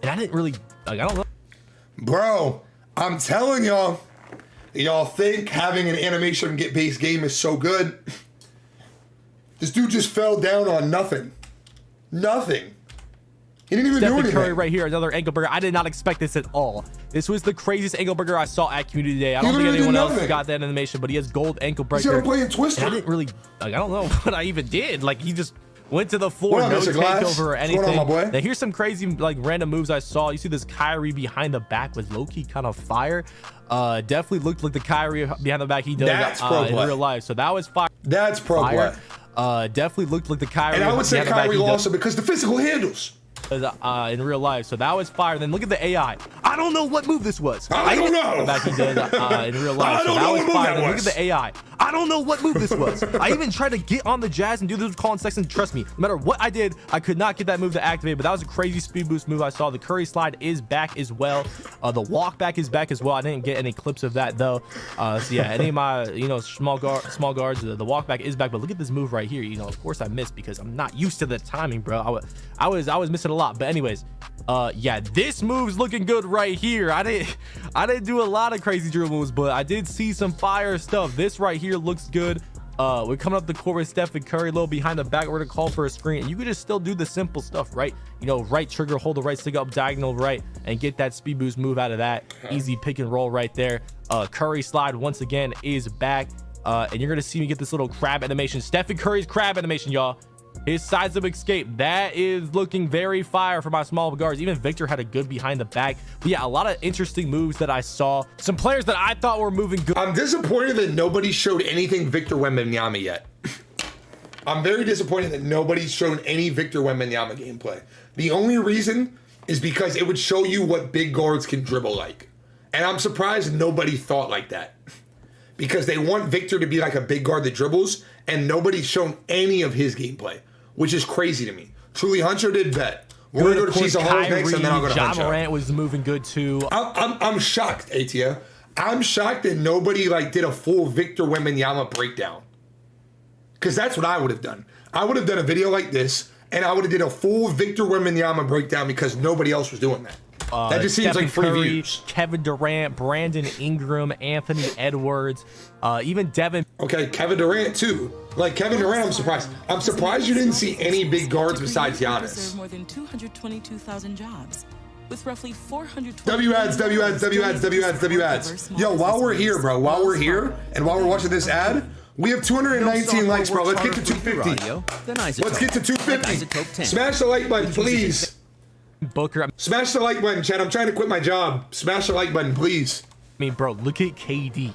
And I didn't really, like, I don't know. Bro, I'm telling y'all, y'all think having an animation based game is so good. This dude just fell down on nothing. Nothing. He didn't even do anything. Curry right here, another ankle breaker. I did not expect this at all. This was the craziest ankle breaker I saw at Community Day. I don't think anyone else got that animation, but he has gold ankle breaker. He's gonna play in Twister. I didn't really, like, I don't know what I even did. Like, he just went to the floor, no takeover or anything. Now here's some crazy, like, random moves I saw. You see this Kyrie behind the back was low-key kind of fire. Definitely looked like the Kyrie behind the back he does in real life. So that was fire. That's pro play. Definitely looked like the Kyrie. And I would say Kyrie lost it because the physical handles. In real life, so that was fire. Then look at the AI. I don't know what move this was. I don't know. Back he did in real life, so that was fire. Then look at the AI. I don't know what move this was. I even tried to get on the Jazz and do this with Colin Sexton. Trust me, no matter what I did, I could not get that move to activate. But that was a crazy speed boost move I saw. The Curry slide is back as well. The walk back is back as well. I didn't get any clips of that though. So yeah, any of my small guards, the walk back is back. But look at this move right here. Of course I missed because I'm not used to the timing, bro. I was missing a lot. But anyways, yeah, this move's looking good right here. I didn't do a lot of crazy drill moves, but I did see some fire stuff. This right here looks good. We're coming up the court with Stephen Curry, a little behind the back. We're gonna call for a screen, and you could just still do the simple stuff, right? Right trigger, hold the right stick up, diagonal right, and get that speed boost move out of that. Easy pick and roll right there. Curry slide once again is back, and you're gonna see me get this little crab animation. Stephen Curry's crab animation, y'all. His sides of escape, that is looking very fire for my small guards. Even Victor had a good behind the back. But yeah, a lot of interesting moves that I saw. Some players that I thought were moving good. I'm disappointed that nobody showed anything Victor Wembanyama yet. I'm very disappointed that nobody's shown any Victor Wembanyama gameplay. The only reason is because it would show you what big guards can dribble like. And I'm surprised nobody thought like that. Because they want Victor to be like a big guard that dribbles, and nobody's shown any of his gameplay, which is crazy to me. Truly, Huncho did bet. We're going to go to Cheese Hall next, and then I'll go to Huncho. Ja Morant was moving good too. I'm shocked, ATO. I'm shocked that nobody did a full Victor Wembanyama breakdown. Because that's what I would have done. I would have done a video like this, and I would have did a full Victor Wembanyama breakdown because nobody else was doing that. That just seems like free views. Kevin Durant, Brandon Ingram, Anthony Edwards, even Devin. Okay, Kevin Durant too. Kevin Durant, I'm surprised. I'm surprised you didn't see any big guards besides Giannis. Serve more than 222,000 jobs, with roughly 420. W ads. Yo, while we're here, bro, and while we're watching this ad, we have 219 likes, bro. Let's get to 250. Let's get to 250. Smash the like button, please. Booker. Smash the like button, Chad. I'm trying to quit my job. Smash the like button, please. I mean, bro, look at KD.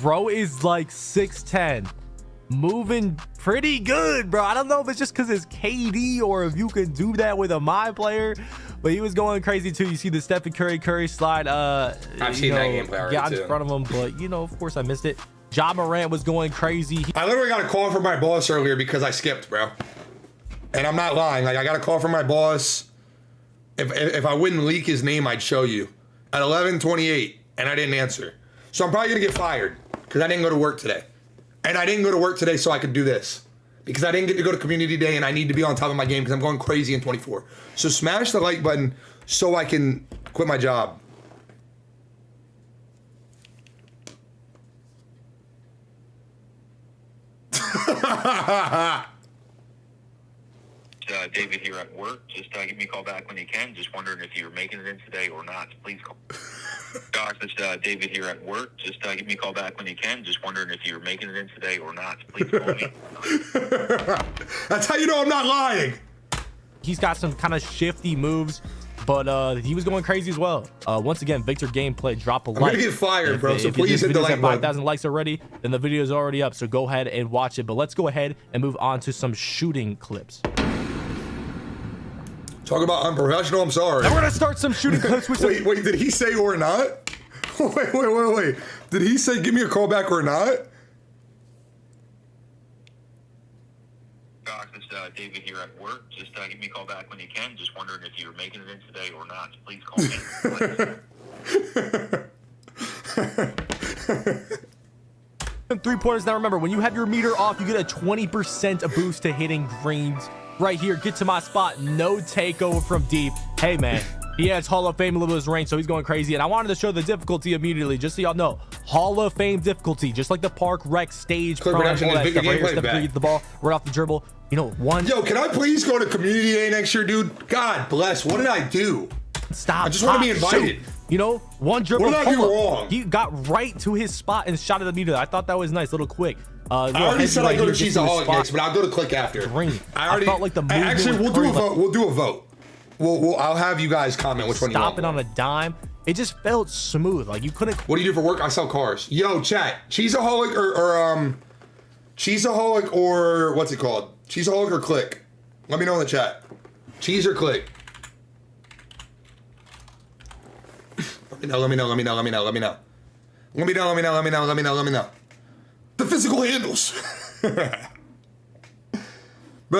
Bro is like 6'10", moving pretty good, bro. I don't know if it's just because it's KD or if you can do that with a my player, but he was going crazy too. You see the Stephen Curry slide. I've seen that gameplay already got in front of him, but of course I missed it. Ja Morant was going crazy. I literally got a call from my boss earlier because I skipped, bro. And I'm not lying. I got a call from my boss. If I wouldn't leak his name, I'd show you. At 11:28, and I didn't answer. So I'm probably gonna get fired because I didn't go to work today. And I didn't go to work today so I could do this. Because I didn't get to go to community day and I need to be on top of my game because I'm going crazy in 24. So smash the like button so I can quit my job. David here at work. Just give me a call back when you can. Just wondering if you're making it in today or not. Please call. Doc, this is David here at work. Just give me a call back when you can. Just wondering if you're making it in today or not. Please call me. That's how you know I'm not lying. He's got some kind of shifty moves, but he was going crazy as well. Once again, Victor Gameplay, drop a like. I'm gonna get fired, bro. So please hit the like button. 5,000 likes already, then the video is already up. So go ahead and watch it. But let's go ahead and move on to some shooting clips. Talk about unprofessional. I'm sorry. Now we're gonna start some shooting clips with some. Wait. Did he say or not? Wait. Did he say give me a call back or not? Doc, this is David here at work. Just give me a call back when you can. Just wondering if you're making it in today or not. Please call me. 3-pointers. Now remember, when you have your meter off, you get a 20% boost to hitting greens. Right here, get to my spot, no takeover from deep. Hey man, he has Hall of Fame a little bit of his range, so he's going crazy. And I wanted to show the difficulty immediately, just so y'all know. Hall of Fame difficulty, just like the Park Rec stage. Clip production is bigger gameplay back. Get the ball right off the dribble. You know, Yo, can I please go to community day next year, dude? God bless. What did I do? Stop. I just want to be invited. Shoot. You know, one dribble. What did I do wrong? He got right to his spot and shot at the meter. I thought that was nice, little quick. I already said I go to Cheeseaholic next, but I'll go to Click after. I felt like the actually we'll do a vote. We'll do a vote. I'll have you guys comment which one you want. Stop it on a dime. It just felt smooth. Like you couldn't. What do you do for work? I sell cars. Yo, chat. Cheeseaholic or Cheeseaholic or what's it called? Cheeseaholic or Click? Let me know in the chat. Cheese or Click? Let me know. The physical handles. Bro,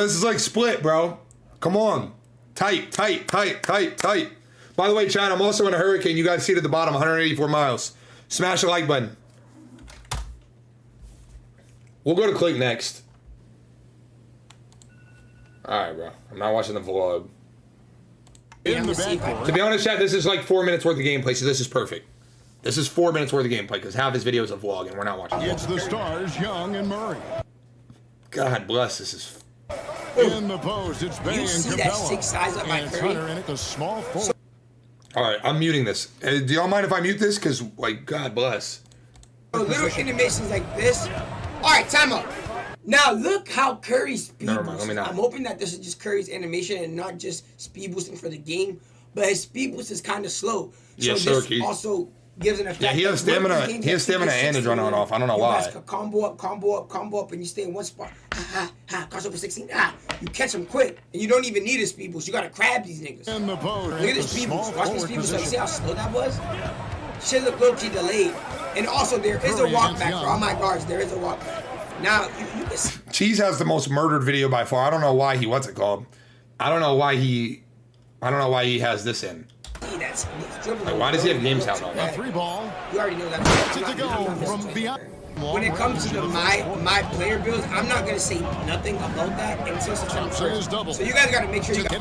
this is like Split, bro. Come on. Tight. By the way, chat, I'm also in a hurricane. You guys see it at the bottom, 184 miles. Smash the like button. We'll go to Click next. Alright, bro. I'm not watching the vlog. To be honest, chat, this is like 4 minutes worth of gameplay, so this is perfect. This is 4 minutes worth of gameplay because half his video is a vlog and we're not watching. It's the stars, Young and Murray. God bless. This is. In the post, it's Bay and see Capella. That 6 size up my and Hunter in it, the small forward. All right, I'm muting this. Do y'all mind if I mute this? Because, like, God bless. Little animations like this. All right, time up. Now look how Curry's speed boost. I'm hoping that this is just Curry's animation and not just speed boosting for the game. But his speed boost is kind of slow. So this also gives an effect. Yeah, he has stamina. He has stamina and his run on off. I don't know why. Combo up, and you stay in one spot. Crossover 16. You catch him quick, and you don't even need a speed boost. You gotta crab these niggas. Look at this speed boost. Watch this speed boost. Like, see how slow that was? Shit look low-key delayed. And also, there is a walk back for all my guards. There is a walk back. Now, you can see. Cheese has the most murdered video by far. I don't know why he. What's it called? I don't know why he has this in. Like, why does he have games out on that? 3-ball. You already know that. From beyond. When it comes to my player builds, I'm not gonna say nothing about that until September 1st. So you guys gotta make sure you got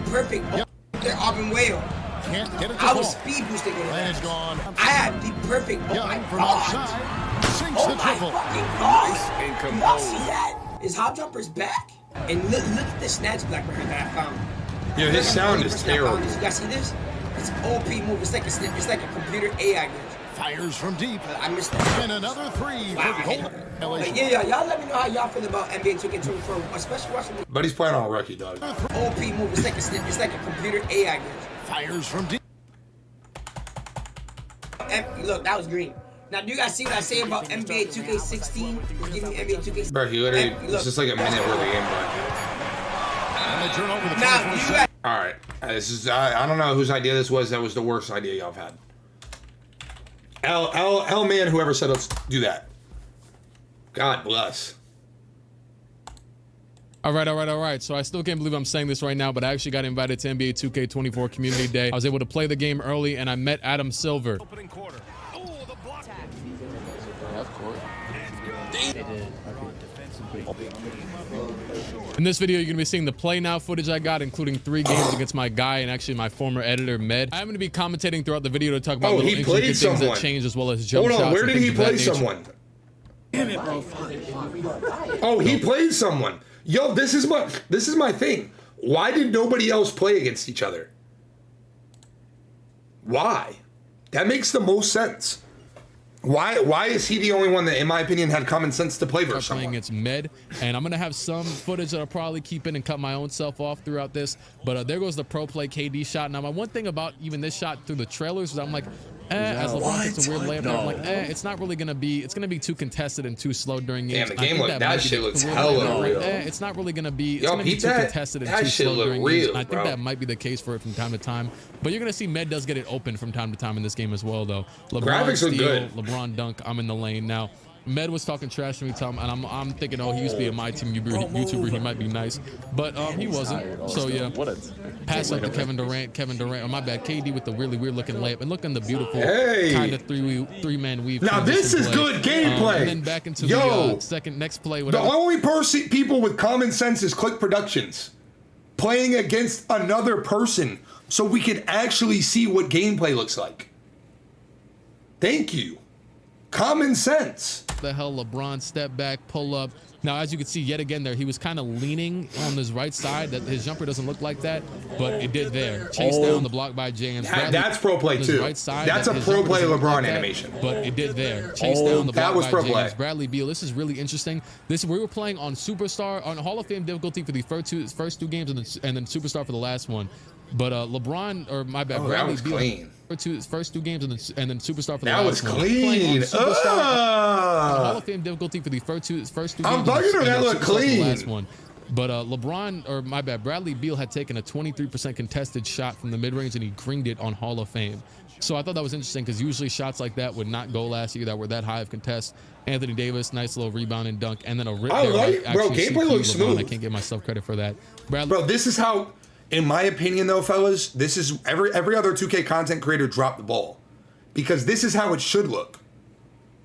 perfect. They're Auburn Whale. I was speed boosting it. I had the perfect. Oh my god! Oh my fucking god! Y'all see that? Is Hop Jumper's back? And look at the snatch black record that I found. Yeah, his sound is terrible. You guys see this? It's OP move. It's like a computer AI glitch. Fires from deep. I missed that. And another 3 for Golden. Yeah, y'all let me know how y'all feel about NBA 2K24, especially watching. But he's playing on rookie, dog. OP move. It's like a computer AI glitch. Fires from deep. And look, that was green. Now, do you guys see what I say about NBA 2K16? Give me NBA 2K16. Bro, he literally. It's just like a minute worth of gameplay. Now, you guys. All right, this is. I don't know whose idea this was. That was the worst idea y'all have had. L man, whoever said let's do that. God bless. All right. So I still can't believe I'm saying this right now, but I actually got invited to NBA 2K24 Community Day. I was able to play the game early, and I met Adam Silver. Opening quarter. In this video, you're going to be seeing the play now footage I got, including 3 games against my guy and actually my former editor, Med. I'm going to be commentating throughout the video to talk about little intricate things that changed as well as jump shots. Hold on, where did he play someone? Damn it, bro. Oh, he played someone. Yo, this is my thing. Why did nobody else play against each other? Why? That makes the most sense. Why is he the only one that, in my opinion, had common sense to play versus someone? Playing against Med, and I'm gonna have some footage that I'll probably keep in and cut my own self off throughout this. But there goes the pro play KD shot. Now, my one thing about even this shot through the trailers is I'm like, as LeBron gets a weird layup, I'm like, it's not really gonna be. It's gonna be too contested and too slow during games. Damn, the game look, that shit looks hella real. It's not really gonna be. It's Yo, gonna be too contested and too slow during games. And I think that might be the case for it from time to time. But you're gonna see Med does get it open from time to time in this game as well, though. Graphics look good. LeBron dunk. I'm in the lane now. Med was talking trash to me, Tom, and I'm thinking, oh, he used to be a My Team YouTuber. He might be nice, but he wasn't. So yeah, pass up to Kevin Durant. Oh, my bad. KD with the really weird looking layup, and look in the beautiful kind of three-man weave. Now this is good gameplay. And then back into the next play. The only people with common sense is Click Productions playing against another person, so we can actually see what gameplay looks like. Thank you. Common sense. The hell, LeBron step back, pull up. Now, as you can see, yet again there, he was kind of leaning on his right side. That his jumper doesn't look like that, but it did there. Chase down the block by James. That's pro play too. Right side, that's a pro play LeBron animation. But it did there. Chase down the block by James. Play. Bradley Beal. This is really interesting. We were playing on Superstar, on Hall of Fame difficulty for the first two games, and then Superstar for the last one. But LeBron, or my bad, Bradley Beal. Clean. First two games and then Superstar for the last one. That was clean. Hall of Fame difficulty for the first two games. I'm bugging her. That looked clean. The last one. But LeBron, or my bad, Bradley Beal had taken a 23% contested shot from the mid-range and he greened it on Hall of Fame. So I thought that was interesting because usually shots like that would not go last year that were that high of contest. Anthony Davis, nice little rebound and dunk, and then a rip there. Bro, gameplay looks smooth. I can't give myself credit for that. Bro, this is how, in my opinion though, fellas, this is every other 2K content creator dropped the ball. Because this is how it should look.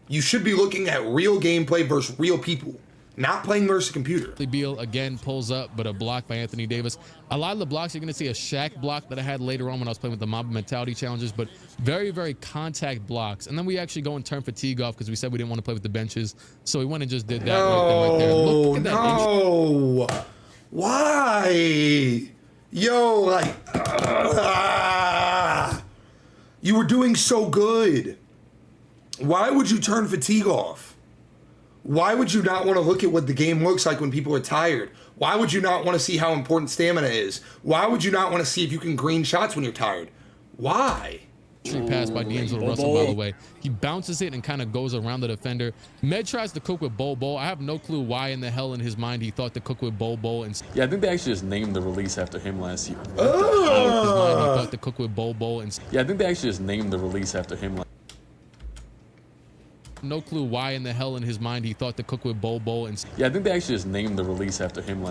You should be looking at real gameplay versus real people. Not playing versus a computer. Beal again pulls up, but a block by Anthony Davis. A lot of the blocks, you're going to see a Shaq block that I had later on when I was playing with the Mamba Mentality challenges, but very, very contact blocks. And then we actually go and turn fatigue off because we said we didn't want to play with the benches. So we went and just did that right there. Look at that. No. Why? Yo, like, you were doing so good. Why would you turn fatigue off? Why would you not want to look at what the game looks like when people are tired? Why would you not want to see how important stamina is? Why would you not want to see if you can green shots when you're tired? Why? Pass by D'Angelo Russell, by the way. He bounces it and kind of goes around the defender. Med tries to cook with Bol. I have no clue why in the hell in his mind he thought to cook with Bol. And yeah, I think they actually just named the release after him last year. His mind, he thought to cook with Bol. And yeah, I think they actually just named the release after him. No clue why in the hell in his mind he thought to cook with Bol. And yeah, I think they actually just named the release after him.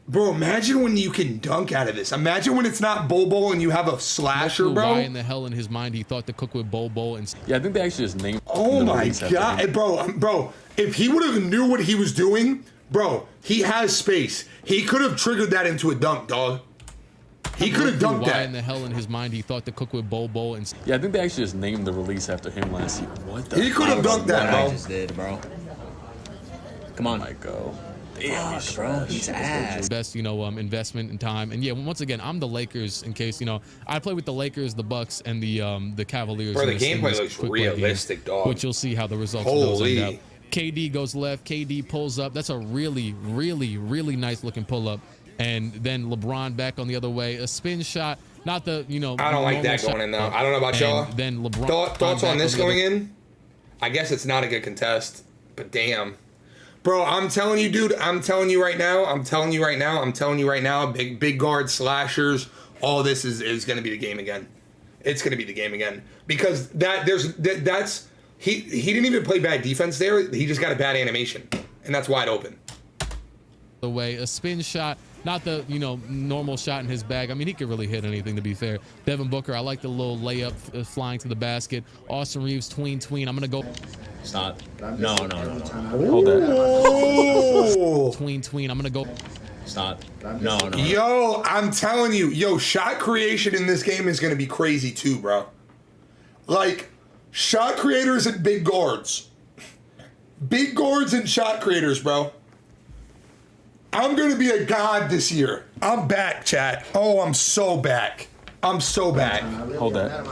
Bro, imagine when you can dunk out of this. Imagine when it's not Bol and you have a slasher, bro. Why in the hell in his mind he thought to cook with Bol. And yeah, I think they actually just named. Oh my god, bro! If he would have knew what he was doing, bro, he has space. He could have triggered that into a dunk, dog. He could have dunked that. Why in the hell in his mind he thought to cook with Bol. And yeah, I think they actually just named the release after him last year. What the? He could have dunked that, bro. I just did, bro. Come on, Michael. Damn, bro, he's ass. Best, investment in time. And yeah, once again, I'm the Lakers. In case I play with the Lakers, the Bucks, and the Cavaliers. Bro, the gameplay looks realistic, dog. But you'll see how the results of those end up. KD goes left. KD pulls up. That's a really, really, really nice looking pull up. And then LeBron back on the other way. A spin shot. Not the, I don't like that going in, though. I don't know about y'all. Then LeBron. Thoughts on this going in? I guess it's not a good contest, but damn. Bro, I'm telling you, dude. I'm telling you right now. Big guard slashers. All of this is going to be the game again. It's going to be the game again. Because that's he didn't even play bad defense there. He just got a bad animation. And that's wide open. The way a spin shot. Not the, normal shot in his bag. I mean, he could really hit anything, to be fair. Devin Booker, I like the little layup flying to the basket. Austin Reeves, tween. I'm going to go. Stop. No. Hold that. Tween. I'm going to go. Stop. No. Yo, I'm telling you. Shot creation in this game is going to be crazy too, bro. Like, shot creators and big guards. Big guards and shot creators, bro. I'm going to be a god this year. I'm back, chat. Oh, I'm so back. I'm so back. Hold that.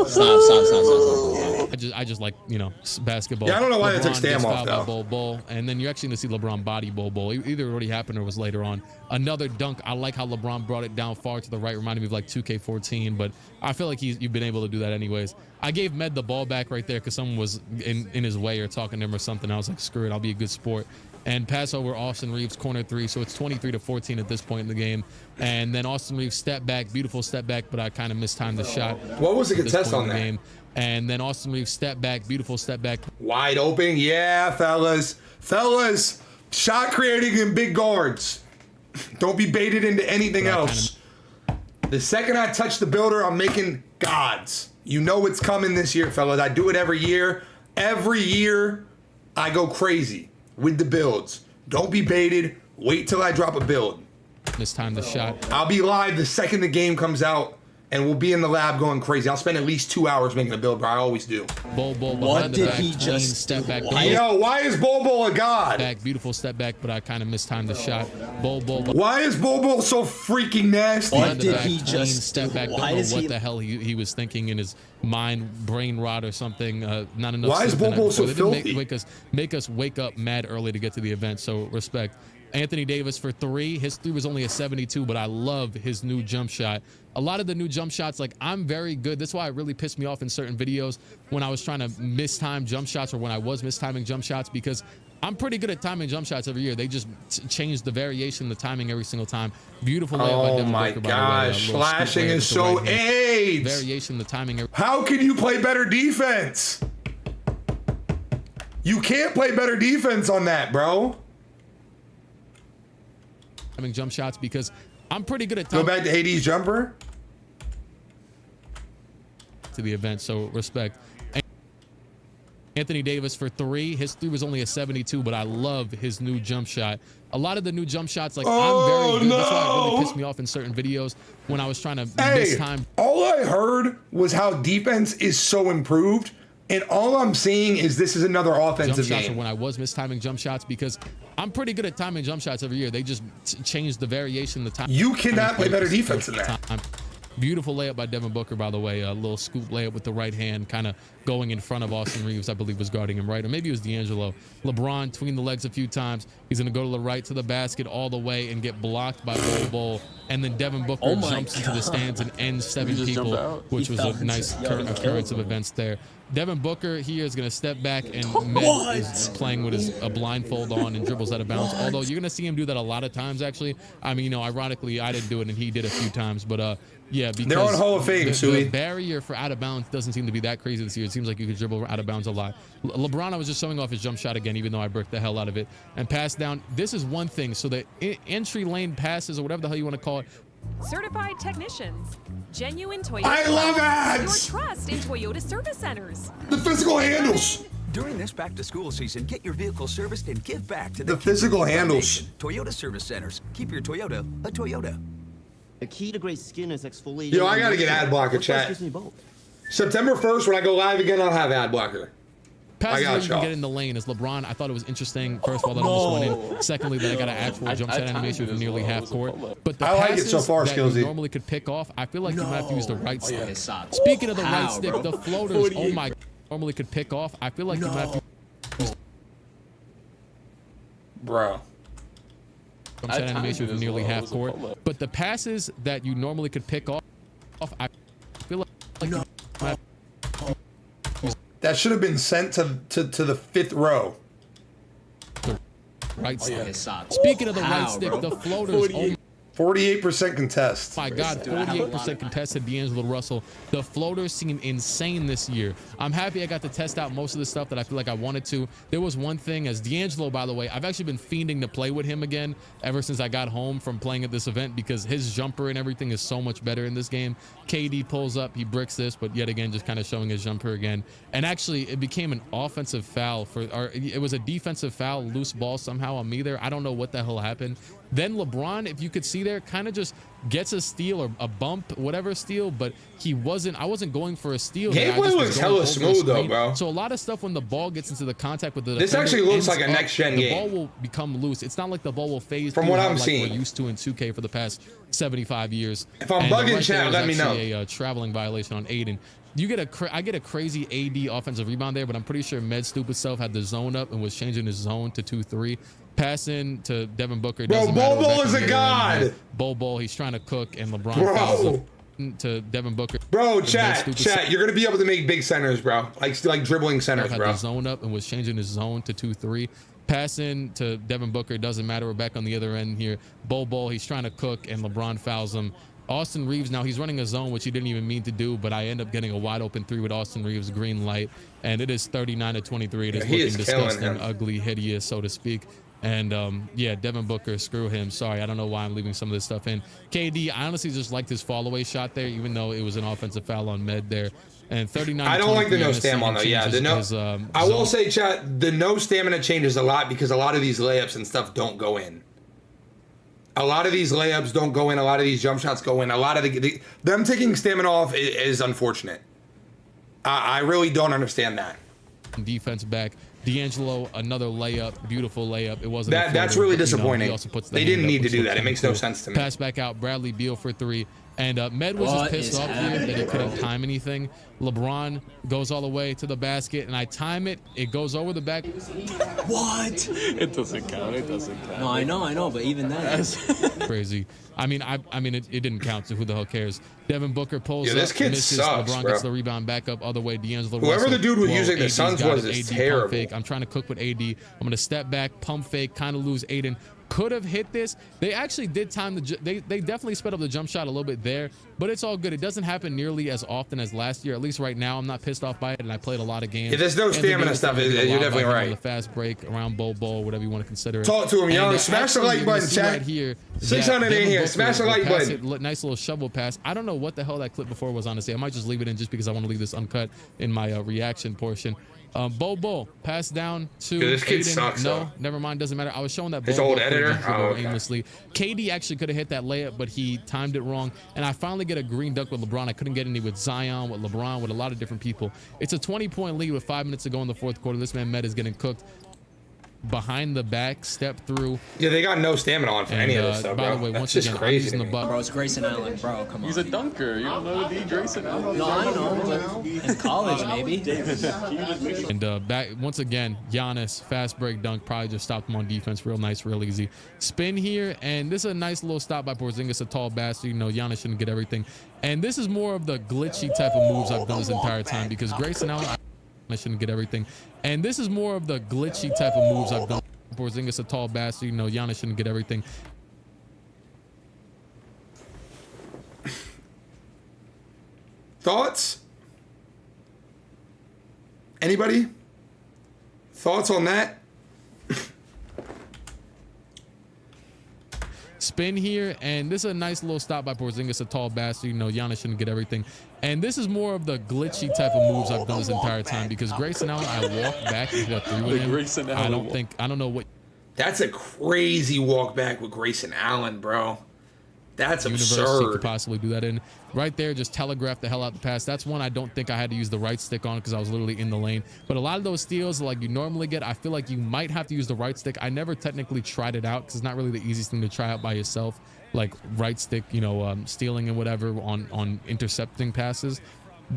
Stop. I just like, you know, basketball. Yeah, I don't know why they took LeBron Stam gets off, fouled by though. Bol, and then you're actually going to see LeBron body Bol. Either it already happened or was later on. Another dunk. I like how LeBron brought it down far to the right. Reminded me of like 2K14, but I feel like you've been able to do that anyways. I gave Med the ball back right there because someone was in his way or talking to him or something. I was like, screw it, I'll be a good sport. And pass over Austin Reeves, corner three. So it's 23-14 at this point in the game. And then Austin Reeves step back, beautiful step back, but I kind of mistimed the shot. What was the contest on that? Game. And then Austin Reeves step back, beautiful step back. Wide open. Yeah, fellas. Fellas, shot creating and big guards. Don't be baited into anything else. The second I touch the builder, I'm making gods. You know it's coming this year, fellas. I do it every year. Every year, I go crazy with the builds. Don't be baited. Wait till I drop a build. This time the shot. I'll be live the second the game comes out, and we'll be in the lab going crazy. I'll spend at least 2 hours making a build, bro. I always do. Bol behind the back, clean step back. Yo, why is Bol a god? Back, beautiful step back, but I kind of mistimed the shot. Bol. Why is Bol so freaking nasty? What did he just step back? Don't know what the hell he was thinking in his mind, brain rot or something. Not enough. Why is Bol so filthy? Make us wake up mad early to get to the event. So respect. Anthony Davis for three. His three was only a 72, but I love his new jump shot. A lot of the new jump shots, like I'm very good. That's why it really pissed me off in certain videos when I was trying to mistime jump shots or when I was mistiming jump shots, because I'm pretty good at timing jump shots every year. They just change the variation, the timing every single time. Beautiful layup by Devin Booker, by gosh, the way. slashing is so AIDS. Variation, the timing. How can you play better defense? You can't play better defense on that, bro. Jump shots because I'm pretty good at go back to AD's jumper to the event, so respect. Anthony Davis for three. His three was only a 72, but I love his new jump shot. A lot of the new jump shots, like I'm very good. That's why it really pissed me off in certain videos when I was trying to mistime. All I heard was how defense is so improved, and all I'm seeing is this is another offensive jump shots game. When I was mistiming jump shots, because I'm pretty good at timing jump shots every year. They just change the variation, the time. You cannot play better defense than that. Beautiful layup by Devin Booker, by the way. A little scoop layup with the right hand, kind of going in front of Austin Reeves, I believe was guarding him, right? Or maybe it was D'Angelo. LeBron between the legs a few times. He's going to go to the right to the basket all the way and get blocked by Bol. And then Devin Booker jumps into the stands and ends 7 people, which was a nice occurrence of events there. Devin Booker here is going to step back, and Med is playing with a blindfold on and dribbles out of bounds. Although you're going to see him do that a lot of times, actually. I mean, you know, ironically, I didn't do it and he did a few times, but yeah, because they're on Hall of Fame, the barrier for out of bounds doesn't seem to be that crazy this year. It seems like you could dribble out of bounds a lot. LeBron, I was just showing off his jump shot again, even though I bricked the hell out of it. And pass down. This is one thing. So the entry lane passes, or whatever the hell you want to call it. Certified technicians. Genuine Toyota. I love ads! Your trust in Toyota service centers. The physical handles. During this back-to-school season, get your vehicle serviced and give back to the physical handles. Toyota service centers. Keep your Toyota a Toyota. The key to great skin is exfoliating. Yo, I gotta get ad blocker, chat. September 1st, when I go live again, I'll have ad blocker. Passes where you can get in the lane as LeBron. I thought it was interesting. First of all, that almost went in. Secondly, that I got an actual jump shot animation with nearly half court. But the I like it passes so far, that Skillsy. you normally could pick off, I feel like you might have to use the right stick. Speaking of the right stick, the floaters, oh my, normally could pick off. I feel like you might have to. Bro. Jump shot animation with nearly half court. But the passes that you normally could pick off, I feel like you might have. That should have been sent to the 5th row. Right stick. Speaking of the right stick, the floaters. 48% contest. My God, 48% contested D'Angelo Russell. The floaters seem insane this year. I'm happy I got to test out most of the stuff that I feel like I wanted to. There was one thing, as D'Angelo, by the way, I've actually been fiending to play with him again ever since I got home from playing at this event, because his jumper and everything is so much better in this game. KD pulls up, he bricks this, but yet again, just kind of showing his jumper again. And actually, it became an offensive foul or it was a defensive foul, loose ball somehow on me there. I don't know what the hell happened. Then LeBron, if you could see there, kind of just gets a steal or a bump, whatever steal, but I wasn't going for a steal. Gameplay was hella smooth though, bro. So a lot of stuff when the ball gets into the contact with the this defender, actually looks like a next gen game. The ball will become loose. It's not like the ball will phase from what I'm like seeing. We're used to in 2K for the past 75 years. If I'm bugging chat, let me know. A traveling violation on Aiden. I get a crazy AD offensive rebound there, but I'm pretty sure Med stupid self had the zone up and was changing his zone to 2-3. Passing to Devin Booker. Bro, Bol is a god. Bol, he's trying to cook, and LeBron fouls to Devin Booker. Bro, chat, you're gonna be able to make big centers, bro. Like dribbling centers, had bro. The zone up and was changing his zone to 2-3. Passing to Devin Booker, doesn't matter. We're back on the other end here. Bol, he's trying to cook, and LeBron fouls him. Austin Reeves, now he's running a zone, which he didn't even mean to do, but I end up getting a wide open 3 with Austin Reeves, green light, and it is 39-23. It is looking disgusting, ugly, hideous, so to speak. And yeah, Devin Booker, screw him. Sorry, I don't know why I'm leaving some of this stuff in. KD, I honestly just liked his fall away shot there, even though it was an offensive foul on Med there. And 39. I don't like the no stamina though. Yeah, the no. I will say, chat, the no stamina changes a lot because a lot of these layups and stuff don't go in. A lot of these layups don't go in. A lot of these jump shots go in. A lot of them taking stamina off is unfortunate. I really don't understand that. Defense back. D'Angelo, another layup, beautiful layup. It wasn't. That's really disappointing. He also puts they didn't need to do that. It makes no sense to me. Pass back out. Bradley Beal for 3. And Med was just pissed off here that he couldn't time anything. LeBron goes all the way to the basket, and I time it. It goes over the back. What? It doesn't count. It doesn't count. No, I know, but even that's crazy. I mean, it didn't count. So who the hell cares? Devin Booker pulls up, this kid misses. sucks, LeBron bro. gets the rebound back up other way. D'Angelo. Whoever Russell, the dude was using the AD's Suns got was it. is AD terrible. Pump fake. I'm trying to cook with AD. I'm gonna step back, pump fake, kind of lose Aiden. Could have hit this. They actually did time they definitely sped up the jump shot a little bit there, but it's all good. It doesn't happen nearly as often as last year. At least right now, I'm not pissed off by it, and I played a lot of games. Yeah, there's no stamina stuff. You're definitely right. The fast break around Bol, whatever you want to consider it. Talk to him, young. Smash the like button, chat. Right here, 600 in here. Smash the like button. Nice little shovel pass. I don't know what the hell that clip before was, honestly. I might just leave it in just because I want to leave this uncut in my reaction portion. Bol, pass down to this kid Aiden. sucks, No, though. never mind. Doesn't matter. I was showing that His Bol old editor? Oh, okay. aimlessly. KD actually could have hit that layup, but he timed it wrong. And I finally get a green duck with LeBron. I couldn't get any with Zion, with LeBron, with a lot of different people. It's a 20-point lead with 5 minutes to go in the fourth quarter. This man Med is getting cooked. Behind the back, step through. Yeah, they got no stamina on for any of this stuff, by bro. the way, That's once just again, crazy. I'm using the butt. bro, it's Grayson Allen, bro. Come on. He's a dunker. You don't know D. Grayson Allen? No, I know, but in college maybe. And back once again, Giannis fast break dunk, probably just stopped him on defense, real nice, real easy. Spin here, and this is a nice little stop by Porzingis, a tall bastard. You know, Giannis shouldn't get everything. And this is more of the glitchy type of moves I've done this entire time because Grayson Allen, I shouldn't get everything. And this is more of the glitchy type of moves I've done. Porzingis, a tall bastard. You know, Giannis shouldn't get everything. Thoughts? Anybody? Thoughts on that? Spin here, and this is a nice little stop by Porzingis, a tall bastard. You know, Giannis shouldn't get everything. And this is more of the glitchy type of moves I've done this entire time because Grayson Allen, I walked back and got through with him. I don't know what. That's a crazy walk back with Grayson Allen, bro. That's University absurd. could possibly do that in. Right there, just telegraph the hell out the pass. That's one I don't think I had to use the right stick on because I was literally in the lane. But a lot of those steals, like you normally get, I feel like you might have to use the right stick. I never technically tried it out because it's not really the easiest thing to try out by yourself. Like right stick, you know, stealing and whatever on intercepting passes.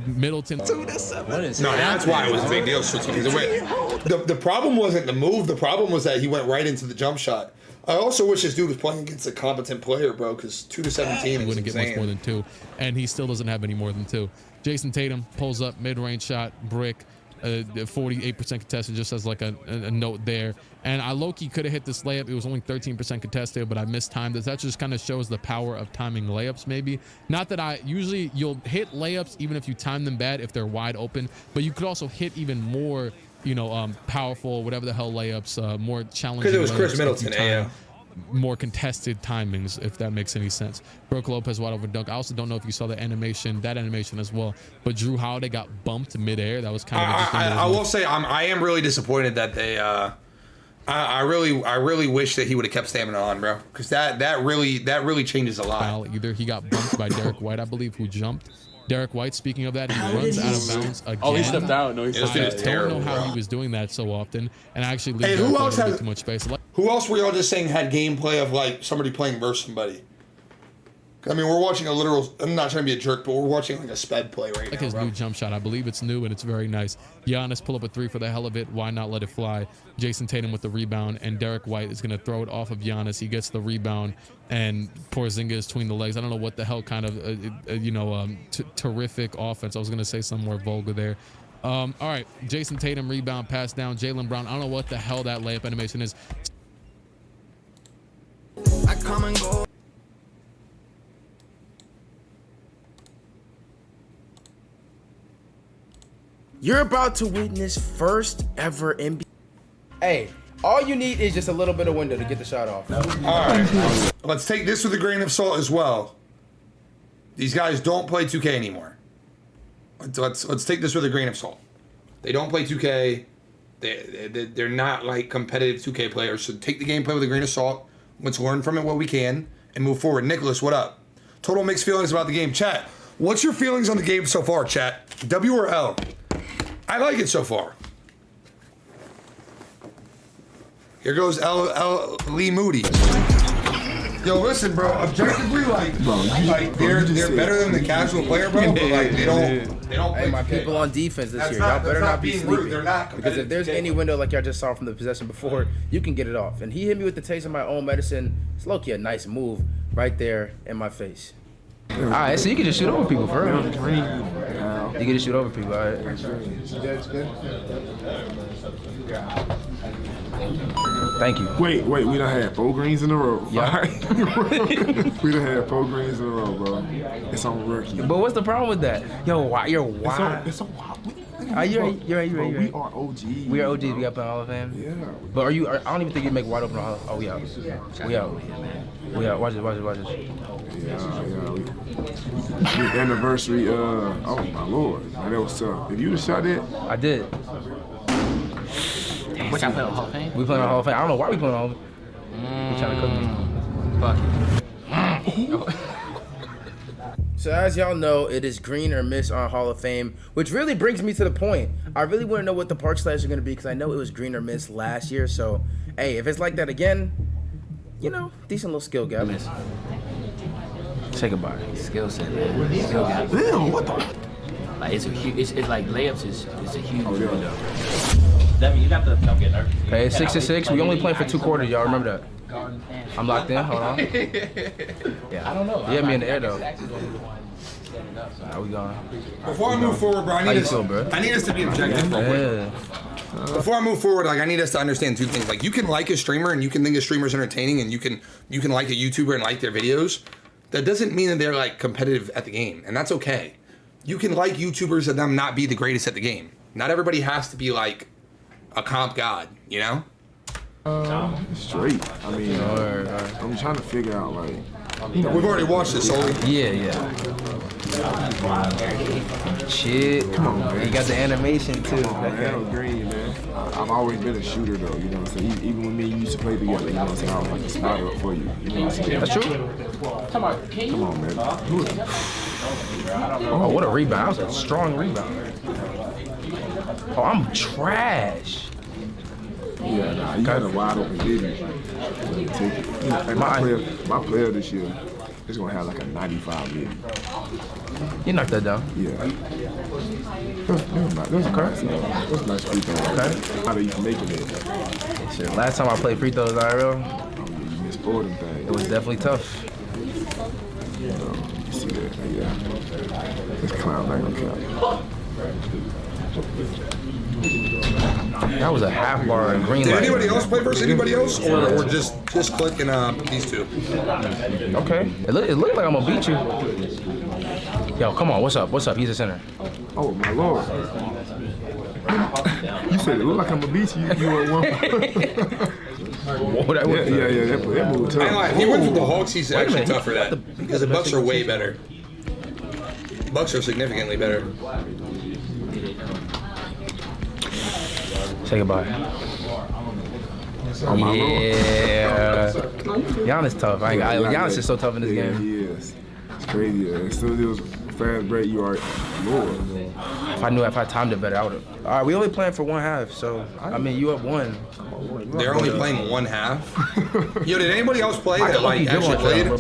Middleton. No, that's why it was a big deal. The problem wasn't the move. The problem was that he went right into the jump shot. I also wish this dude was playing against a competent player, bro, because 2 to 17 he wouldn't get much more than 2, and he still doesn't have any more than 2. Jason Tatum pulls up, mid-range shot, brick, 48% contested, just as like a note there. And I low-key could have hit this layup. It was only 13% contested, but I mistimed it. That just kind of shows the power of timing layups, maybe. Not that usually you'll hit layups even if you time them bad if they're wide open, but you could also hit even more, you know, powerful, whatever the hell layups, more challenging. Because it was Chris Middleton, yeah. More contested timings, if that makes any sense. Brook Lopez wide over dunk. I also don't know if you saw that animation as well. But Drew Holiday got bumped midair. That was kind of interesting. I will say I am really disappointed that they. I really wish that he would have kept stamina on, bro, because that really changes a lot. Either he got bumped by Derek White, I believe, who jumped. Derek White, speaking of that, he runs out of bounds again. Oh, he stepped out. No, he stepped out. I don't know how he was doing that so often, and I actually leave who else has too much space. Who else were y'all just saying had gameplay of like somebody playing versus somebody? I mean, we're watching a literal. I'm not trying to be a jerk, but we're watching like a sped play right now. Like his new jump shot, I believe it's new and it's very nice. Giannis pull up a 3 for the hell of it. Why not let it fly? Jason Tatum with the rebound, and Derek White is gonna throw it off of Giannis. He gets the rebound, and Porzingis between the legs. I don't know what the hell kind of terrific offense. I was gonna say something more vulgar there. All right, Jason Tatum rebound, pass down. Jaylen Brown. I don't know what the hell that layup animation is. I come and go. You're about to witness first ever NBA. Hey, all you need is just a little bit of window to get the shot off. All right, let's take this with a grain of salt as well. These guys don't play 2K anymore. Let's take this with a grain of salt. They don't play 2K. They're not like competitive 2K players. So take the gameplay with a grain of salt. Let's learn from it what we can and move forward. Nicholas, what up? Total mixed feelings about the game. Chat, what's your feelings on the game so far, chat? W or L? I like it so far. Here goes L. Lee Moody. Yo, listen, bro. Objectively, like they're better than the casual player, bro. But like they don't play. Hey, my people on defense this year, y'all better not be sleeping. They're not because if there's any window like y'all just saw from the possession before, you can get it off. And he hit me with the taste of my own medicine. It's low-key a nice move right there in my face. All right, so you can just shoot over people, for real. You can just shoot over people, all right? Thank you. Wait, we done had 4 greens in a row. Yeah. We done had 4 greens in a row, bro. It's on rookie. But what's the problem with that? Yo, why? You're wild. It's on wild. You're right. We are OGs. We are OGs. We got playing Hall of Fame. Yeah. But I don't even think you make wide open. Oh, we out. We out. Watch this. Yeah. We anniversary. Oh my lord, man, that was tough. If you shot it, I did. What y'all playing on Hall of Fame? We playing on Hall of Fame. I don't know why we playing on Hall of Fame. We trying to cook me. So as y'all know, it is green or miss on Hall of Fame, which really brings me to the point. I really want to know what the park slides are going to be because I know it was green or miss last year. So, hey, if it's like that again, you know, decent little skill gap. Say goodbye. Skill set, man. Skill gap. Damn, what the? Like it's a huge. It's like layups is a huge window. That means you got to don't get nervous. Hey, 6-6. We only playing for 2 quarters, y'all. Remember that. I'm locked in. Hold on. Yeah. I don't know. Yeah, me in the air though. How we going? Before I move forward, bro, I need us to be objective real quick. Before I move forward, like I need us to understand 2 things. Like you can like a streamer and you can think a streamer's entertaining and you can like a YouTuber and like their videos. That doesn't mean that they're like competitive at the game, and that's okay. You can like YouTubers and them not be the greatest at the game. Not everybody has to be like a comp god, you know? Straight. I mean, I'm trying to figure out like. We've already watched this, Oli. Yeah. Shit. Come on, man. You got the animation too. Man, green, man. I've always been a shooter though, you know what I'm saying? Even when me and you used to play together, you know what I'm saying? I was like a spotter up for you. You know what I'm saying? That's true. Come on, man. Oh, what a rebound. That was a strong rebound. Oh, I'm trash. Yeah, nah, you got a wide open vision. Take it. Hey, my player this year is gonna have like a 95 vision. You knocked that down. Yeah. That's a nice free throw. Okay. How do you making it? Shit, last time I played free throws, IRL, you missed 4 of them things. it was definitely tough. You see that? Yeah. This clown ain't gonna count. That was a half bar and green Did light. anybody else play versus anybody else, or just clicking these 2? Okay. It looked like I'm gonna beat you. Yo, come on. What's up? He's a center. Oh my lord. You said it looked like I'm gonna beat you. You were one. Whoa, that was that moved tough. If he wins with the Hawks, he's actually tough for that because the Bucks are way better. Bucks are significantly better. Say goodbye. Yeah. Giannis tough. Giannis is so tough in this game. He is. It's crazy. As soon as it was fast break, you are Lord. If I timed it better, I would have. All right, we only playing for one half, so I mean, you up one. They're only playing one half. Yo, did anybody else play that like actually played? Or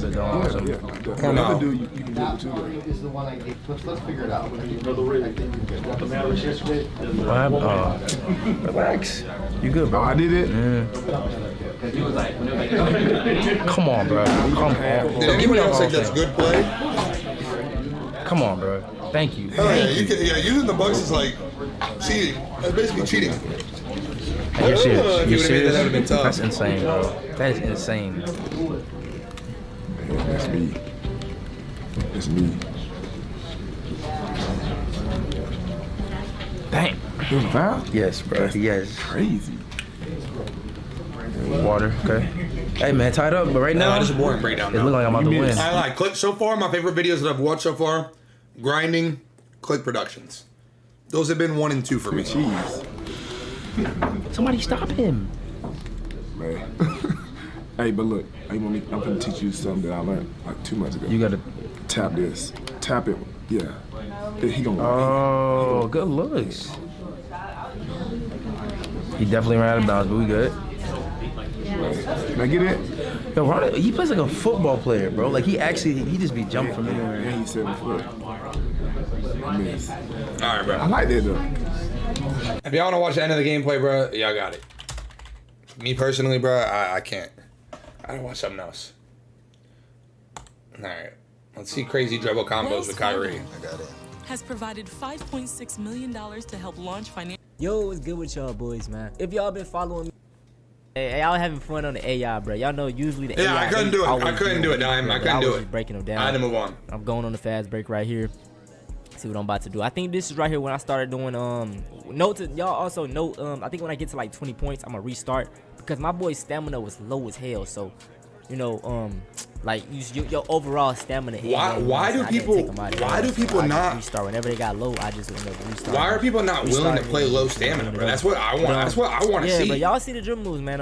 no? You can do it too. Let's figure it out. Relax. You good, bro? I did it. Come on, bro. Come on. Did anybody else think that's good play? Come on, bro. Thank you. Oh, yeah, using the Bucks is like cheating. That's basically cheating. Hey, you're serious. You're serious? That would have been tough. That's insane, bro. That is insane. Man, that's me. That's me. Dang. You have a foul? Yes, bro. Yes. Crazy. Water. Okay. Hey, man, tied up. But right now, it's a boring breakdown. It looks like I'm about to win. I like Click so far. My favorite videos that I've watched so far: Grinding, Click Productions. Those have been 1 and 2 for me. Jeez. Somebody stop him. Man. Hey, but look, I'm gonna teach you something that I learned like 2 months ago. You gotta tap this. Tap it. Yeah. He gonna. Oh, good looks. He definitely ran out of bounds, but we good. Can I get it? Yo, Ron, he plays like a football player, bro. Like he just be jumping from there. And he's 7 foot. I miss. All right, bro. I like that though. If y'all want to watch the end of the gameplay, bro, y'all got it. Me personally, bro, I can't. I gotta watch something else. All right. Let's see crazy dribble combos with Kyrie. I got it. Has provided $5.6 million to help launch financial. Yo, what's good with y'all boys, man? If y'all been following me, hey, y'all having fun on the AI, bro. Y'all know usually the AI. Yeah, I couldn't do it. I couldn't do it, Dime. I couldn't do it. Breaking them down. I had to move on. I'm going on the fast break right here. See what I'm about to do. I think this is right here when I started doing note to y'all also note I think when I get to like 20 points I'm gonna restart because my boy's stamina was low as hell, so you know like your overall stamina. Why do people not restart whenever they got low? I just end up restarting. Why are people not willing to play low stamina, bro? That's what I want. That's what I want to see. Yeah, but y'all see the dribble moves, man.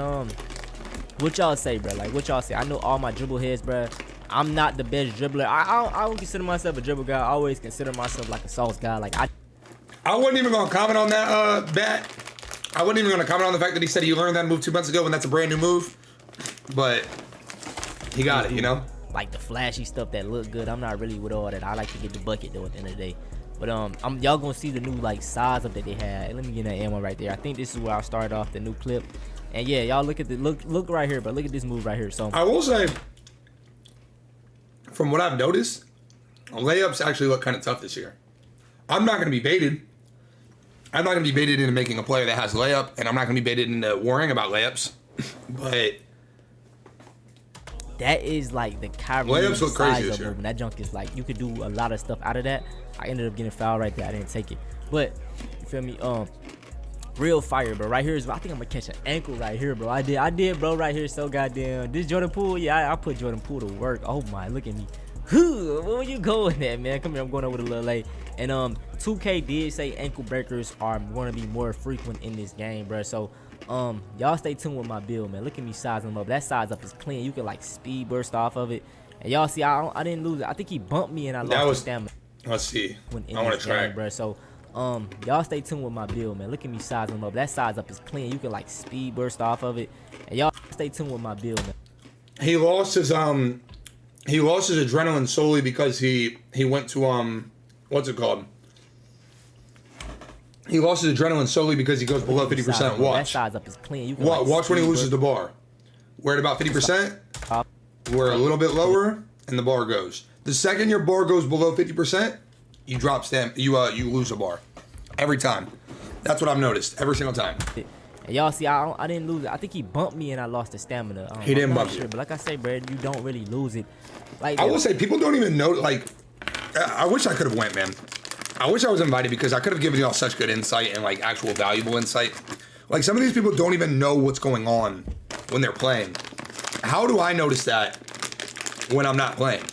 What y'all say, bro? Like what y'all say? I know all my dribble heads, bro. I'm not the best dribbler. I don't consider myself a dribble guy. I always consider myself like a sauce guy. Like I wasn't even gonna comment on that bet. I wasn't even gonna comment on the fact that he said he learned that move 2 months ago when that's a brand new move. But he got it, you know? Like the flashy stuff that look good. I'm not really with all that. I like to get the bucket though at the end of the day. But y'all gonna see the new like size up that they had. Let me get that ammo right there. I think this is where I started off the new clip. And yeah, y'all look at the look right here, but look at this move right here. So I will say, from what I've noticed, layups actually look kind of tough this year. I'm not going to be baited. I'm not going to be baited into making a player that has layup, and I'm not going to be baited into worrying about layups. But that is like the Kyrie layups look crazy this of year. movement. That junk is like you could do a lot of stuff out of that. I ended up getting fouled right there. I didn't take it, but you feel me? Real fire, bro. Right here is, I think I'm gonna catch an ankle right here, bro. I did, bro. Right here, so goddamn. This Jordan Poole, yeah, I put Jordan Poole to work. Oh my, look at me. Where you going at, man? Come here, I'm going over to Lil A. And 2K did say ankle breakers are going to be more frequent in this game, bro. So y'all stay tuned with my build, man. Look at me sizing them up. That size up is clean. You can like speed burst off of it. And y'all see, I didn't lose it. I think he bumped me and I lost the stamina. Let's see. I want to try, bro. So y'all stay tuned with my build, man. Look at me sizing them up. That size up is clean. You can like speed burst off of it. And y'all stay tuned with my build, man. He lost his adrenaline solely because he went to what's it called? He lost his adrenaline solely because he goes below 50%. Watch. That size up is clean. You can watch when he loses the bar. We're at about 50%. We're a little bit lower, and the bar goes. The second your bar goes below 50%, you drop stamp. You lose a bar every time. That's what I've noticed every single time. And y'all see, I didn't lose it. I think he bumped me and I lost the stamina. He didn't bump you. But like I say, bro, you don't really lose it. Like I will say, people don't even know. Like, I wish I could have went, man. I wish I was invited because I could have given y'all such good insight and like actual valuable insight. Like some of these people don't even know what's going on when they're playing. How do I notice that when I'm not playing?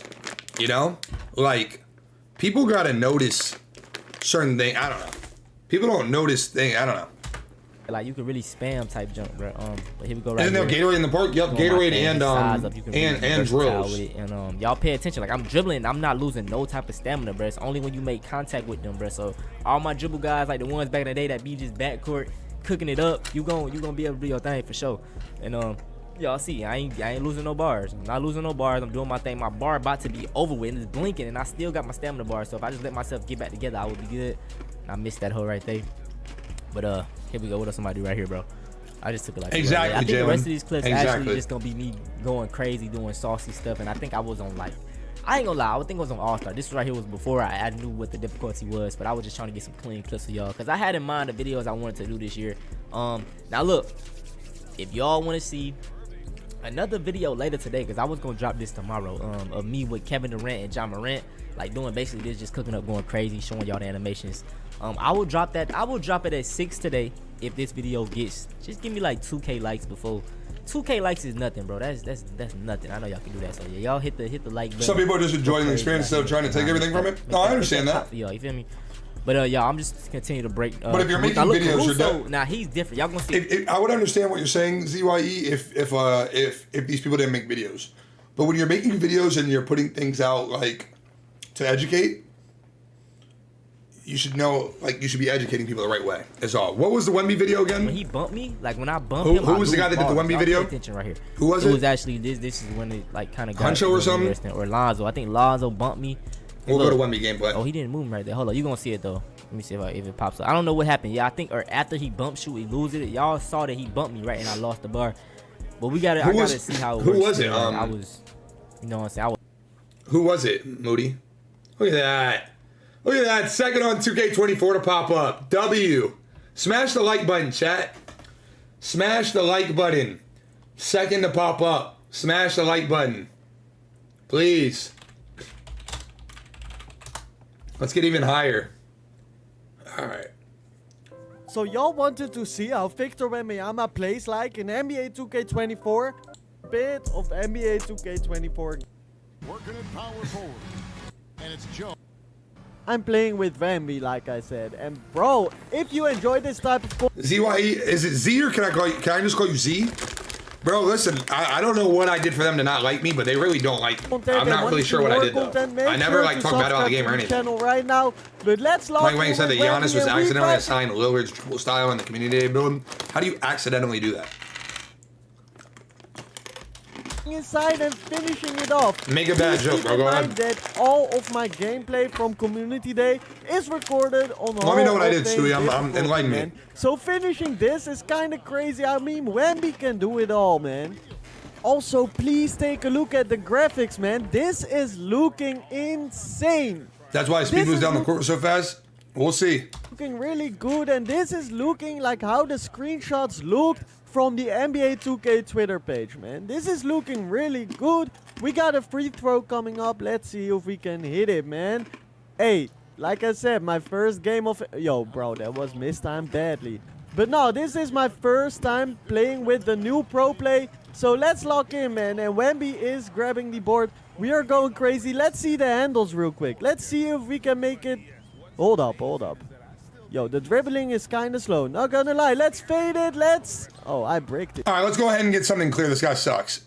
You know, like people gotta notice certain things. I don't know. People don't notice things. I don't know. Like you can really spam type jump, bro. But here we go. Right Isn't there here. Gatorade in the park? Yep, Gatorade and drills. With it. And y'all pay attention. Like I'm dribbling, I'm not losing no type of stamina, bro. It's only when you make contact with them, bro. So all my dribble guys, like the ones back in the day that be just backcourt cooking it up, you gonna be able to do your thing for sure. And y'all see, I ain't losing no bars. I'm not losing no bars. I'm doing my thing. My bar about to be over with, and it's blinking, and I still got my stamina bar. So if I just let myself get back together, I would be good. And I missed that hole right there. But here we go. What else somebody do right here, bro? I just took it like exactly. I think Jalen. the rest of these clips actually just gonna be me going crazy, doing saucy stuff. And I think I was on like, I ain't gonna lie, I think I was on All Star. This right here was before I knew what the difficulty was, but I was just trying to get some clean clips for y'all because I had in mind the videos I wanted to do this year. Now look, if y'all want to see another video later today, because I was gonna drop this tomorrow, of me with Kevin Durant and John Morant, like doing basically this, just cooking up, going crazy, showing y'all the animations. I will drop that. I will drop it at 6 today if this video gets, just give me like 2K likes before. 2K likes is nothing, bro. That's nothing. I know y'all can do that. So yeah, y'all hit the like button. Some people are just enjoying the experience instead of trying to take everything from it. No, I understand that. Yeah, you feel me? But y'all, I'm just continue to break. But if you're making videos, Caruso, now he's different. Y'all gonna see. I would understand what you're saying, ZYE, if these people didn't make videos. But when you're making videos and you're putting things out like to educate, you should know, like, you should be educating people the right way. Is all. What was the Wemby video again? When he bumped me, like when I bumped him. Who was the guy that did the Wemby video? Pay attention right here. Who was it? It was actually this is when it like kind of got Huncho or something. Or Lonzo. I think Lonzo bumped me. We'll go to Wemby gameplay. Oh, he didn't move right there. Hold on, you gonna see it though. Let me see if it pops up. I don't know what happened. Yeah, I think or after he bumped shoot, he loses it. Y'all saw that he bumped me right, and I lost the bar. But I gotta see how it works. Who was it? I was, you know what I'm saying. Who was it, Moody? Look at that. Look at that. Second on 2K24 to pop up. W. Smash the like button, chat. Smash the like button. Second to pop up. Smash the like button. Please. Let's get even higher. All right. So y'all wanted to see how Victor Wembanyama plays like in NBA 2K24? Bit of NBA 2K24. Working at power forward. And it's Joe. I'm playing with Wemby, like I said. And bro, if you enjoy this type of ZYE, is it Z or can I just call you Z? Bro, listen, I don't know what I did for them to not like me, but they really don't like me. I'm not really sure what I did though. I never like talked bad about the game or anything. Channel right now, but let's Mike Wang said that Giannis was accidentally assigned Lillard's dribble style in the community day build. How do you accidentally do that? Inside and finishing it off. Make a bad joke, bro. Go ahead. That all of my gameplay from Community Day is recorded on. Let me know what I did, Stewie. I'm enlighten me. So finishing this is kind of crazy. I mean, Wemby can do it all, man. Also, please take a look at the graphics, man. This is looking insane. That's why speed moves down the court so fast. We'll see. Looking really good, and this is looking like how the screenshots looked from the NBA 2K Twitter page, man. This is looking really good. We got a free throw coming up. Let's see if we can hit it, man. Hey, like I said, my first game of... Yo, bro, that was mistimed badly. But no, this is my first time playing with the new Pro Play. So let's lock in, man. And Wemby is grabbing the board. We are going crazy. Let's see the handles real quick. Let's see if we can make it... Hold up, hold up. Yo, the dribbling is kind of slow. Not gonna lie. Let's fade it. Let's... Oh, I bricked it. All right, let's go ahead and get something clear. This guy sucks.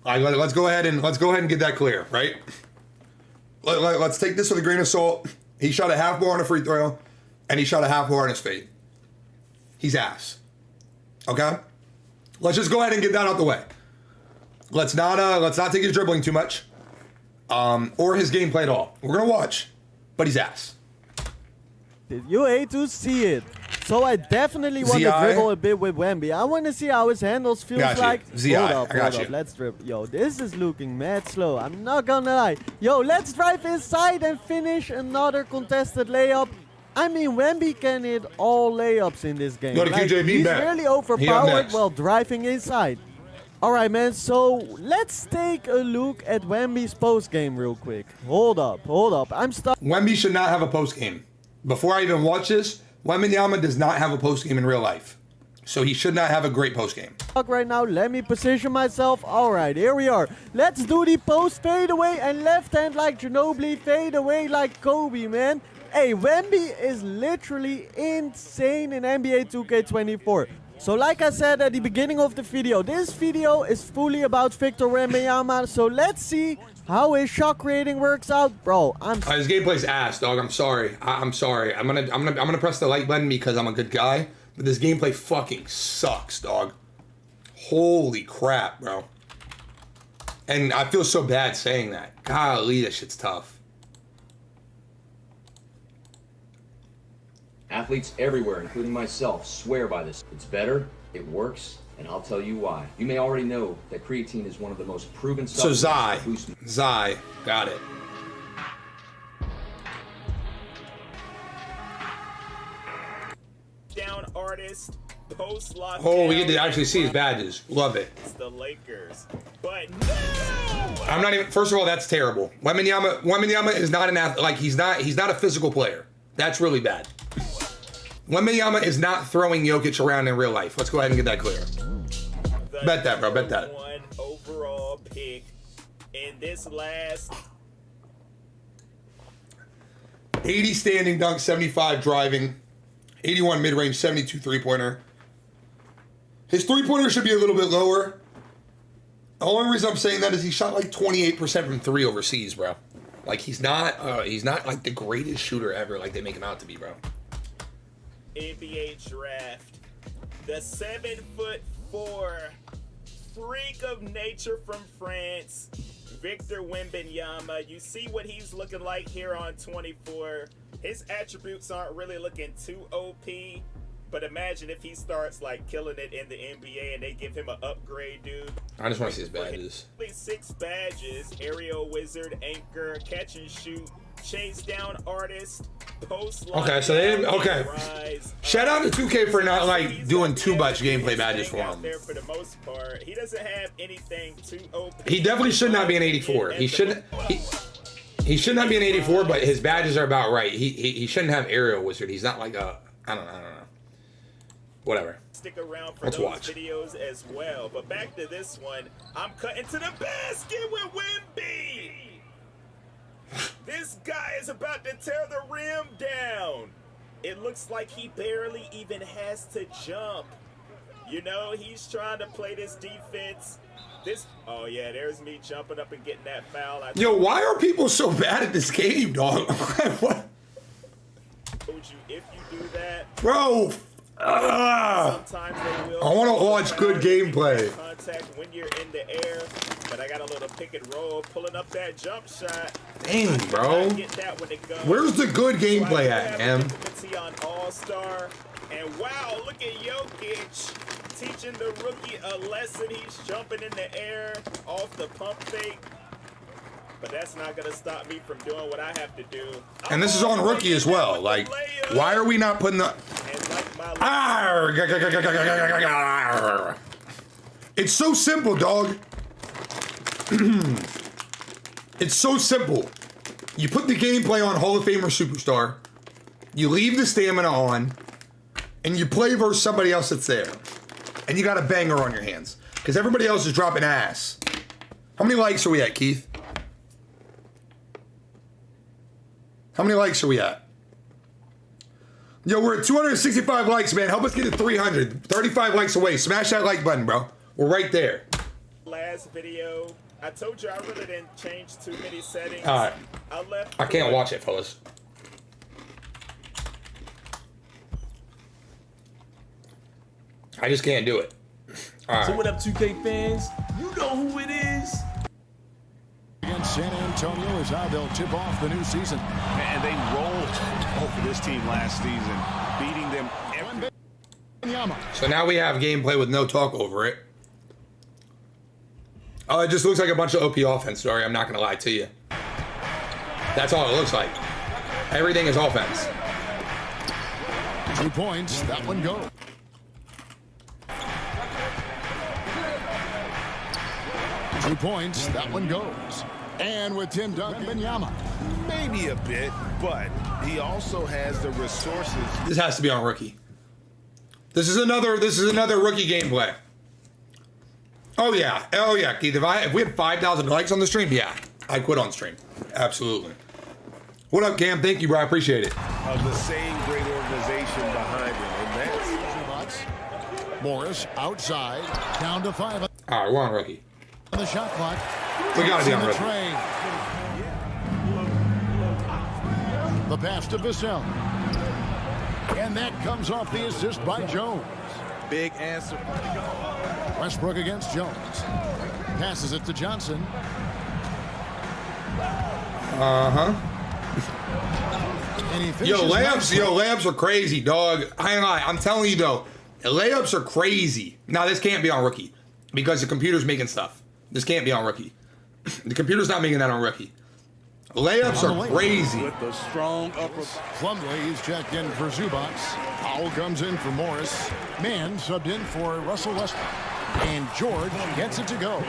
All right, let's go ahead and get that clear, right? Let's take this with a grain of salt. He shot a half bar on a free throw, and he shot a half bar on his fade. He's ass. Okay? Let's just go ahead and get that out the way. Let's not take his dribbling too much. Or his gameplay at all. We're gonna watch, but he's ass. You hate to see it. So I definitely want to dribble a bit with Wemby. I want to see how his handles feels like. Hold up. Let's dribble. Yo, this is looking mad slow. I'm not gonna lie. Yo, let's drive inside and finish another contested layup. I mean, Wemby can hit all layups in this game. Go to QJB he's back. really overpowered while driving inside. All right, man. So let's take a look at Wemby's post game real quick. Hold up. I'm stuck. Wemby should not have a post game. Before I even watch this, Wembanyama does not have a post game in real life. So he should not have a great post game. Right now, let me position myself. All right, here we are. Let's do the post fade away and left hand like Ginobili, fade away like Kobe, man. Hey, Wemby is literally insane in NBA 2K24. So like I said at the beginning of the video, this video is fully about Victor Wembanyama. So let's see how his shot rating works out, bro. His gameplay's ass, dog. I'm sorry. I'm sorry. I'm gonna press the like button because I'm a good guy. But this gameplay fucking sucks, dog. Holy crap, bro. And I feel so bad saying that. Golly, that shit's tough. Athletes everywhere, including myself, swear by this. It's better, it works, and I'll tell you why. You may already know that creatine is one of the most proven So supplements. Zai, got it. Down artist, post lock. Oh, we get to actually see his badges. Love it. It's the Lakers, but no. I'm not even. First of all, that's terrible. Wembanyama is not an athlete. Like he's not a physical player. That's really bad. Wembanyama is not throwing Jokic around in real life. Let's go ahead and get that clear. Bet that, bro. Bet that. One overall pick in this last 80 standing dunk, 75 driving, 81 mid-range, 72 three-pointer. His three-pointer should be a little bit lower. The only reason I'm saying that is he shot like 28% from three overseas, bro. Like he's not like the greatest shooter ever, like they make him out to be, bro. NBA draft, the 7'4" freak of nature from France, Victor Wembanyama. You see what he's looking like here on 24. His attributes aren't really looking too OP, but imagine if he starts like killing it in the NBA and they give him an upgrade, dude. I just want to see his badges. 6 badges: aerial wizard, anchor, catch and shoot, chase down artist, post. Okay, so they didn't. Okay. Shout out to 2K for not like doing too much gameplay badges for him. There for the most part, he doesn't have anything too OP. He definitely should not be an 84. He shouldn't. He should not be an 84, but his badges are about right. He shouldn't have aerial wizard. He's not like a. I don't know. Whatever. Stick around for Let's those watch videos as well. But back to this one, I'm cutting to the basket with Wemby. This guy is about to tear the rim down. It looks like he barely even has to jump. You know, he's trying to play this defense. Oh yeah, there's me jumping up and getting that foul. Yo, why are people so bad at this game, dog? What? Told you if you do that, Bro. I want to watch good gameplay. Contact when you're in the air, but I got a little pick and roll, pulling up that jump shot. Dang, bro. Where's the good gameplay at, man? On All-Star, and wow, look at Jokic teaching the rookie a lesson. He's jumping in the air off the pump fake. But that's not gonna stop me from doing what I have to do. And this is on rookie as well. Like, why are we not putting the? It's so simple, dog. It's so simple. You put the gameplay on Hall of Famer Superstar, you leave the stamina on, and you play versus somebody else that's there. And you got a banger on your hands. Because everybody else is dropping ass. How many likes are we at, Keith? How many likes are we at? Yo, we're at 265 likes, man. Help us get to 300. 35 likes away. Smash that like button, bro. We're right there. Last video, I told you I really didn't change too many settings. All right. I can't watch it, fellas. I just can't do it. All right. So what up, 2K fans? You know who it is. Against San Antonio is how they'll tip off the new season. And they rolled over this team last season, beating them every. So now we have gameplay with no talk over it. Oh, it just looks like a bunch of OP offense. Sorry, I'm not going to lie to you. That's all it looks like. Everything is offense. 2 points, that one goes. Two points, that one goes. And with Tim Duncan, Wembanyama. Maybe a bit, but he also has the resources. This has to be on rookie. This is another rookie gameplay. Oh yeah, Keith. If we had 5,000 likes on the stream, yeah, I'd quit on stream. Absolutely. What up, Cam? Thank you, bro. I appreciate it. Of the same great organization behind him. And that's Morris outside, down to 5. All right, we're on rookie. The shot clock. We gotta be on rookie. The pass to Vassell. And that comes off the assist by Jones. big answer. Westbrook against Jones. Passes it to Johnson. Yo, layups are crazy, dog. I ain't lie. I'm telling you though, layups are crazy. Now this can't be on rookie because the computer's making stuff. This can't be on rookie. The computer's not making that on rookie. Layups are crazy. With the strong upper. Plumlee is checked in for Zubac. Powell comes in for Morris. Mann subbed in for Russell Westbrook. And George gets it to go.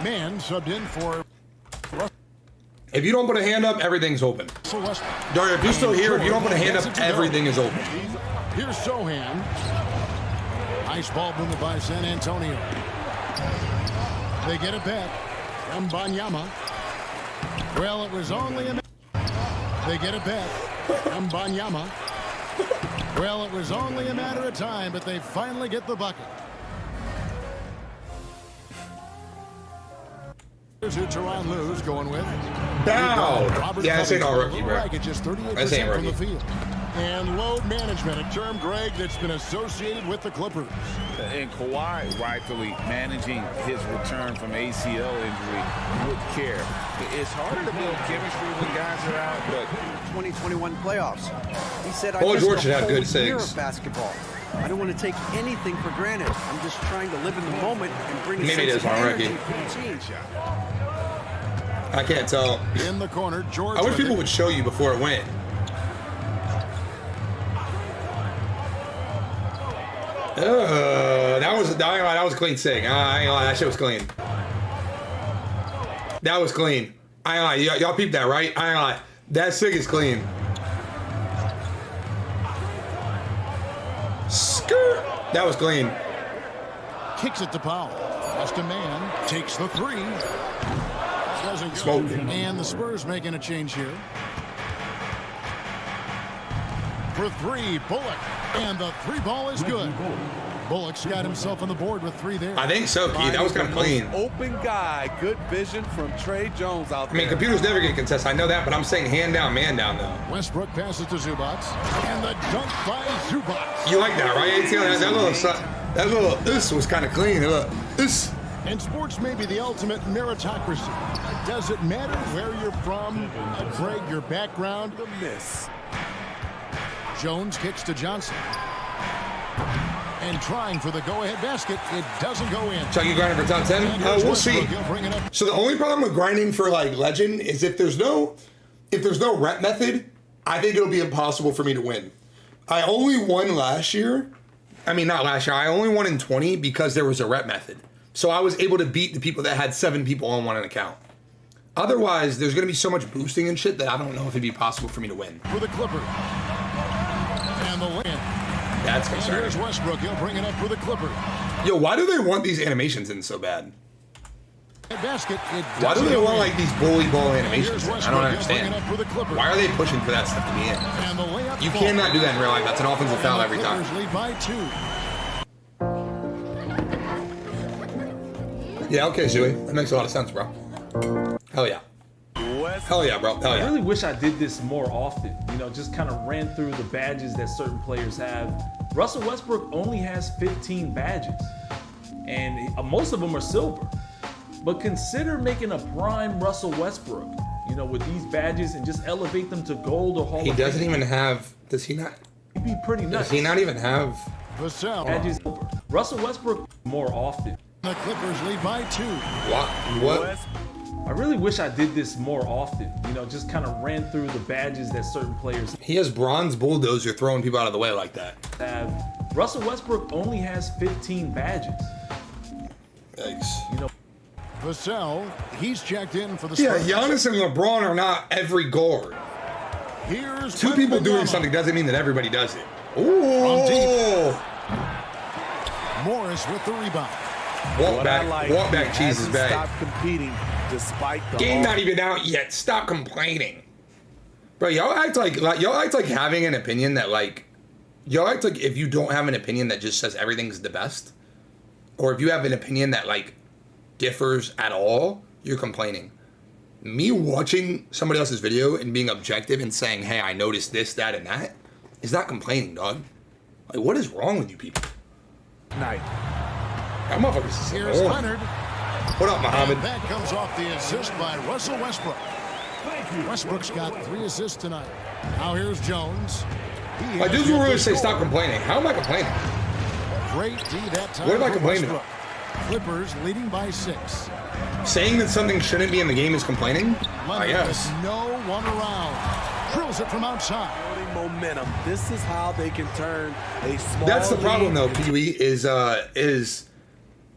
Mann subbed in for Russell. If you don't put a hand up, everything's open. Dario, if you're still here, if you don't put a hand up, everything is open. Here's Sohan. Nice ball movement by San Antonio. They get it back. Mbanyama. Well, it was only a... They get it back. Mbanyama. Well, it was only a matter of time, but they finally get the bucket. Here's who Tyronn Lue's going with. Now, yeah, this ain't all rookie, bro. Just 38% This ain't from the rookie. field. And load management, a term, Greg, that's been associated with the Clippers. And Kawhi rightfully managing his return from ACL injury with care. It's harder to build chemistry when guys are out, but 2021 playoffs. He said, Paul I missed George a should have whole good year six. of basketball. I don't want to take anything for granted. I'm just trying to live in the moment and bring a Maybe it sense is of on energy rookie. for the team. I can't tell. In the corner, George. I wish people would show you before it went. That was a clean sig. I ain't lie, that shit was clean. That was clean. I ain't lie, y'all peeped that, right? I ain't lie. That sig is clean. Skirt. That was clean. Kicks it to Powell. Just a man. Takes the three. Doesn't go. Smoked it. And the Spurs making a change here. For three, Bullock. And the three ball is good. Bullock's got himself on the board with three there. I think so, Keith. That was kind of clean. open guy, good vision from Trey Jones out I there. mean, computers never get contested. I know that, but I'm saying hand down, man down, though. Westbrook passes to Zubac. And the dunk by Zubac. You like that, right? That little, this was kind of clean. Look, this. And sports may be the ultimate meritocracy. Does it matter where you're from, Greg, your background? The miss. Jones kicks to Johnson. And trying for the go-ahead basket, it doesn't go in. Chucky grinding for top 10? We'll see. So the only problem with grinding for like legend is if there's no rep method, I think it'll be impossible for me to win. I only won last year. I mean, not last year. I only won in 20 because there was a rep method. So I was able to beat the people that had 7 people on one account. Otherwise, there's going to be so much boosting and shit that I don't know if it'd be possible for me to win. For the Clippers. And the win. That's concerning. Here's Westbrook. He'll bring it up for the Clippers. Yo, why do they want these animations in so bad? Basket, Why do they want like these bully ball animations in? I don't understand. Why are they pushing for that stuff to be in? You cannot do that in real life. That's an offensive foul every time. Lead by 2. Yeah, okay, Zooey. That makes a lot of sense, bro. Hell yeah. Hell yeah, bro. Hell I yeah. really wish I did this more often. You know, just kind of ran through the badges that certain players have. Russell Westbrook only has 15 badges, and most of them are silver. But consider making a prime Russell Westbrook, you know, with these badges and just elevate them to gold or Hall He of doesn't Fame. even have. Does he not? He'd be pretty nuts. Does he not even have? Badges. Russell Westbrook more often. The Clippers lead by 2. What? I really wish I did this more often. You know, just kind of ran through the badges that certain players He has bronze bulldozer throwing people out of the way like that. have. Russell Westbrook only has 15 badges. Yikes. You know, Vassell, he's checked in for the Yeah, Spurs. Giannis and LeBron are not every guard. Here's Two people doing Wembanyama. something doesn't mean that everybody does it. Ooh. Morris with the rebound. Walk back, cheese is bad. Stop competing despite the Game not even out yet. Stop complaining. Bro, y'all act like having an opinion that y'all act like if you don't have an opinion that just says everything's the best, or if you have an opinion that differs at all, you're complaining. Me watching somebody else's video and being objective and saying, hey, I noticed this, that, and that, is not complaining, dog. Like, what is wrong with you people? Night. That motherfucker's so Here's old. Leonard. What up, Muhammad? And that comes off the assist by Russell Westbrook. Westbrook's got 3 assists tonight. Now here's Jones. My dudes will really say stop complaining. How am I complaining? Great D that time. What am I for complaining Westbrook. Clippers leading by 6. Saying that something shouldn't be in the game is complaining? I Leonard guess. with no one around. Drills it from outside. Momentum. This is how they can turn a small. That's the problem, though. lead Pee Wee is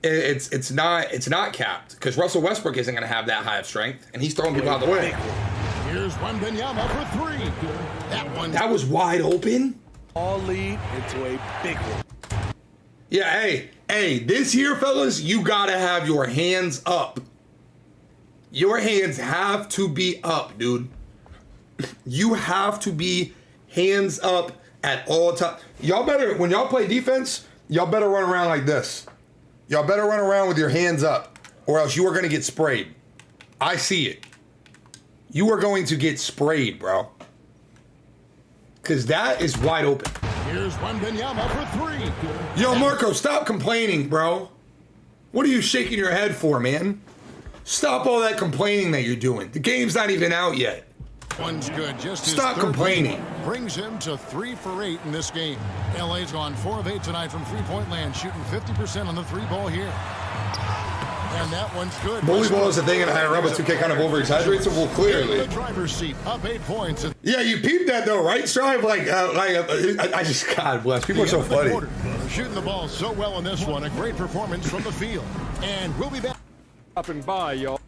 it's not capped because Russell Westbrook isn't going to have that high of strength, and he's throwing people out of the way. Here's Wembanyama for 3. That was wide open. All lead into a big one. Yeah, hey, this here, fellas, you gotta have your hands up. Your hands have to be up, dude. You have to be hands up at all times. Y'all better, when y'all play defense, y'all better run around like this. Y'all better run around with your hands up, or else you are gonna get sprayed. I see it. You are going to get sprayed, bro. Because that is wide open. Here's Wembanyama for 3. Yo, Marco, stop complaining, bro. What are you shaking your head for, man? Stop all that complaining that you're doing. The game's not even out yet. One's good. Just his Stop third complaining. lead brings him to 3 for 8 in this game. LA's gone 4 of 8 tonight from three-point land, shooting 50% on the 3-ball here. And that one's good. Bully ball is a thing, and I rub a 2K kind of over-exaggerates it. Well, clearly. The driver's seat, up 8 points. Yeah, you peeped that though, right, Strive? I just, God bless. People are so funny. Shooting the ball so well in this one. A great performance from the field. And we'll be back. Stopping by, y'all.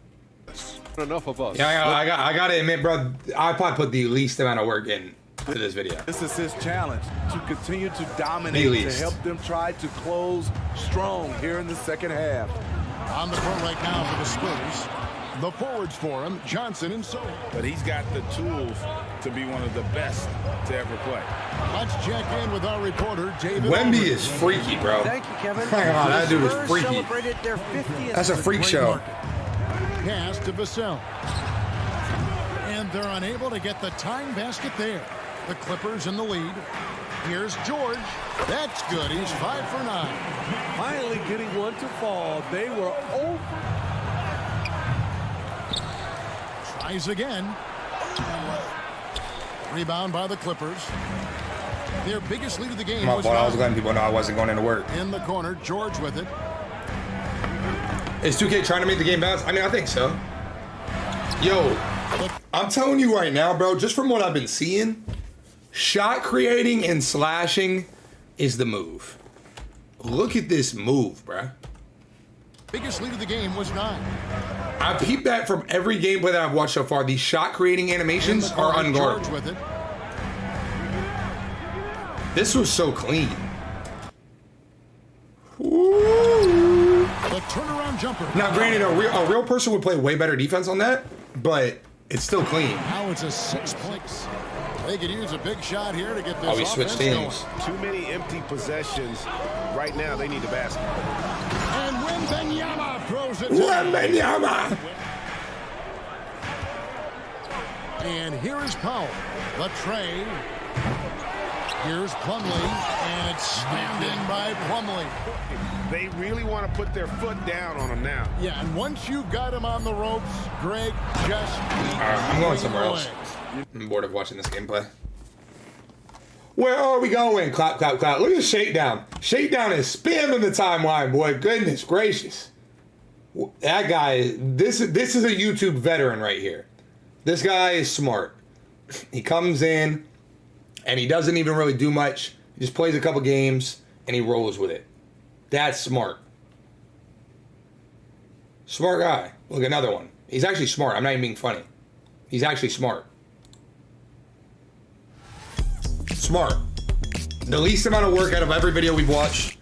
Enough of us. Yeah, I gotta admit, bro, I probably put the least amount of work in to this video. This is his challenge to continue to dominate, to help them try to close strong here in the second half. On the court right now for the Spurs. The forwards for him, Johnson and Soto. But he's got the tools to be one of the best to ever play. Let's check in with our reporter, David. Wemby is freaky, bro. Thank you, Kevin. Hang on, that dude is freaky. Celebrated their 50th. That's a freak show. Pass to Vassell. And they're unable to get the time basket there. The Clippers in the lead. Here's George. That's good. He's 5 for 9. Finally getting one to fall. They were over. Tries again. Rebound by the Clippers. Their biggest lead of the game was I was letting people know I wasn't going into work. in the corner. George with it. Is 2K trying to make the game bounce? I mean, I think so. Yo, I'm telling you right now, bro, just from what I've been seeing, shot creating and slashing is the move. Look at this move, bro. Biggest lead of the game was 9. I peeped that from every gameplay that I've watched so far. These shot creating animations are unguarded. George with it. This was so clean. The turnaround jumper. Now, granted, a real person would play way better defense on that, but it's still clean. Now it's a 6 points. They could use a big shot here to get this Oh, we switched teams. Too many empty possessions. Right now, they need the basket. And Wembanyama throws it. Wembanyama! And here is Powell. The tray. Here's Plumlee, and it's slammed in by Plumlee. They really want to put their foot down on him now. Yeah, and once you've got him on the ropes, Greg just I'm going somewhere else. I'm bored of watching this gameplay. Where are we going? Clap, clap, clap. Look at the Shakedown. Shakedown is spamming the timeline, boy. Goodness gracious. That guy, this is a YouTube veteran right here. This guy is smart. He comes in, and he doesn't even really do much. He just plays a couple games, and he rolls with it. That's smart. Smart guy. Look, another one. He's actually smart. I'm not even being funny. He's actually smart. Smart. The least amount of work out of every video we've watched,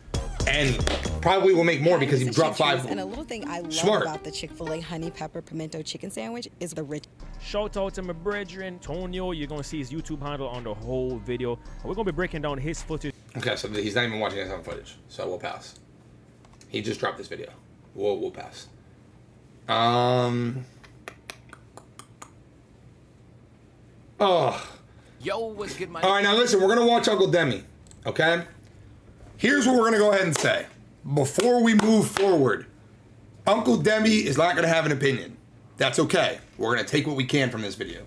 and probably will make more because he dropped 5. And a little thing I love Smart. about the Chick-fil-A honey pepper pimento chicken sandwich is the rich. Shout out to my brethren, Tonio. You're going to see his YouTube handle on the whole video. And we're going to be breaking down his footage. Okay, so he's not even watching his own footage, so we'll pass. He just dropped this video. We'll pass. Yo, what's good, my All right, now listen, we're going to watch Uncle Demi, okay? Here's what we're going to go ahead and say. Before we move forward, Uncle Demi is not going to have an opinion. That's okay. We're going to take what we can from this video.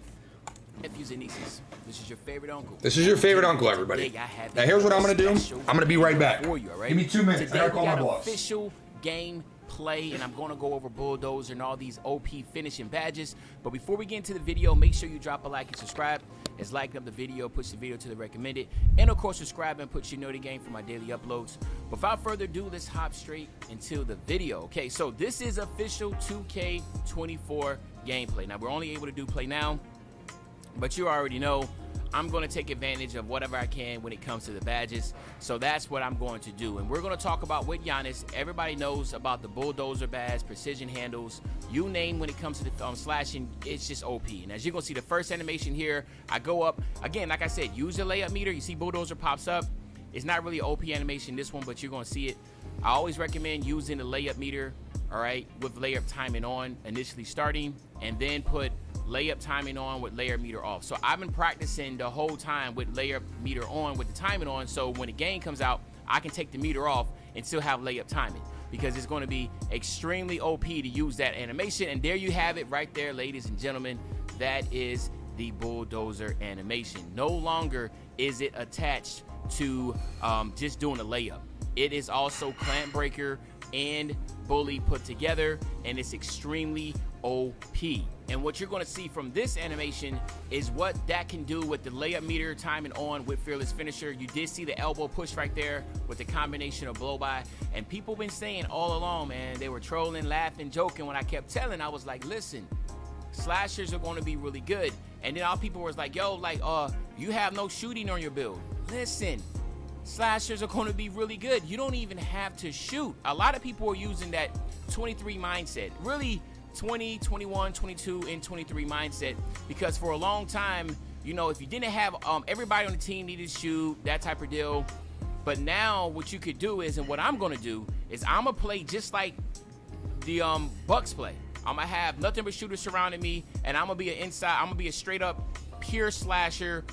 Nephews and nieces, this is your favorite uncle. This is your favorite uncle, everybody. Now, here's what I'm going to do. I'm going to be right back. For you, all right? Give me 2 minutes. Today, I got to call my we got boss. official game play, and I'm going to go over Bulldozer and all these OP finishing badges. But before we get into the video, make sure you drop a like and subscribe. It's liking up the video, push the video to the recommended, and of course subscribe and put your know the game for my daily uploads. Without further ado, let's hop straight into the video. Okay, so this is official 2K24 gameplay. Now we're only able to do play now, but you already know I'm going to take advantage of whatever I can when it comes to the badges. So that's what I'm going to do. And we're going to talk about with Giannis. Everybody knows about the Bulldozer badge, precision handles, you name when it comes to the slashing, it's just OP. And as you're going to see the first animation here, I go up. Again, like I said, use the layup meter. You see Bulldozer pops up. It's not really OP animation, this one, but you're going to see it. I always recommend using the layup meter, all right, with layup timing on initially starting, and then put layup timing on with layup meter off. So I've been practicing the whole time with layup meter on with the timing on, so when the game comes out, I can take the meter off and still have layup timing, because it's going to be extremely OP to use that animation. And there you have it right there, ladies and gentlemen. That is the Bulldozer animation. No longer is it attached to just doing a layup. It is also clamp breaker and bully put together, and it's extremely OP. And what you're going to see from this animation is what that can do with the layup meter timing on with Fearless Finisher. You did see the elbow push right there with the combination of blow by, and people been saying all along, man, they were trolling, laughing, joking when I kept telling. I was like, listen, slashers are going to be really good. And then all people was like, yo, like, you have no shooting on your build. Listen, slashers are going to be really good. You don't even have to shoot. A lot of people are using that 23 mindset, really 20, 21, 22, and 23 mindset, because for a long time, you know, if you didn't have everybody on the team needed to shoot, that type of deal. But now what you could do is, and what I'm going to do is, I'm going to play just like the Bucks play. I'm going to have nothing but shooters surrounding me, and I'm going to be I'm going to be a straight up pure slasher,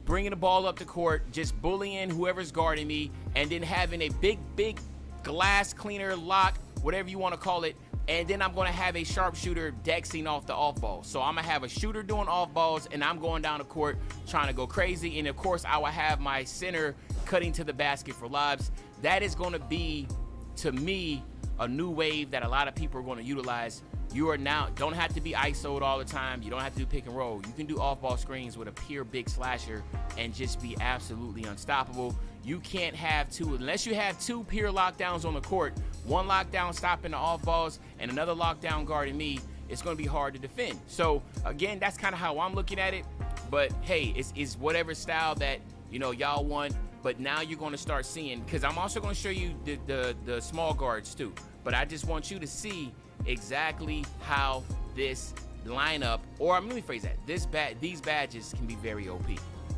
bringing the ball up the court, just bullying whoever's guarding me, and then having a big glass cleaner lock, whatever you want to call it. And then I'm going to have a sharpshooter dexing off the off ball. So I'm going to have a shooter doing off balls, and I'm going down the court trying to go crazy. And of course, I will have my center cutting to the basket for lobs. That is going to be, to me, a new wave that a lot of people are going to utilize. You are now, don't have to be ISO'd all the time. You don't have to do pick and roll. You can do off-ball screens with a pure big slasher and just be absolutely unstoppable. You can't have two, unless you have two pure lockdowns on the court, one lockdown stopping the off balls and another lockdown guarding me, it's going to be hard to defend. So again, that's kind of how I'm looking at it. But hey, it's whatever style that, you know, y'all want. But now you're going to start seeing, because I'm also going to show you the small guards too. But I just want you to see exactly how this lineup, or let me phrase that, these badges can be very OP.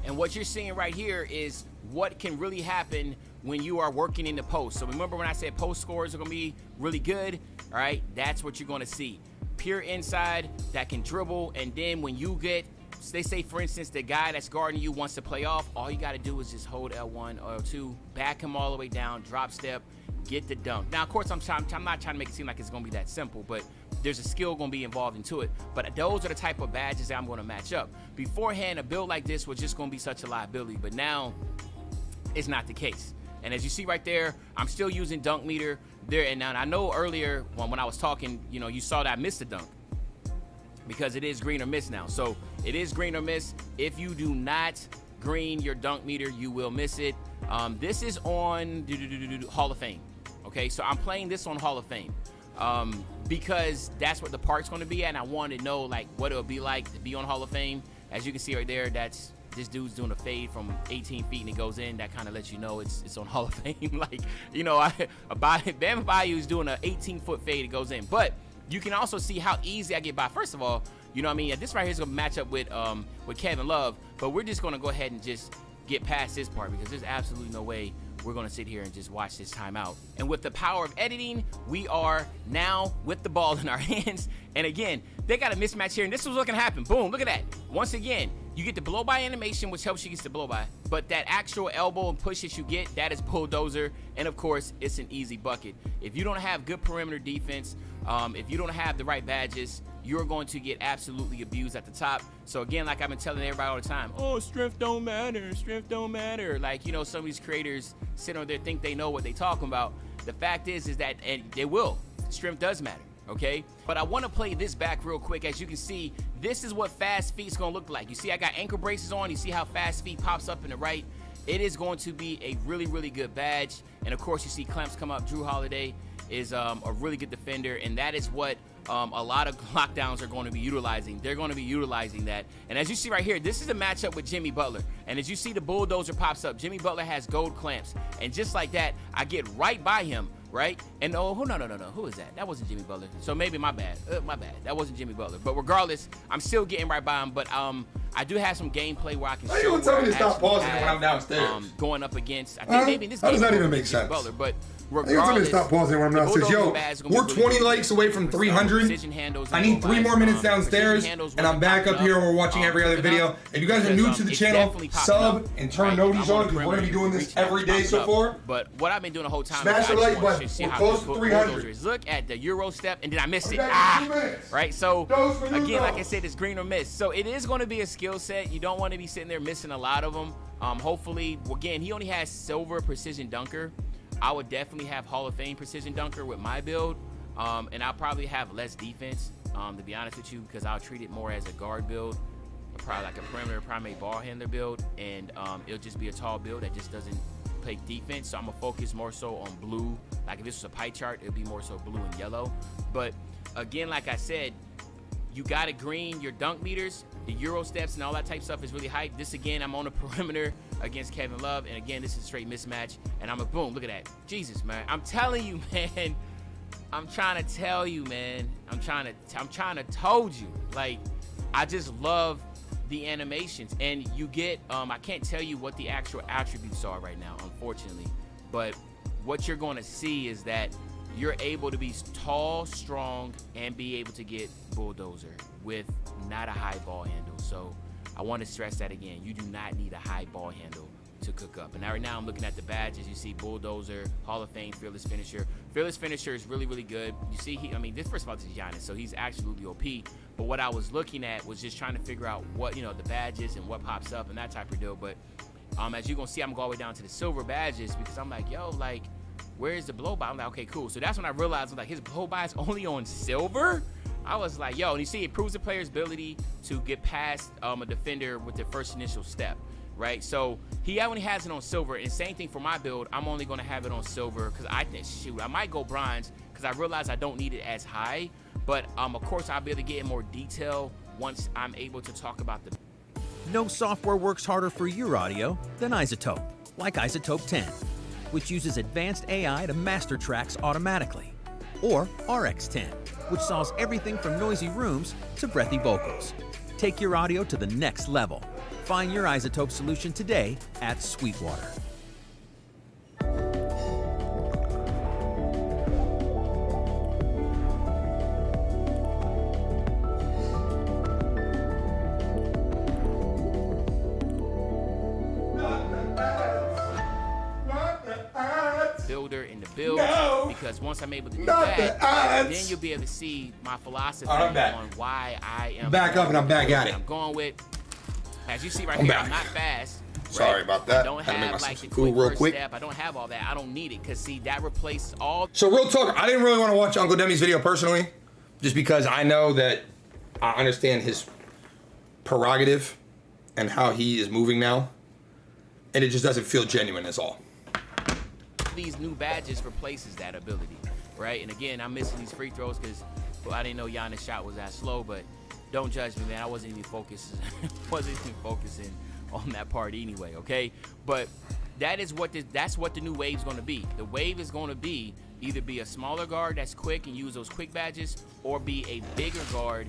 And what you're seeing right here is what can really happen when you are working in the post. So remember when I said post scores are going to be really good, all right? That's what you're going to see. Pure inside that can dribble, and then when you get, they say for instance the guy that's guarding you wants to play off, all you got to do is just hold L1 or L2, back him all the way down, drop step, get the dunk. Now of course I'm not trying to make it seem like it's going to be that simple, but there's a skill going to be involved into it. But those are the type of badges that I'm going to match up. Beforehand, a build like this was just going to be such a liability, but now it's not the case. And as you see right there, I'm still using dunk meter there. And now I know earlier when I was talking, you know, you saw that I missed the dunk because it is green or miss now. So it is green or miss. If you do not green your dunk meter, you will miss it. This is on Hall of Fame. Okay, so I'm playing this on Hall of Fame because that's what the park's going to be at. And I wanted to know like what it would be like to be on Hall of Fame. As you can see right there, that's this dude's doing a fade from 18 feet and it goes in. That kind of lets you know it's on Hall of Fame. Like, you know, Bam Adebayo is doing an 18-foot fade, it goes in. But you can also see how easy I get by. First of all, You know what I mean? This right here is gonna match up with Kevin Love, but we're just gonna go ahead and just get past this part because there's absolutely no way we're gonna sit here and just watch this timeout. And with the power of editing, we are now with the ball in our hands. And again, they got a mismatch here, and this is what's gonna happen. Boom, look at that. Once again, you get the blow-by animation, which helps you get the blow-by, but that actual elbow and push that you get, that is bulldozer, and of course, it's an easy bucket. If you don't have good perimeter defense, if you don't have the right badges, you're going to get absolutely abused at the top. So again, like I've been telling everybody all the time, oh, strength don't matter, strength don't matter. Like, you know, some of these creators sit on there think they know what they talking about. The fact is that, and they will, strength does matter, okay? But I want to play this back real quick. As you can see, this is what fast feet's gonna look like. You see I got ankle braces on, you see how fast feet pops up in the right. It is going to be a really, really good badge. And of course, you see clamps come up. Drew Holiday is a really good defender, and that is what a lot of lockdowns are going to be utilizing. They're going to be utilizing that. And as you see right here, this is a matchup with Jimmy Butler. And as you see the bulldozer pops up, Jimmy Butler has gold clamps. And just like that, I get right by him, right? And no, who is that? That wasn't Jimmy Butler. So maybe my bad. That wasn't Jimmy Butler. But regardless, I'm still getting right by him. But I do have some gameplay where I can show you tell me to stop pausing when I'm downstairs. Going up against, I think maybe in this game. How does that even make sense? Butler, but I think it's stop pausing when I'm downstairs. Yo, we're 20 likes away from 300. I need 3 more minutes downstairs, and I'm back up here. We're watching every other video. If you guys are new to the channel, sub and turn noties on because we're gonna be doing this every day so far. But what I've been doing the whole time, smash the like button. We're close to 300. Look at the Euro step, and then I missed it. Right. So again, like I said, it's green or miss. So it is going to be a skill set. You don't want to be sitting there missing a lot of them. Hopefully, again, he only has silver precision dunker. I would definitely have Hall of Fame precision dunker with my build, and I'll probably have less defense, to be honest with you, because I'll treat it more as a guard build, probably like a perimeter primary ball handler build, and it'll just be a tall build that just doesn't play defense. So I'm gonna focus more so on blue. Like if this was a pie chart, it'd be more so blue and yellow. But again, like I said, you gotta green your dunk meters. The Euro steps and all that type stuff is really hype. This again, I'm on a perimeter against Kevin Love, and again, this is a straight mismatch. And I'm a boom. Look at that, Jesus, man. I'm telling you, man. I'm trying to tell you, man. I'm trying to told you. Like, I just love the animations, and you get. I can't tell you what the actual attributes are right now, unfortunately. But what you're going to see is that you're able to be tall, strong, and be able to get bulldozer with not a high ball handle. So I want to stress that again. You do not need a high ball handle to cook up. And right now I'm looking at the badges. You see bulldozer, Hall of Fame, fearless finisher. Fearless finisher is really, really good. You see, this first of all, this is Giannis, so he's absolutely OP. But what I was looking at was just trying to figure out what, the badges and what pops up and that type of deal. But as you're gonna see, I'm going all the way down to the silver badges because I'm like, yo, like, where's the blow by? I'm like, okay, cool. So that's when I realized, like, his blow by is only on silver. I was like, yo, and you see, it proves the player's ability to get past a defender with their first initial step, right? So he only has it on silver, and same thing for my build. I'm only gonna have it on silver because I might go bronze because I realize I don't need it as high. But of course, I'll be able to get in more detail once I'm able to talk about the. No software works harder for your audio than iZotope, like iZotope 10, which uses advanced AI to master tracks automatically, or RX10, which solves everything from noisy rooms to breathy vocals. Take your audio to the next level. Find your iZotope solution today at Sweetwater. Builder in the build, because once I'm able to do that, then you'll be able to see my philosophy on why I am back up and I'm back at it. I'm going with, as you see right here, I'm not fast. Sorry about that. I don't have like the quick real first quick. step. I don't have all that. I don't need it because see that replaces all. So real talk, I didn't really want to watch Uncle Demi's video personally, just because I know that I understand his prerogative and how he is moving now, and it just doesn't feel genuine as all. These new badges replaces that ability, right? And again, I'm missing these free throws because I didn't know Giannis' shot was that slow, but don't judge me, man. I wasn't even focusing on that part anyway, okay? But that's what the new wave's going to be. The wave is going to be either be a smaller guard that's quick and use those quick badges, or be a bigger guard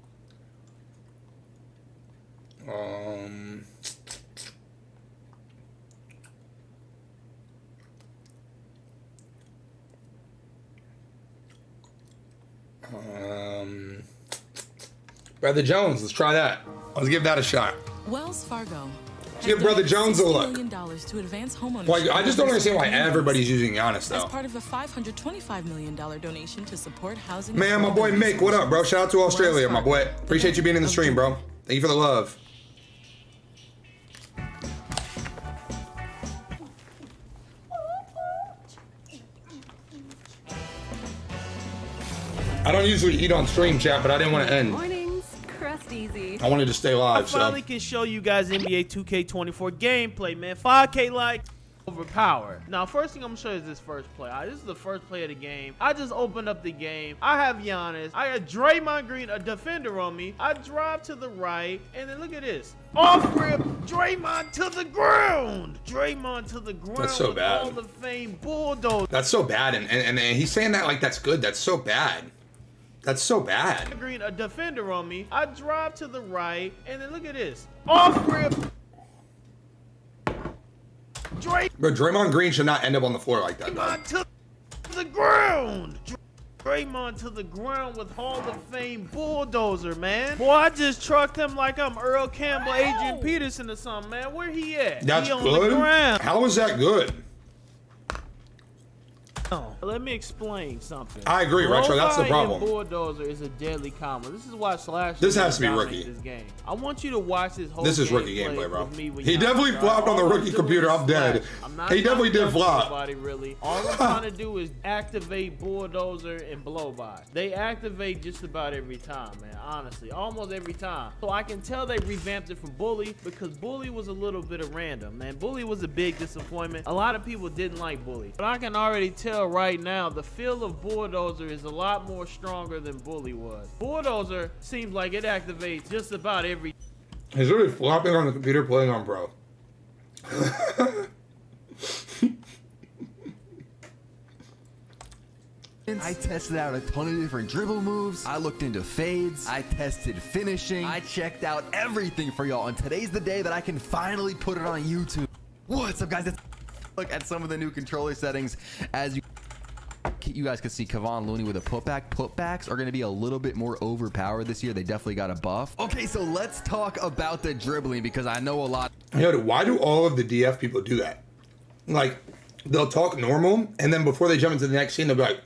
Brother Jones, let's try that. Let's give that a shot. Wells Fargo. Let's give Brother Jones a look. $60 million to advance homeownership. Like, I just don't understand why everybody's using Giannis, though. As part of a $525 million donation to support housing. Man, my boy Mick, what up, bro? Shout out to Australia, my boy. Appreciate you being in the stream, bro. Thank you for the love. I don't usually eat on stream, chat, but I didn't want to end. Mornings, crust easy. I wanted to stay live, I finally can show you guys NBA 2K24 gameplay, man. 5K like overpowered. Now, first thing I'm gonna show you is this first play. This is the first play of the game. I just opened up the game. I have Giannis. I got Draymond Green, a defender on me. I drive to the right, and then look at this. Off rip, Draymond to the ground. Draymond to the ground. That's so with bad. Hall of Fame bulldozer. That's so bad, and he's saying that like that's good. That's so bad. That's so bad. Green, a defender on me. I drive to the right, and then look at this. Off rip. Bro, Draymond Green should not end up on the floor like that, though. Draymond to the ground. Draymond to the ground with Hall of Fame bulldozer, man. Boy, I just trucked him like I'm Earl Campbell, Adrian Peterson or something, man. Where he at? That's he on good? The ground. How is that good? Let me explain something. I agree, Retro. That's the Blow-by problem. and bulldozer is a deadly combo. This is why Slash. This has to be dominates rookie. This game. I want you to watch this whole. This is rookie gameplay gameplay, bro. with me when He y'all definitely drive. flopped on the All I'm rookie doing computer. is I'm dead. Slash. I'm not He definitely trying to did flop. nobody, really. All I'm trying to do is activate bulldozer and blow by. They activate just about every time, man. Honestly, almost every time. So I can tell they revamped it from Bully because Bully was a little bit of random, man. Bully was a big disappointment. A lot of people didn't like Bully, but I can already tell right now the feel of bulldozer is a lot more stronger than Bully was. Bulldozer seems like it activates just about every. He's really flopping on the computer playing on Pro. I tested out a ton of different dribble moves. I looked into fades. I tested finishing. I checked out everything for y'all. And today's the day that I can finally put it on YouTube. What's up, guys? Let's look at some of the new controller settings. As you guys can see, Kevon Looney with a putback. Putbacks are going to be a little bit more overpowered this year. They definitely got a buff. Okay, so let's talk about the dribbling because I know a lot. Yo, why do all of the DF people do that? Like, they'll talk normal, and then before they jump into the next scene, they'll be like,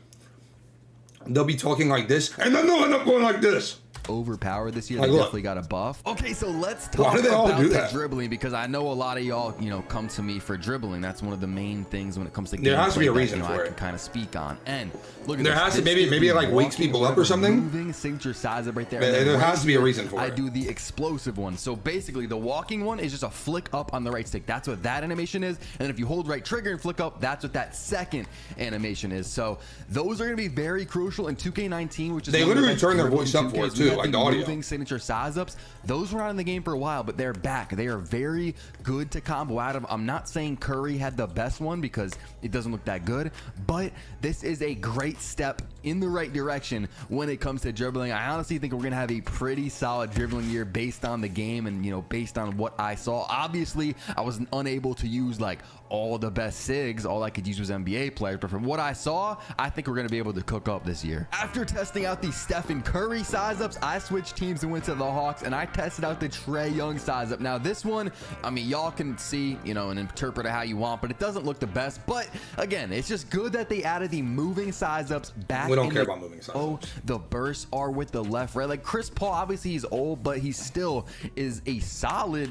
they'll be talking like this, and then they'll end up going like this. Overpowered this year. Like, They look. definitely got a buff. Okay, so let's Why talk do they all about do the that? dribbling because I know a lot of y'all, come to me for dribbling. That's one of the main things when it comes to There has to be a gameplay that, reason I for can it. kind of speak on. And look at There this. has to This maybe is it the like wakes walking people up or whatever something. Moving signature size up right there. There- And then there has right to be a here, reason for I it. do the explosive one. So basically, the walking one is just a flick up on the right stick. That's what that animation is. And then if you hold right trigger and flick up, that's what that second animation is. So those are going to be very crucial in 2K19, which is They one of the literally best turn their dribbling voice up 2Ks. for it, We too, got like the audio. moving signature size ups. Those were out in the game for a while, but they're back. They are very good to combo out of. I'm not saying Curry had the best one because it doesn't look that good, but this is a great step in the right direction when it comes to dribbling. I honestly think we're going to have a pretty solid dribbling year based on the game and, based on what I saw. Obviously, I was unable to use like all the best SIGs. All I could use was NBA players, but from what I saw, I think we're going to be able to cook up this year. After testing out the Stephen Curry size ups, I switched teams and went to the Hawks, and I tested out the Trae Young size up. Now this one, I mean, y'all can see, and interpret it how you want, but it doesn't look the best. But again, it's just good that they added the moving size ups back. We don't care the- about moving size Oh, the bursts are with the left, right? Like Chris Paul, obviously he's old, but he still is a solid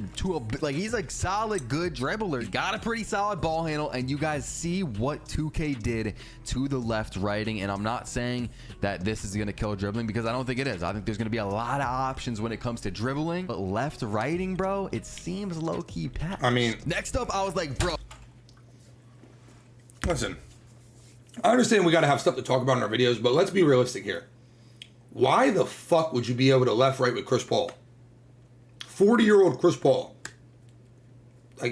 he's like solid, good dribbler. He's got a pretty solid ball handle, and you guys see what 2K did to the left writing. And I'm not saying that this is going to kill dribbling because I don't think it is. I think there's going to be a lot of options when it comes to dribbling, but left writing, bro, it seems low-key patched. I mean, next up, I was like, bro, listen, I understand we got to have stuff to talk about in our videos, but let's be realistic here. Why the fuck would you be able to left right with Chris Paul? 40-year-old Chris Paul. Do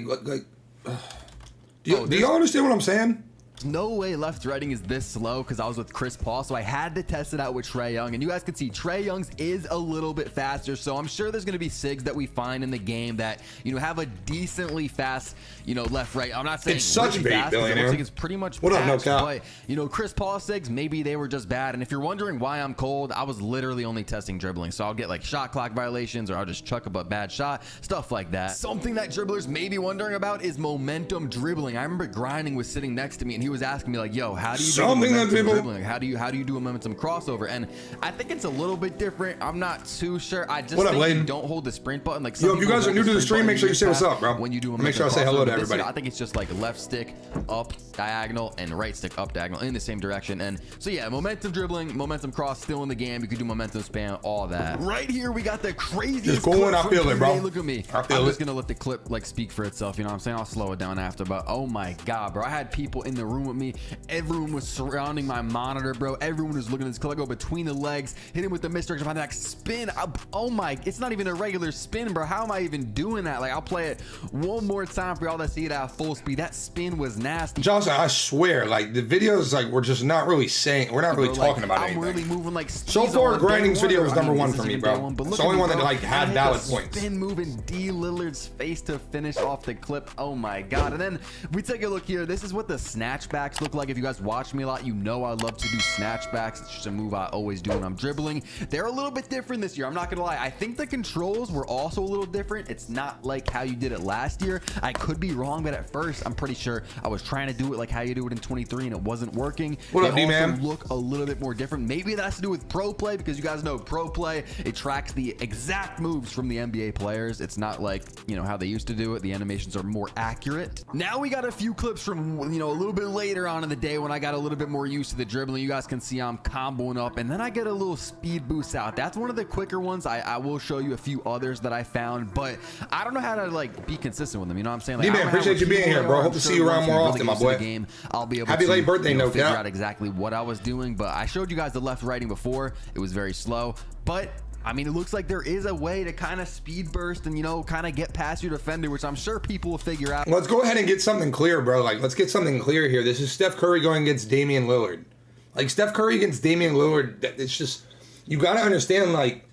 y'all understand what I'm saying? No way left threading is this slow because I was with Chris Paul, so I had to test it out with Trae Young. And you guys can see Trae Young's is a little bit faster, so I'm sure there's going to be SIGs that we find in the game that, you know, have a decently fast, you know, left right. I'm not saying it's such really bait, fast, 'cause it Billionaire. looks like it's pretty much What up, no patched, cap? but you know, Chris Paul SIGs, maybe they were just bad. And if you're wondering why I'm cold, I was literally only testing dribbling, so I'll get like shot clock violations, or I'll just chuck up a bad shot, stuff like that. Something that dribblers may be wondering about is momentum dribbling. I remember Grinding was sitting next to me and he was asking me like, yo, how do you do momentum dribbling? Like, how do you do a momentum crossover? And I think it's a little bit different. I'm not too sure. I just think you don't hold the sprint button. Like, yo, if you guys are new to the stream, make sure you say what's up, bro. When you do a make sure I say hello to crossover. everybody. I think it's just like left stick up diagonal and right stick up diagonal in the same direction. And so yeah, momentum dribbling, momentum cross still in the game. You can do momentum span, all that. Right here we got the craziest just go in, I feel it, bro. Look at me. I'm just gonna let the clip like speak for itself, you know what I'm saying? I'll slow it down after, but oh my god, bro, I had people in the room with me. Everyone was surrounding my monitor, bro. Everyone was looking at this clip. I go between the legs, hit him with the misdirection behind the back, spin. Oh my, it's not even a regular spin, bro. How am I even doing that? Like, I'll play it one more time for y'all that see it at full speed. That spin was nasty. Johnson, I swear, like the videos, like we're just not really saying, we're not really talking about anything. I'm really moving like so far, Grinding's video was number one for me, bro. It's the only one that like had valid points. Spin moving D Lillard's face to finish off the clip. Oh my god. And then we take a look here. This is what the snatchbacks look like. If you guys watch me a lot, you know I love to do snatchbacks. It's just a move I always do when I'm dribbling. They're a little bit different this year, I'm not gonna lie. I think the controls were also a little different. It's not like how you did it last year. I could be wrong, but at first I'm pretty sure I was trying to do it like how you do it in 23 and it wasn't working. What up, they D-man? also look a little bit more different. Maybe that has to do with pro play, because you guys know pro play, it tracks the exact moves from the NBA players. It's not like, you know, how they used to do it. The animations are more accurate. Now we got a few clips from, you know, a little bit later on in the day when I got a little bit more used to the dribbling. You guys can see I'm comboing up, and then I get a little speed boost out. That's one of the quicker ones. I will show you a few others that I found, but I don't know how to like be consistent with them. You know what I'm saying? Like, D-man, appreciate you being here, bro. Hope to see you around more often, my boy. Game, I'll be able Happy to late birthday, you know, no figure cap. out exactly what I was doing, but I showed you guys the left writing before. It was very slow, but I mean, it looks like there is a way to kind of speed burst and, you know, kind of get past your defender, which I'm sure people will figure out. Let's go ahead and get something clear, bro. Like, let's get something clear here. This is Steph Curry going against Damian Lillard. Like, Steph Curry against Damian Lillard, it's just, you got to understand, like,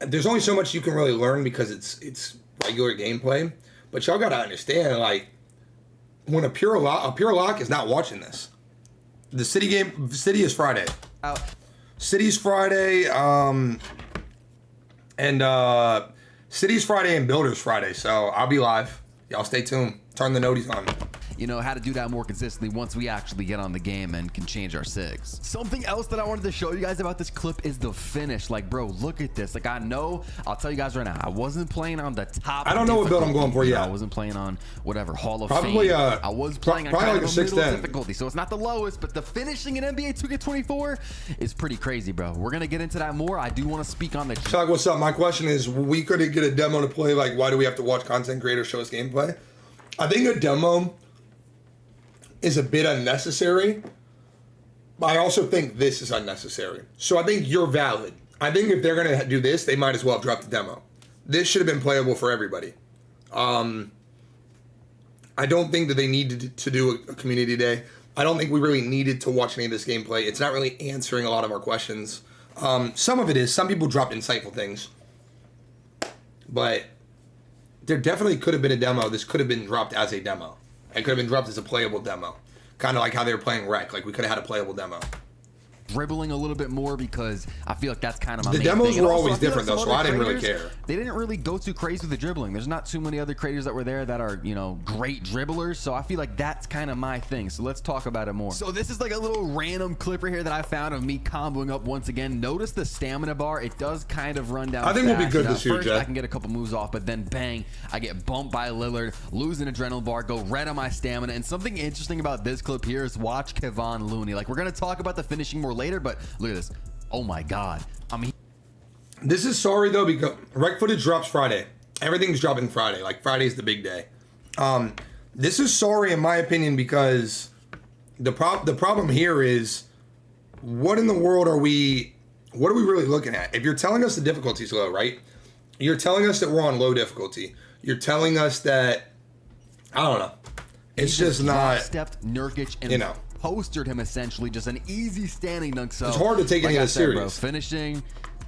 there's only so much you can really learn because it's regular gameplay. But y'all got to understand, like, when a pure lock is not watching this. The City is Friday. City's Friday, City's Friday and Builders Friday. So I'll be live. Y'all stay tuned. Turn the noties on. You know, how to do that more consistently once we actually get on the game and can change our SIGs. Something else that I wanted to show you guys about this clip is the finish. Like, bro, look at this. Like, I know, I'll tell you guys right now, I wasn't playing on the top. I don't know what build I'm going for yet. I wasn't playing on whatever Hall of Probably, Fame. I was playing on probably kind like of a a middle 610. difficulty, so it's not the lowest, but the finishing in NBA 2K24 is pretty crazy, bro. We're gonna get into that more. I do want to speak on the. Chuck, what's up? My question is, we couldn't get a demo to play. Like, why do we have to watch content creators show us gameplay? I think a demo is a bit unnecessary, but I also think this is unnecessary. So I think you're valid. I think if they're gonna do this, they might as well drop the demo. This should have been playable for everybody. I don't think that they needed to do a community day. I don't think we really needed to watch any of this gameplay. It's not really answering a lot of our questions. Some of it is. Some people dropped insightful things, but there definitely could have been a demo. This could have been dropped as a demo. It could have been dropped as a playable demo. Kind of like how they were playing Rec. Like, we could have had a playable demo. Dribbling a little bit more because I feel like that's kind of my The main demos thing. And were also, always I feel different, like though, some so other I didn't really creators, care. They didn't really go too crazy with the dribbling. There's not too many other creators that were there that are, you know, great dribblers, so I feel like that's kind of my thing. So let's talk about it more. So this is like a little random clip right here that I found of me comboing up once again. Notice the stamina bar. It does kind of run down I think fast. we'll be good You know, this year, first, Jeff. I can get a couple moves off, but then bang, I get bumped by Lillard, lose an adrenaline bar, go red on my stamina. And something interesting about this clip here is watch Kevon Looney. Like, we're going to talk about the finishing more later, but look at this. Oh my god. I mean, This is sorry, though, because Rec footage drops Friday. Everything's dropping Friday. Like, Friday's the big day. This is sorry, in my opinion, because the problem here is, what in the world are we really looking at? If you're telling us the difficulty's low, right? You're telling us that we're on low difficulty. You're telling us that, I don't know. It's He just not, stepped Nurkic and postered him essentially, just an easy standing dunk. So it's hard to take anything serious. Bro, finishing.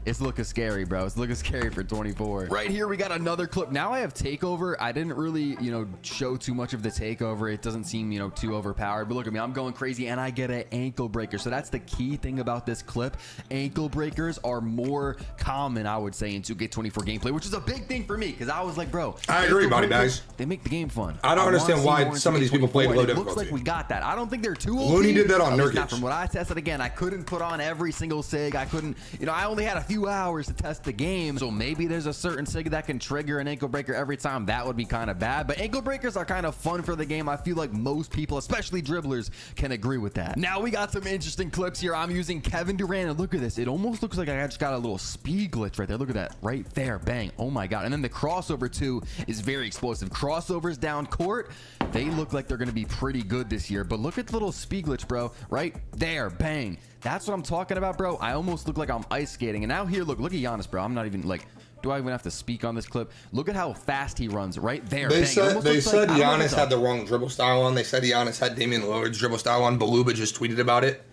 It's looking scary, bro. It's looking scary for 24. Right here, we got another clip. Now I have Takeover. I didn't really, show too much of the Takeover. It doesn't seem, too overpowered. But look at me. I'm going crazy, and I get an ankle breaker. So that's the key thing about this clip. Ankle breakers are more common, I would say, in 2K24 gameplay, which is a big thing for me because I was like, bro. I agree, body bags. They make the game fun. I don't understand why some of these people play low difficulty. Looks like we got that. I don't think they're too OP. Looney did that on Nurkic. Not from what I tested. Again, I couldn't put on every single SIG. I couldn't, I only had a few hours to test the game, so maybe there's a certain SIG that can trigger an ankle breaker every time. That would be kind of bad, but ankle breakers are kind of fun for the game. I feel like most people, especially dribblers, can agree with that. Now we got some interesting clips here. I'm using Kevin Durant, and look at this. It almost looks like I just got a little speed glitch right there. Look at that right there. Bang. Oh my god. And then the crossover too is very explosive. Crossovers down court, they look like they're going to be pretty good this year, but look at the little speed glitch, bro. Right there. Bang. That's what I'm talking about, bro. I almost look like I'm ice skating. And now here, look at Giannis, bro. I'm not even like, do I even have to speak on this clip? Look at how fast he runs right there. They said Giannis had the wrong dribble style on. They said Giannis had Damian Lillard's dribble style on. Beluba just tweeted about it.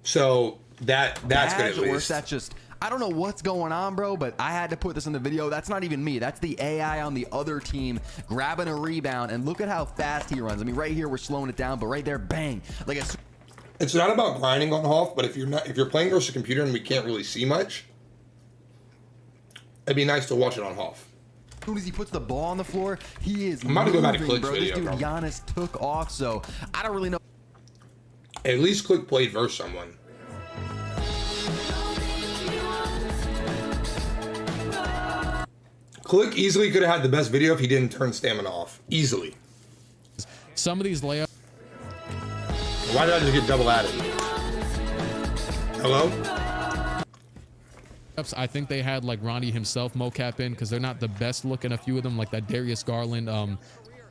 So that's good at least. That's just, I don't know what's going on, bro, but I had to put this in the video. That's not even me. That's the AI on the other team grabbing a rebound, and look at how fast he runs. I mean, right here we're slowing it down, but right there, bang. Like it's not about grinding on Hoff, but if you're playing versus a computer and we can't really see much, it'd be nice to watch it on Hoff. As soon as he puts the ball on the floor, he is I'm about to go back to moving, Click's bro. video, This dude bro. Giannis took off, so I don't really know. At least Click played versus someone. Click easily could have had the best video if he didn't turn stamina off. Easily. Some of these layups. Why did I just get double added? Hello? I think they had like Ronnie himself mocap in because they're not the best looking. A few of them, like that Darius Garland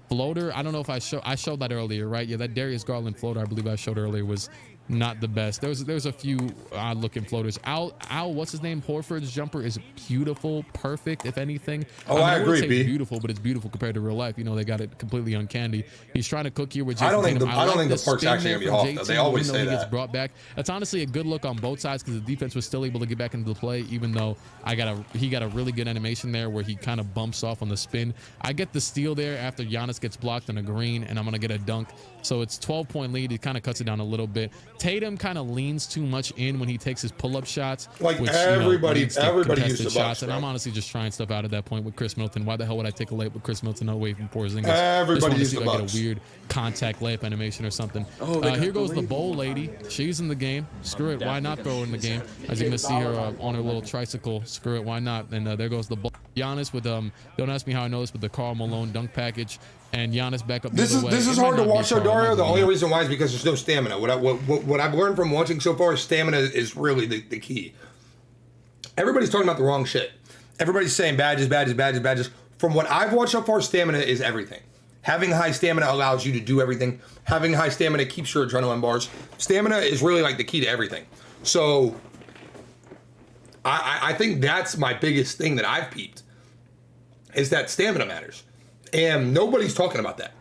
floater. I don't know if I showed that earlier, right? Yeah, that Darius Garland floater I believe I showed earlier was not the best. There's a few odd looking floaters. Al, what's his name? Horford's jumper is beautiful, perfect, if anything. Oh, I agree, wouldn't say B. it's beautiful, but it's beautiful compared to real life. They got it completely uncanny. He's trying to cook here with Jason I don't think Tatum. the park's actually gonna be off though. They always say he gets that. brought back. That's honestly a good look on both sides because the defense was still able to get back into the play, even though he got a really good animation there where he kind of bumps off on the spin. I get the steal there after Giannis gets blocked on a green, and I'm gonna get a dunk. So it's 12-point lead. He kind of cuts it down a little bit. Tatum kind of leans too much in when he takes his pull-up shots. Like which, everybody leads to used contested the shots. Bucks, And bro. I'm honestly just trying stuff out at that point with Chris Middleton. Why the hell would I take a layup with Chris Middleton away from Porzingis? Everybody just want to used see the if I Bucks. get a weird contact layup animation or something. Oh, they got here the goes the label. bowl lady. She's in the game. Screw it. Why not throw her in the game? As you're gonna see her on her little tricycle. Screw it. Why not? And there goes the ball. Giannis with don't ask me how I know this, but the Karl Malone dunk package. And Giannis back up the other way. This is It might hard to not be watch, though, Karl, it Dario. might The be only Giannis. reason why is because there's no stamina. What I've learned from watching so far is stamina is really the key. Everybody's talking about the wrong shit. Everybody's saying badges. From what I've watched so far, stamina is everything. Having high stamina allows you to do everything. Having high stamina keeps your adrenaline bars. Stamina is really like the key to everything. So I think that's my biggest thing that I've peeped is that stamina matters. And nobody's talking about that.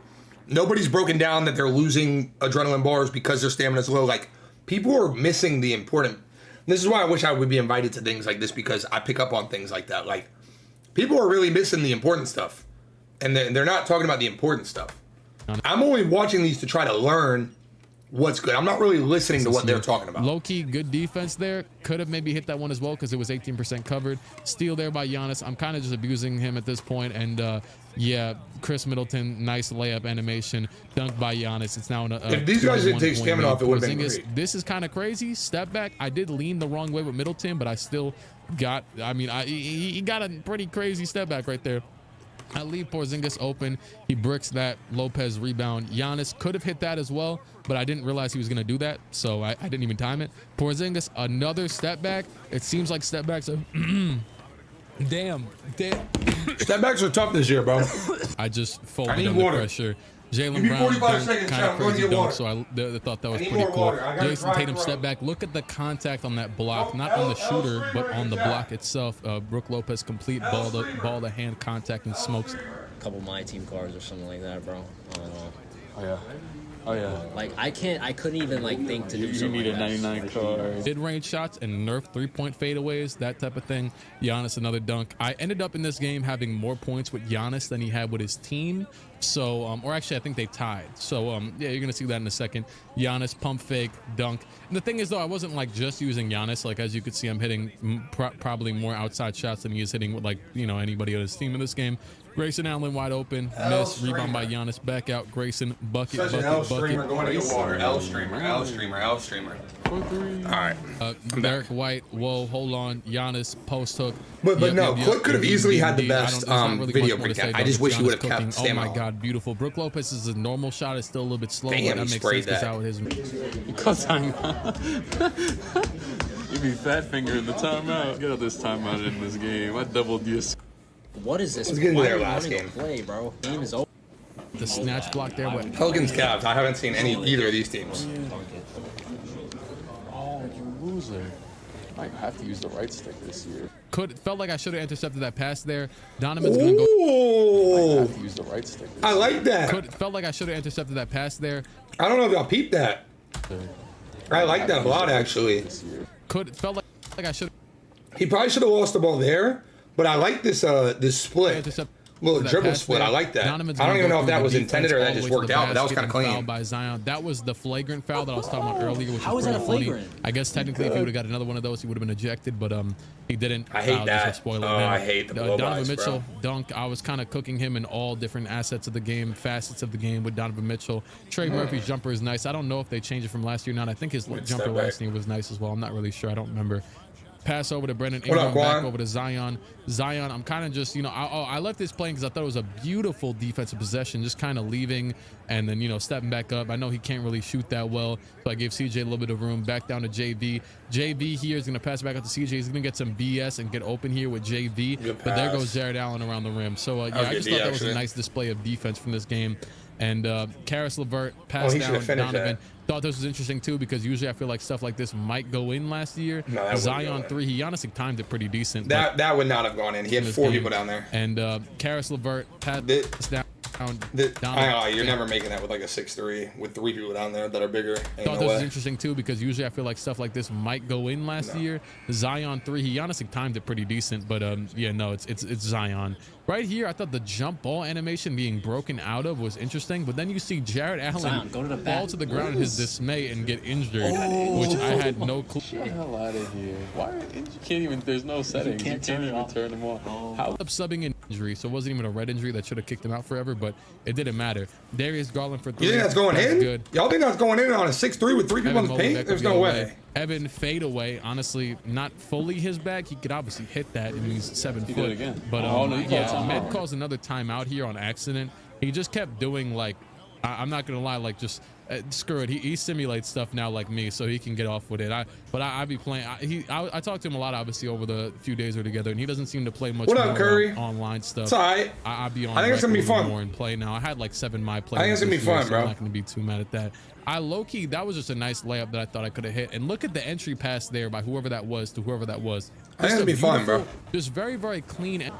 Nobody's broken down that they're losing adrenaline bars because their stamina's low. Like, people are missing the important. This is why I wish I would be invited to things like this because I pick up on things like that. Like, people are really missing the important stuff. And they're not talking about the important stuff. I'm only watching these to try to learn what's good. I'm not really listening to what they're talking about. Low-key, good defense there. Could have maybe hit that one as well because it was 18% covered. Steal there by Giannis. I'm kind of just abusing him at this point. And, yeah, Chris Middleton, nice layup animation. Dunk by Giannis. It's now if these guys didn't take stamina off, it would have been great. This is kind of crazy. Step back. I did lean the wrong way with Middleton, but I still got, he got a pretty crazy step back right there. I leave Porzingis open. He bricks that Lopez rebound. Giannis could have hit that as well, but I didn't realize he was going to do that, so I didn't even time it. Porzingis, another step back. It seems like step backs are... Damn. Step backs are tough this year, bro. I just I folded need under water. pressure. Give Jaylen me Brown 45 seconds, kind Chad. of I'm going to crazy get dunk, water. so I thought that was I need pretty more cool. water. I got a Jason dry Tatum throat. step back. Look at the contact on that block, not on the shooter, but on the block itself. Brook Lopez complete ball to hand contact and smokes couple My Team cards or something like that, bro. I don't know. Oh yeah. Oh yeah. Like I couldn't even like think to do You something need a like that. 99 card. Mid-range shots and nerf three-point fadeaways, that type of thing. Giannis, another dunk. I ended up in this game having more points with Giannis than he had with his team. So, or actually, I think they tied. So, yeah, you're going to see that in a second. Giannis, pump fake, dunk. And the thing is, though, I wasn't, like, just using Giannis. Like, as you could see, I'm hitting probably more outside shots than he is hitting with, like, you know, anybody on his team in this game. Grayson Allen wide open, miss, rebound by Giannis, back out, Grayson, bucket, Such bucket, an L bucket. streamer going to get water. L streamer, L streamer, L streamer. All right. Derek White, whoa, hold on, Giannis, post hook. But no, Yep, Click could have easily had the I best don't- there's not really video much more to recap. say, I though. just wish he Giannis would have cooking. kept Oh stamina. my God, beautiful. Brook Lopez's normal shot is still a little bit slow, Damn, but he that makes sprayed sense that. out with his. Cause timeout. You be fat fingering the timeout. Get out this timeout in this game. I doubled you. What is this? Let's get into Why their are you last running a game. Play, bro. Game is over. The snatch block there, but Pelicans Cavs. I haven't seen either of these teams. Oh, you loser. Might have to use the right stick this year. felt like I should have intercepted that pass there. Donovan's gonna go. Ooh. I have to use the right stick. I like that. Felt like I should have intercepted that pass there. I don't know if y'all peeped that. I like that a lot, actually. Felt like I should. He probably should have lost the ball there, but I like this this split. Little that dribble pass split. there. I like that. Donovan's I don't gonna even go know if through that the was defense intended or all that the just way to worked the out, but that was basket kind of and clean. fouled by Zion. That was the flagrant foul that I was talking about earlier, which How was was pretty that a funny. flagrant? I guess technically, if he would have got another one of those, he would have been ejected, but he didn't. I hate Just that. to spoil it Oh, now. I hate the blow-bys, Donovan bro. Mitchell dunk. I was kind of cooking him in all different assets of the game, facets of the game with Donovan Mitchell. Trey Murphy's jumper is nice. I don't know if they changed it from last year or not. I think his Good jumper step back. last year was nice as well. I'm not really sure. I don't remember. Pass over to Brendan What up, Ingram, back Quan? over to Zion. Zion, I'm kind of just, you know, I left this playing because I thought it was a beautiful defensive possession, just kind of leaving and then, you know, stepping back up. I know he can't really shoot that well, so I gave CJ a little bit of room. Back down to JV. JV here is going to pass back out to CJ. He's going to get some BS and get open here with JV. Good But there pass. goes Jared Allen around the rim. So, yeah, That was I good just D, thought that was a actually. nice display of defense from this game. And Karis LeVert passed he down should've finished Donovan. that. Thought this was interesting too because usually I feel like stuff like this might go in last year. No, that wouldn't go Zion in. 3, he honestly timed it pretty decent. That would not have gone in. He had this 4 game. people down there. And Karis LeVert passed down. I don't know, you're never making that with like a 6'3" with 3 people down there that are bigger. Ain't Thought no this was way. interesting too because usually I feel like stuff like this might go in last year. Zion 3, he honestly timed it pretty decent, but yeah, no, it's Zion. Right here, I thought the jump ball animation being broken out of was interesting, but then you see Jared Allen Zion, go to the fall back. to the ground in his dismay and get injured, which I had no clue. Get the hell out of here. Why? You can't even, there's no settings. You can't even turn them on. How? Up subbing an injury, so it wasn't even a red injury that should have kicked him out forever, but it didn't matter. Darius Garland for 3. You think that's going in? Good. Y'all think that's going in on a 6'3" with 3 people Evan in the Mobley paint? back There's up the no other way. Evan fade away, honestly, not fully his bag. He could obviously hit that, and he's 7 He foot. did it again. But Oh, no, he called yeah, timeout. Med calls another timeout here on accident. He just kept doing like, I'm not gonna lie, like just screw it. He simulates stuff now like me, so he can get off with it. I be playing. I talked to him a lot, obviously, over the few days we're together, and he doesn't seem to play much What up, more Curry? online stuff. It's all right. I be on. I think it's gonna be rec a little fun. More and play now. I had like 7 my plays. I think it's gonna be this year, fun, so bro. I'm not gonna be too mad at that. I low-key, that was just a nice layup that I thought I could have hit. And look at the entry pass there by whoever that was to whoever that was. I think Just it'll a be fun, bro. beautiful- Just very, very clean.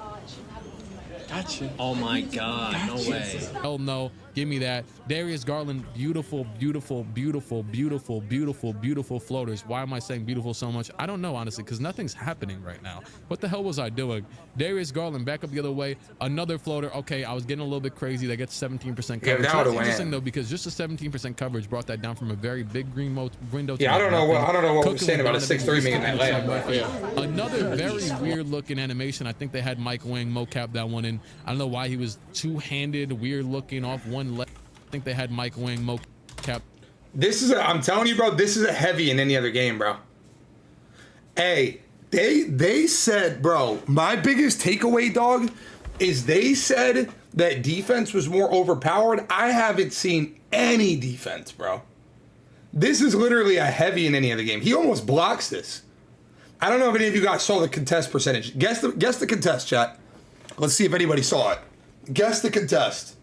Gotcha. Oh my God, no way. Hell no. Give me that. Darius Garland, beautiful, beautiful, beautiful, beautiful, beautiful, beautiful floaters. Why am I saying beautiful so much? I don't know, honestly, because nothing's happening right now. What the hell was I doing? Darius Garland back up the other way. Another floater. Okay, I was getting a little bit crazy. They get 17% Yeah, coverage. that So would've that's went interesting, in. though, because just a 17% coverage brought that down from a very big green window to Yeah, I don't know what we're Cooking saying with about a Donovan 6'3" making that Mitchell. layup. But yeah. Another very weird looking animation. I think they had Mike Wang mocap that one in. I don't know why he was two-handed, weird looking off one leg. I think they had Mike Wang mocap. This is I'm telling you, bro, this is a heavy in any other game, bro. Hey, they said, bro, my biggest takeaway, dog, is they said that defense was more overpowered. I haven't seen any defense, bro. This is literally a heavy in any other game. He almost blocks this. I don't know if any of you guys saw the contest percentage. Guess the contest, chat. Let's see if anybody saw it. Guess the contest.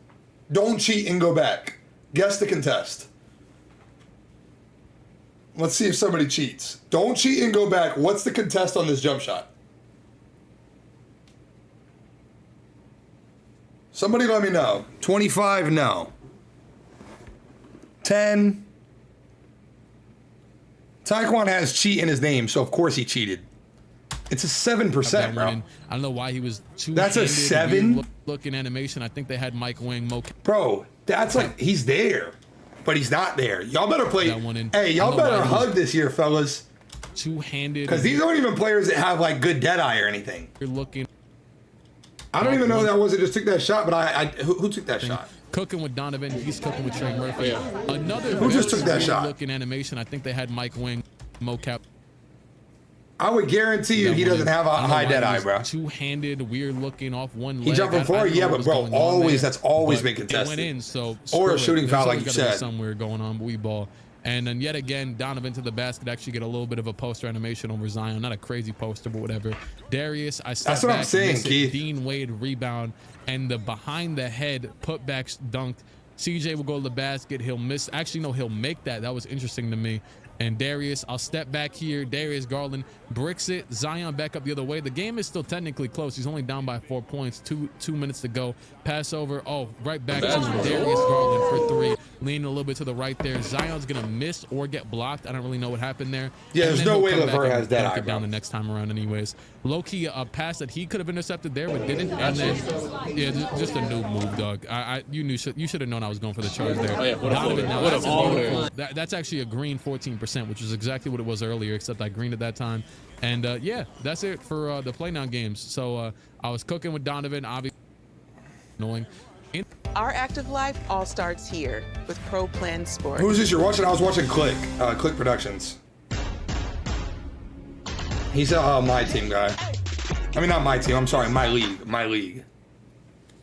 Don't cheat and go back. Guess the contest. Let's see if somebody cheats. Don't cheat and go back. What's the contest on this jump shot? Somebody let me know. 25, no. 10. Taekwon has cheat in his name, so of course he cheated. It's a 7%, bro. I don't know why he was too. That's a 7? Looking animation. I think they had Mike Wing, Mo. Bro, that's like, he's there, but he's not there. Y'all better play. That one in. Hey, y'all better hug this year, fellas. Two-handed. Because these aren't even players that have like good dead eye or anything. You're looking. I don't even know who that was that just took that shot, but who took that shot? Cooking with Donovan. He's cooking with Trey Murphy. Another Who just took that shot? Looking animation. I think they had Mike Wing, mocap. I would guarantee you he doesn't have a high dead eye, bro. Two-handed, weird looking off one leg. He jumped from forward, yeah, but bro, always that's always been contested. It went in, so or a shooting foul, like you said. Somewhere going on, but we ball. And then yet again, Donovan to the basket, actually get a little bit of a poster animation over Zion. Not a crazy poster, but whatever. Darius, I step That's what back, I'm saying, miss it. Keith. Dean Wade rebound, and the behind the head putback dunked. CJ will go to the basket. He'll miss. Actually, no, he'll make that. That was interesting to me. And Darius, I'll step back here. Darius Garland bricks it. Zion back up the other way. The game is still technically close. He's only down by 4 points. Two minutes to go. Pass over. Oh, right back to Darius Garland for 3. Leaning a little bit to the right there. Zion's going to miss or get blocked. I don't really know what happened there. Yeah, And there's then no he'll way come back LeVert and has that dunk eye, it down bro. the next time around anyways. Low-key, a pass that he could have intercepted there but didn't. And then, yeah, just a noob move, dog. You should have known I was going for the charge there. Oh, yeah, what a Donovan, floater. now What a that's floater. beautiful. That's actually a green 14%, which is exactly what it was earlier, except I greened at that time. And yeah, that's it for the play now games. So I was cooking with Donovan, obviously annoying. Our active life all starts here with Pro Plan Sports. Who's this you're watching? I was watching Click Productions. He's a my team guy. I mean, not my team. I'm sorry, my league.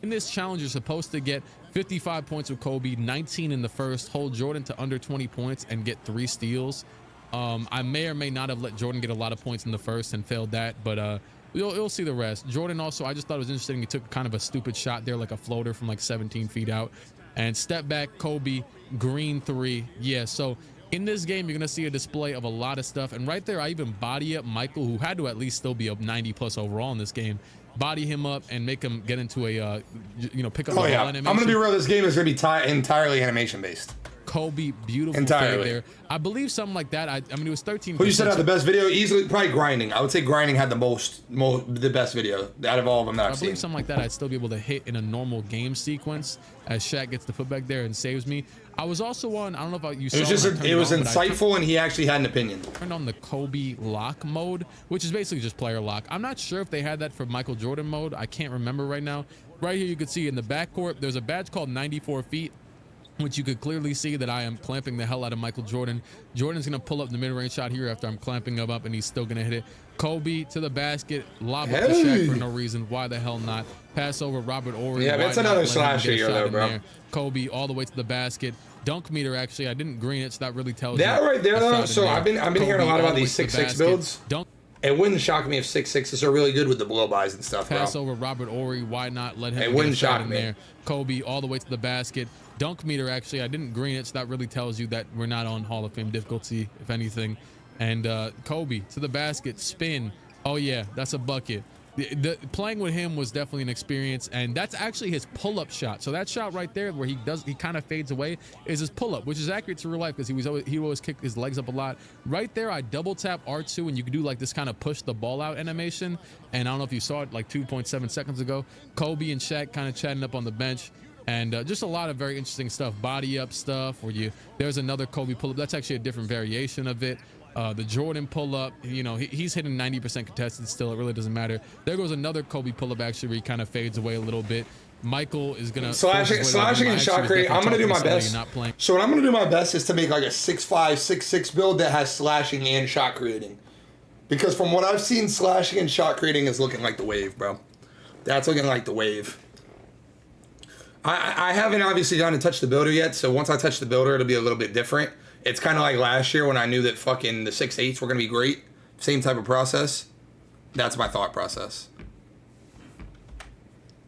In this challenge, you're supposed to get 55 points with Kobe, 19 in the first, hold Jordan to under 20 points, and get 3 steals. I may or may not have let Jordan get a lot of points in the first and failed that, but you'll see the rest. Jordan also, I just thought it was interesting. He took kind of a stupid shot there, like a floater from like 17 feet out. And step back, Kobe, green 3. Yeah, so in this game, you're going to see a display of a lot of stuff. And right there, I even body up Michael, who had to at least still be a 90+ overall in this game. Body him up and make him get into a, pick up the ball animation. I'm going to be real. This game is going to be entirely animation based. Kobe, beautiful entirely fade there. I believe something like that. I mean, it was 13%. Who you said had the best video? Easily, probably Grinding. I would say Grinding had the best video out of all of them that I've I seen. believe something like that I'd still be able to hit in a normal game sequence as Shaq gets the putback there and saves me. I was also on, I don't know if you saw It was insightful, and he actually had an opinion. Turned on the Kobe lock mode, which is basically just player lock. I'm not sure if they had that for Michael Jordan mode. I can't remember right now. Right here, you can see in the backcourt, there's a badge called 94 feet, which you could clearly see that I am clamping the hell out of Michael Jordan. Jordan's going to pull up the mid-range shot here after I'm clamping him up, and he's still going to hit it. Kobe to the basket, lob up to Shaq for no reason. Why the hell not? Pass over Robert Ory. Yeah, that's another slasher here, though, bro. Kobe all the way to the basket. Dunk meter, actually, I didn't green it, so that really tells that you. Right there, though. So I've been hearing a lot about these Kobe 6'6" builds. Dunk. It wouldn't shock me if 6'6" are really good with the blow-bys and stuff, bro. Pass over Robert Ory. Why not let him It get wouldn't a shot shock in me. there? Kobe all the way to the basket. Dunk meter, actually, I didn't green it, so that really tells you that we're not on Hall of Fame difficulty, if anything. And Kobe to the basket, spin. Oh, yeah, that's a bucket. Playing with him was definitely an experience, and that's actually his pull-up shot. So that shot right there where he kind of fades away is his pull-up, which is accurate to real life because he always kick his legs up a lot. Right there, I double-tap R2, and you can do like this kind of push the ball out animation. And I don't know if you saw it like 2.7 seconds ago. Kobe and Shaq kind of chatting up on the bench. And just a lot of very interesting stuff, body up stuff. There's another Kobe pull-up. That's actually a different variation of it. The Jordan pull-up, he's hitting 90% contested still. It really doesn't matter. There goes another Kobe pull-up, actually, where he kind of fades away a little bit. Michael is going to... Slashing and shot creating. I'm going to do my best. So what I'm going to do my best is to make like a 6'5", 6'6" build that has slashing and shot creating. Because from what I've seen, slashing and shot creating is looking like the wave, bro. That's looking like the wave. I haven't obviously done a touch the builder yet, so once I touch the builder, it'll be a little bit different. It's kind of like last year when I knew that fucking the 6'8" were going to be great. Same type of process. That's my thought process.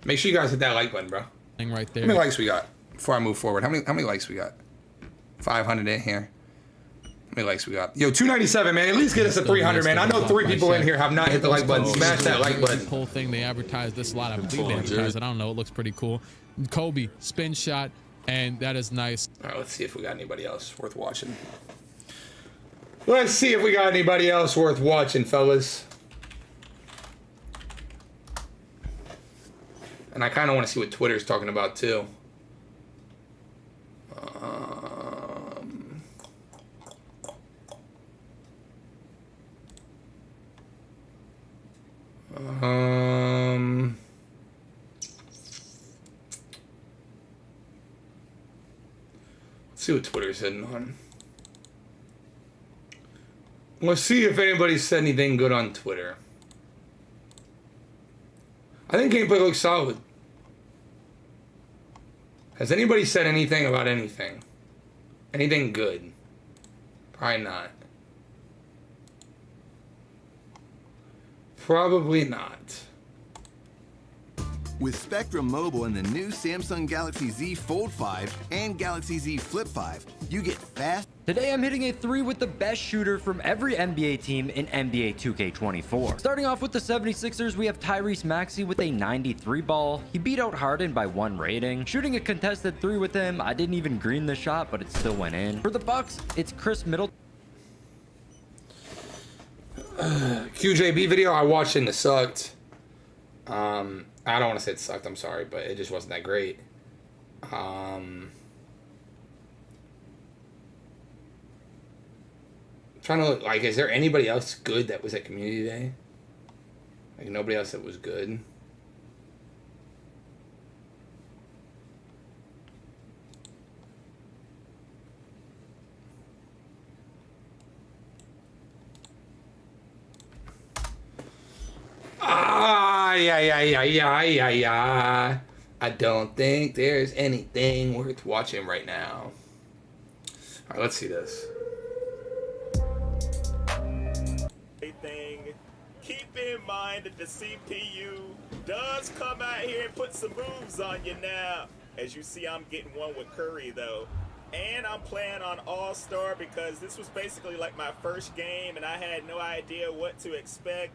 Make sure you guys hit that like button, bro. Right there. How many likes we got before I move forward? How many likes we got? 500 in here. many likes we got? Yo, 297, man. At least get us a 300, man. I know 3 people in here have not hit the like button. Smash that like button. This whole thing, they advertised this a lot. I believe they advertised it. I don't know. It looks pretty cool. Kobe, spin shot, and that is nice. All right, let's see if we got anybody else worth watching. Let's see if we got anybody else worth watching, fellas. And I kind of want to see what Twitter's talking about, too. Let's see what Twitter's hitting on. Let's see if anybody said anything good on Twitter. I think gameplay looks solid. Has anybody said anything about anything? Anything good? Probably not. Probably not. With Spectrum Mobile and the new Samsung Galaxy Z Fold 5 and Galaxy Z Flip 5, you get fast. Today I'm hitting a 3 with the best shooter from every NBA team in NBA 2K24. Starting off with the 76ers, we have Tyrese Maxey with a 93 ball. He beat out Harden by 1 rating. Shooting a contested 3 with him, I didn't even green the shot, but it still went in. For the Bucks, it's Chris Middleton. QJB video I watched and it sucked. I don't want to say it sucked, I'm sorry, but it just wasn't that great. Trying to look, like, is there anybody else good that was at Community Day? Like, nobody else that was good? Yeah. I don't think there's anything worth watching right now. All right, let's see this. Keep in mind that the CPU does come out here and put some moves on you now. As you see, I'm getting one with Curry, though. And I'm playing on All-Star because this was basically like my first game, and I had no idea what to expect.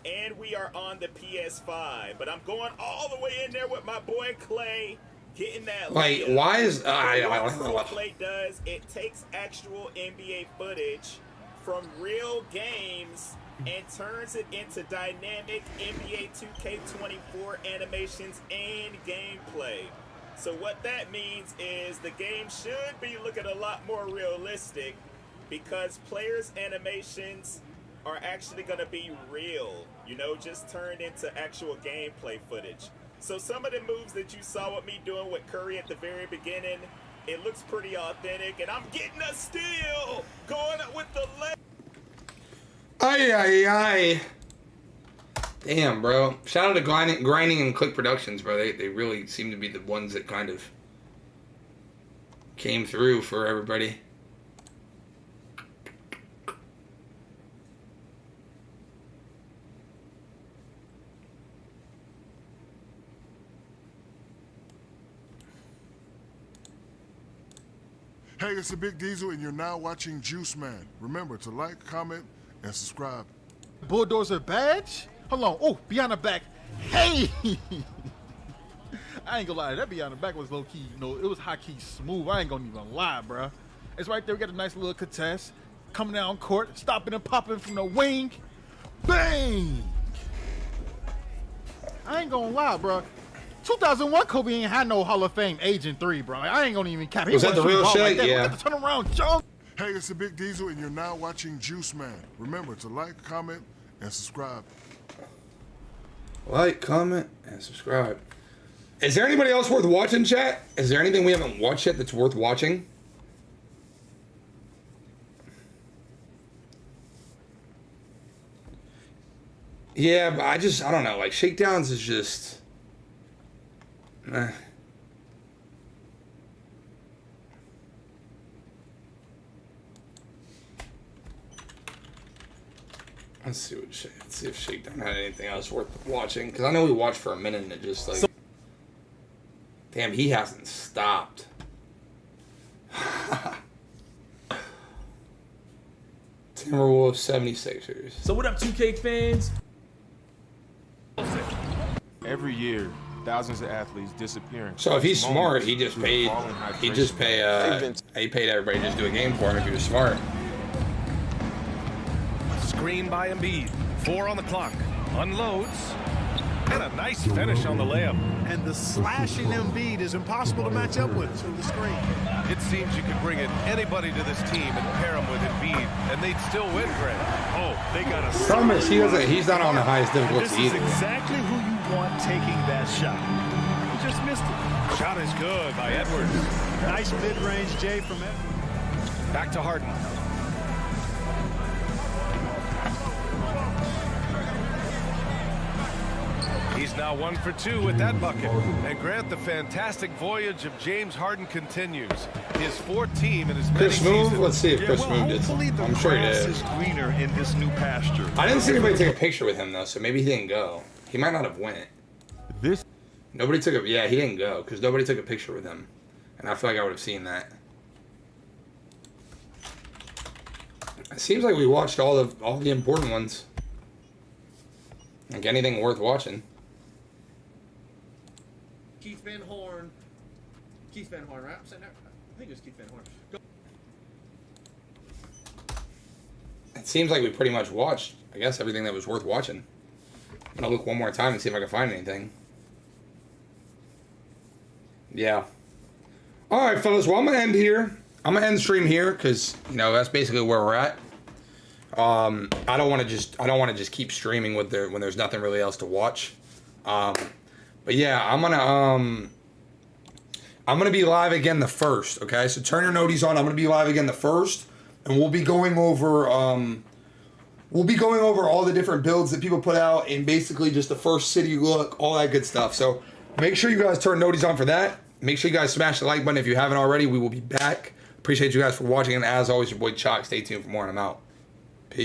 And we are on the PS5, but I'm going all the way in there with my boy Clay, getting that. Like, why is what Clay does? It takes actual NBA footage from real games and turns it into dynamic NBA 2K24 animations and gameplay. So what that means is the game should be looking a lot more realistic because players' animations are actually going to be real, you know, just turned into actual gameplay footage. So some of the moves that you saw with me doing with Curry at the very beginning, it looks pretty authentic, and I'm getting a steal, going up with the leg. Ay. Damn, bro. Shout out to Grinding and Click Productions, bro. They really seem to be the ones that kind of came through for everybody. Hey, it's the Big Diesel, and you're now watching Juice Man. Remember to like, comment, and subscribe. Bulldozer badge? Hold on. Oh, beyond the back. Hey! I ain't gonna lie. That beyond the back was low key. You know, it was high key smooth. I ain't gonna even lie, bro. It's right there. We got a nice little contest. Coming down court, stopping and popping from the wing. Bang! I ain't gonna lie, bro. 2001 Kobe ain't had no Hall of Fame Agent 3, bro. I ain't gonna even cap. Was that the real shit? Like yeah. Turn around, jump. Hey, it's the Big Diesel, and you're now watching Juice Man. Remember to like, comment, and subscribe. Like, comment, and subscribe. Is there anybody else worth watching, chat? Is there anything we haven't watched yet that's worth watching? Yeah, but I don't know. Like, Shakedowns is just... Let's see if Shakedown had anything else worth watching, because I know we watched for a minute and it just like, damn, he hasn't stopped. Timberwolves 76ers. So what up, 2K fans? Every year, thousands of athletes disappearing. So if he's smart, he just paid. He paid everybody to just do a game for him if he was smart. Screen by Embiid. 4 on the clock. Unloads. And a nice finish on the layup. And the slashing Embiid is impossible to match up with through the screen. It seems you could bring in anybody to this team and pair them with Embiid, and they'd still win, Grant. Oh, they got a Problem is, he's not on the highest difficulty This is either. exactly who you want taking that shot. He just missed it. Shot is good by Edwards. Nice mid-range J from Edwards. Back to Harden. He's now 1 for 2 with that bucket. And Grant, the fantastic voyage of James Harden continues. His fourth team in his many Chris Move? seasons. Let's see if Chris Move did something. I'm sure he did. Is greener in this new pasture. I didn't see anybody take a picture with him though, so maybe he didn't go. He might not have went. Nobody took a he didn't go because nobody took a picture with him, and I feel like I would have seen that. It seems like we watched all the important ones. Like anything worth watching. Keith Van Horn. Keith Van Horn, right? I'm saying that. I think it was Keith Van Horn. It seems like we pretty much watched, I guess, everything that was worth watching. I'm gonna look one more time and see if I can find anything. Yeah. All right, fellas. Well, I'm gonna end here. I'm gonna end the stream here because that's basically where we're at. I don't want to just keep streaming when there's nothing really else to watch. But yeah, I'm gonna be live again the 1st. Okay, so turn your noties on. I'm gonna be live again the 1st, and we'll be going over all the different builds that people put out, and basically just the first city look, all that good stuff. So make sure you guys turn noties on for that. Make sure you guys smash the like button if you haven't already. We will be back. Appreciate you guys for watching, and as always, your boy Chalk. Stay tuned for more, and I'm out.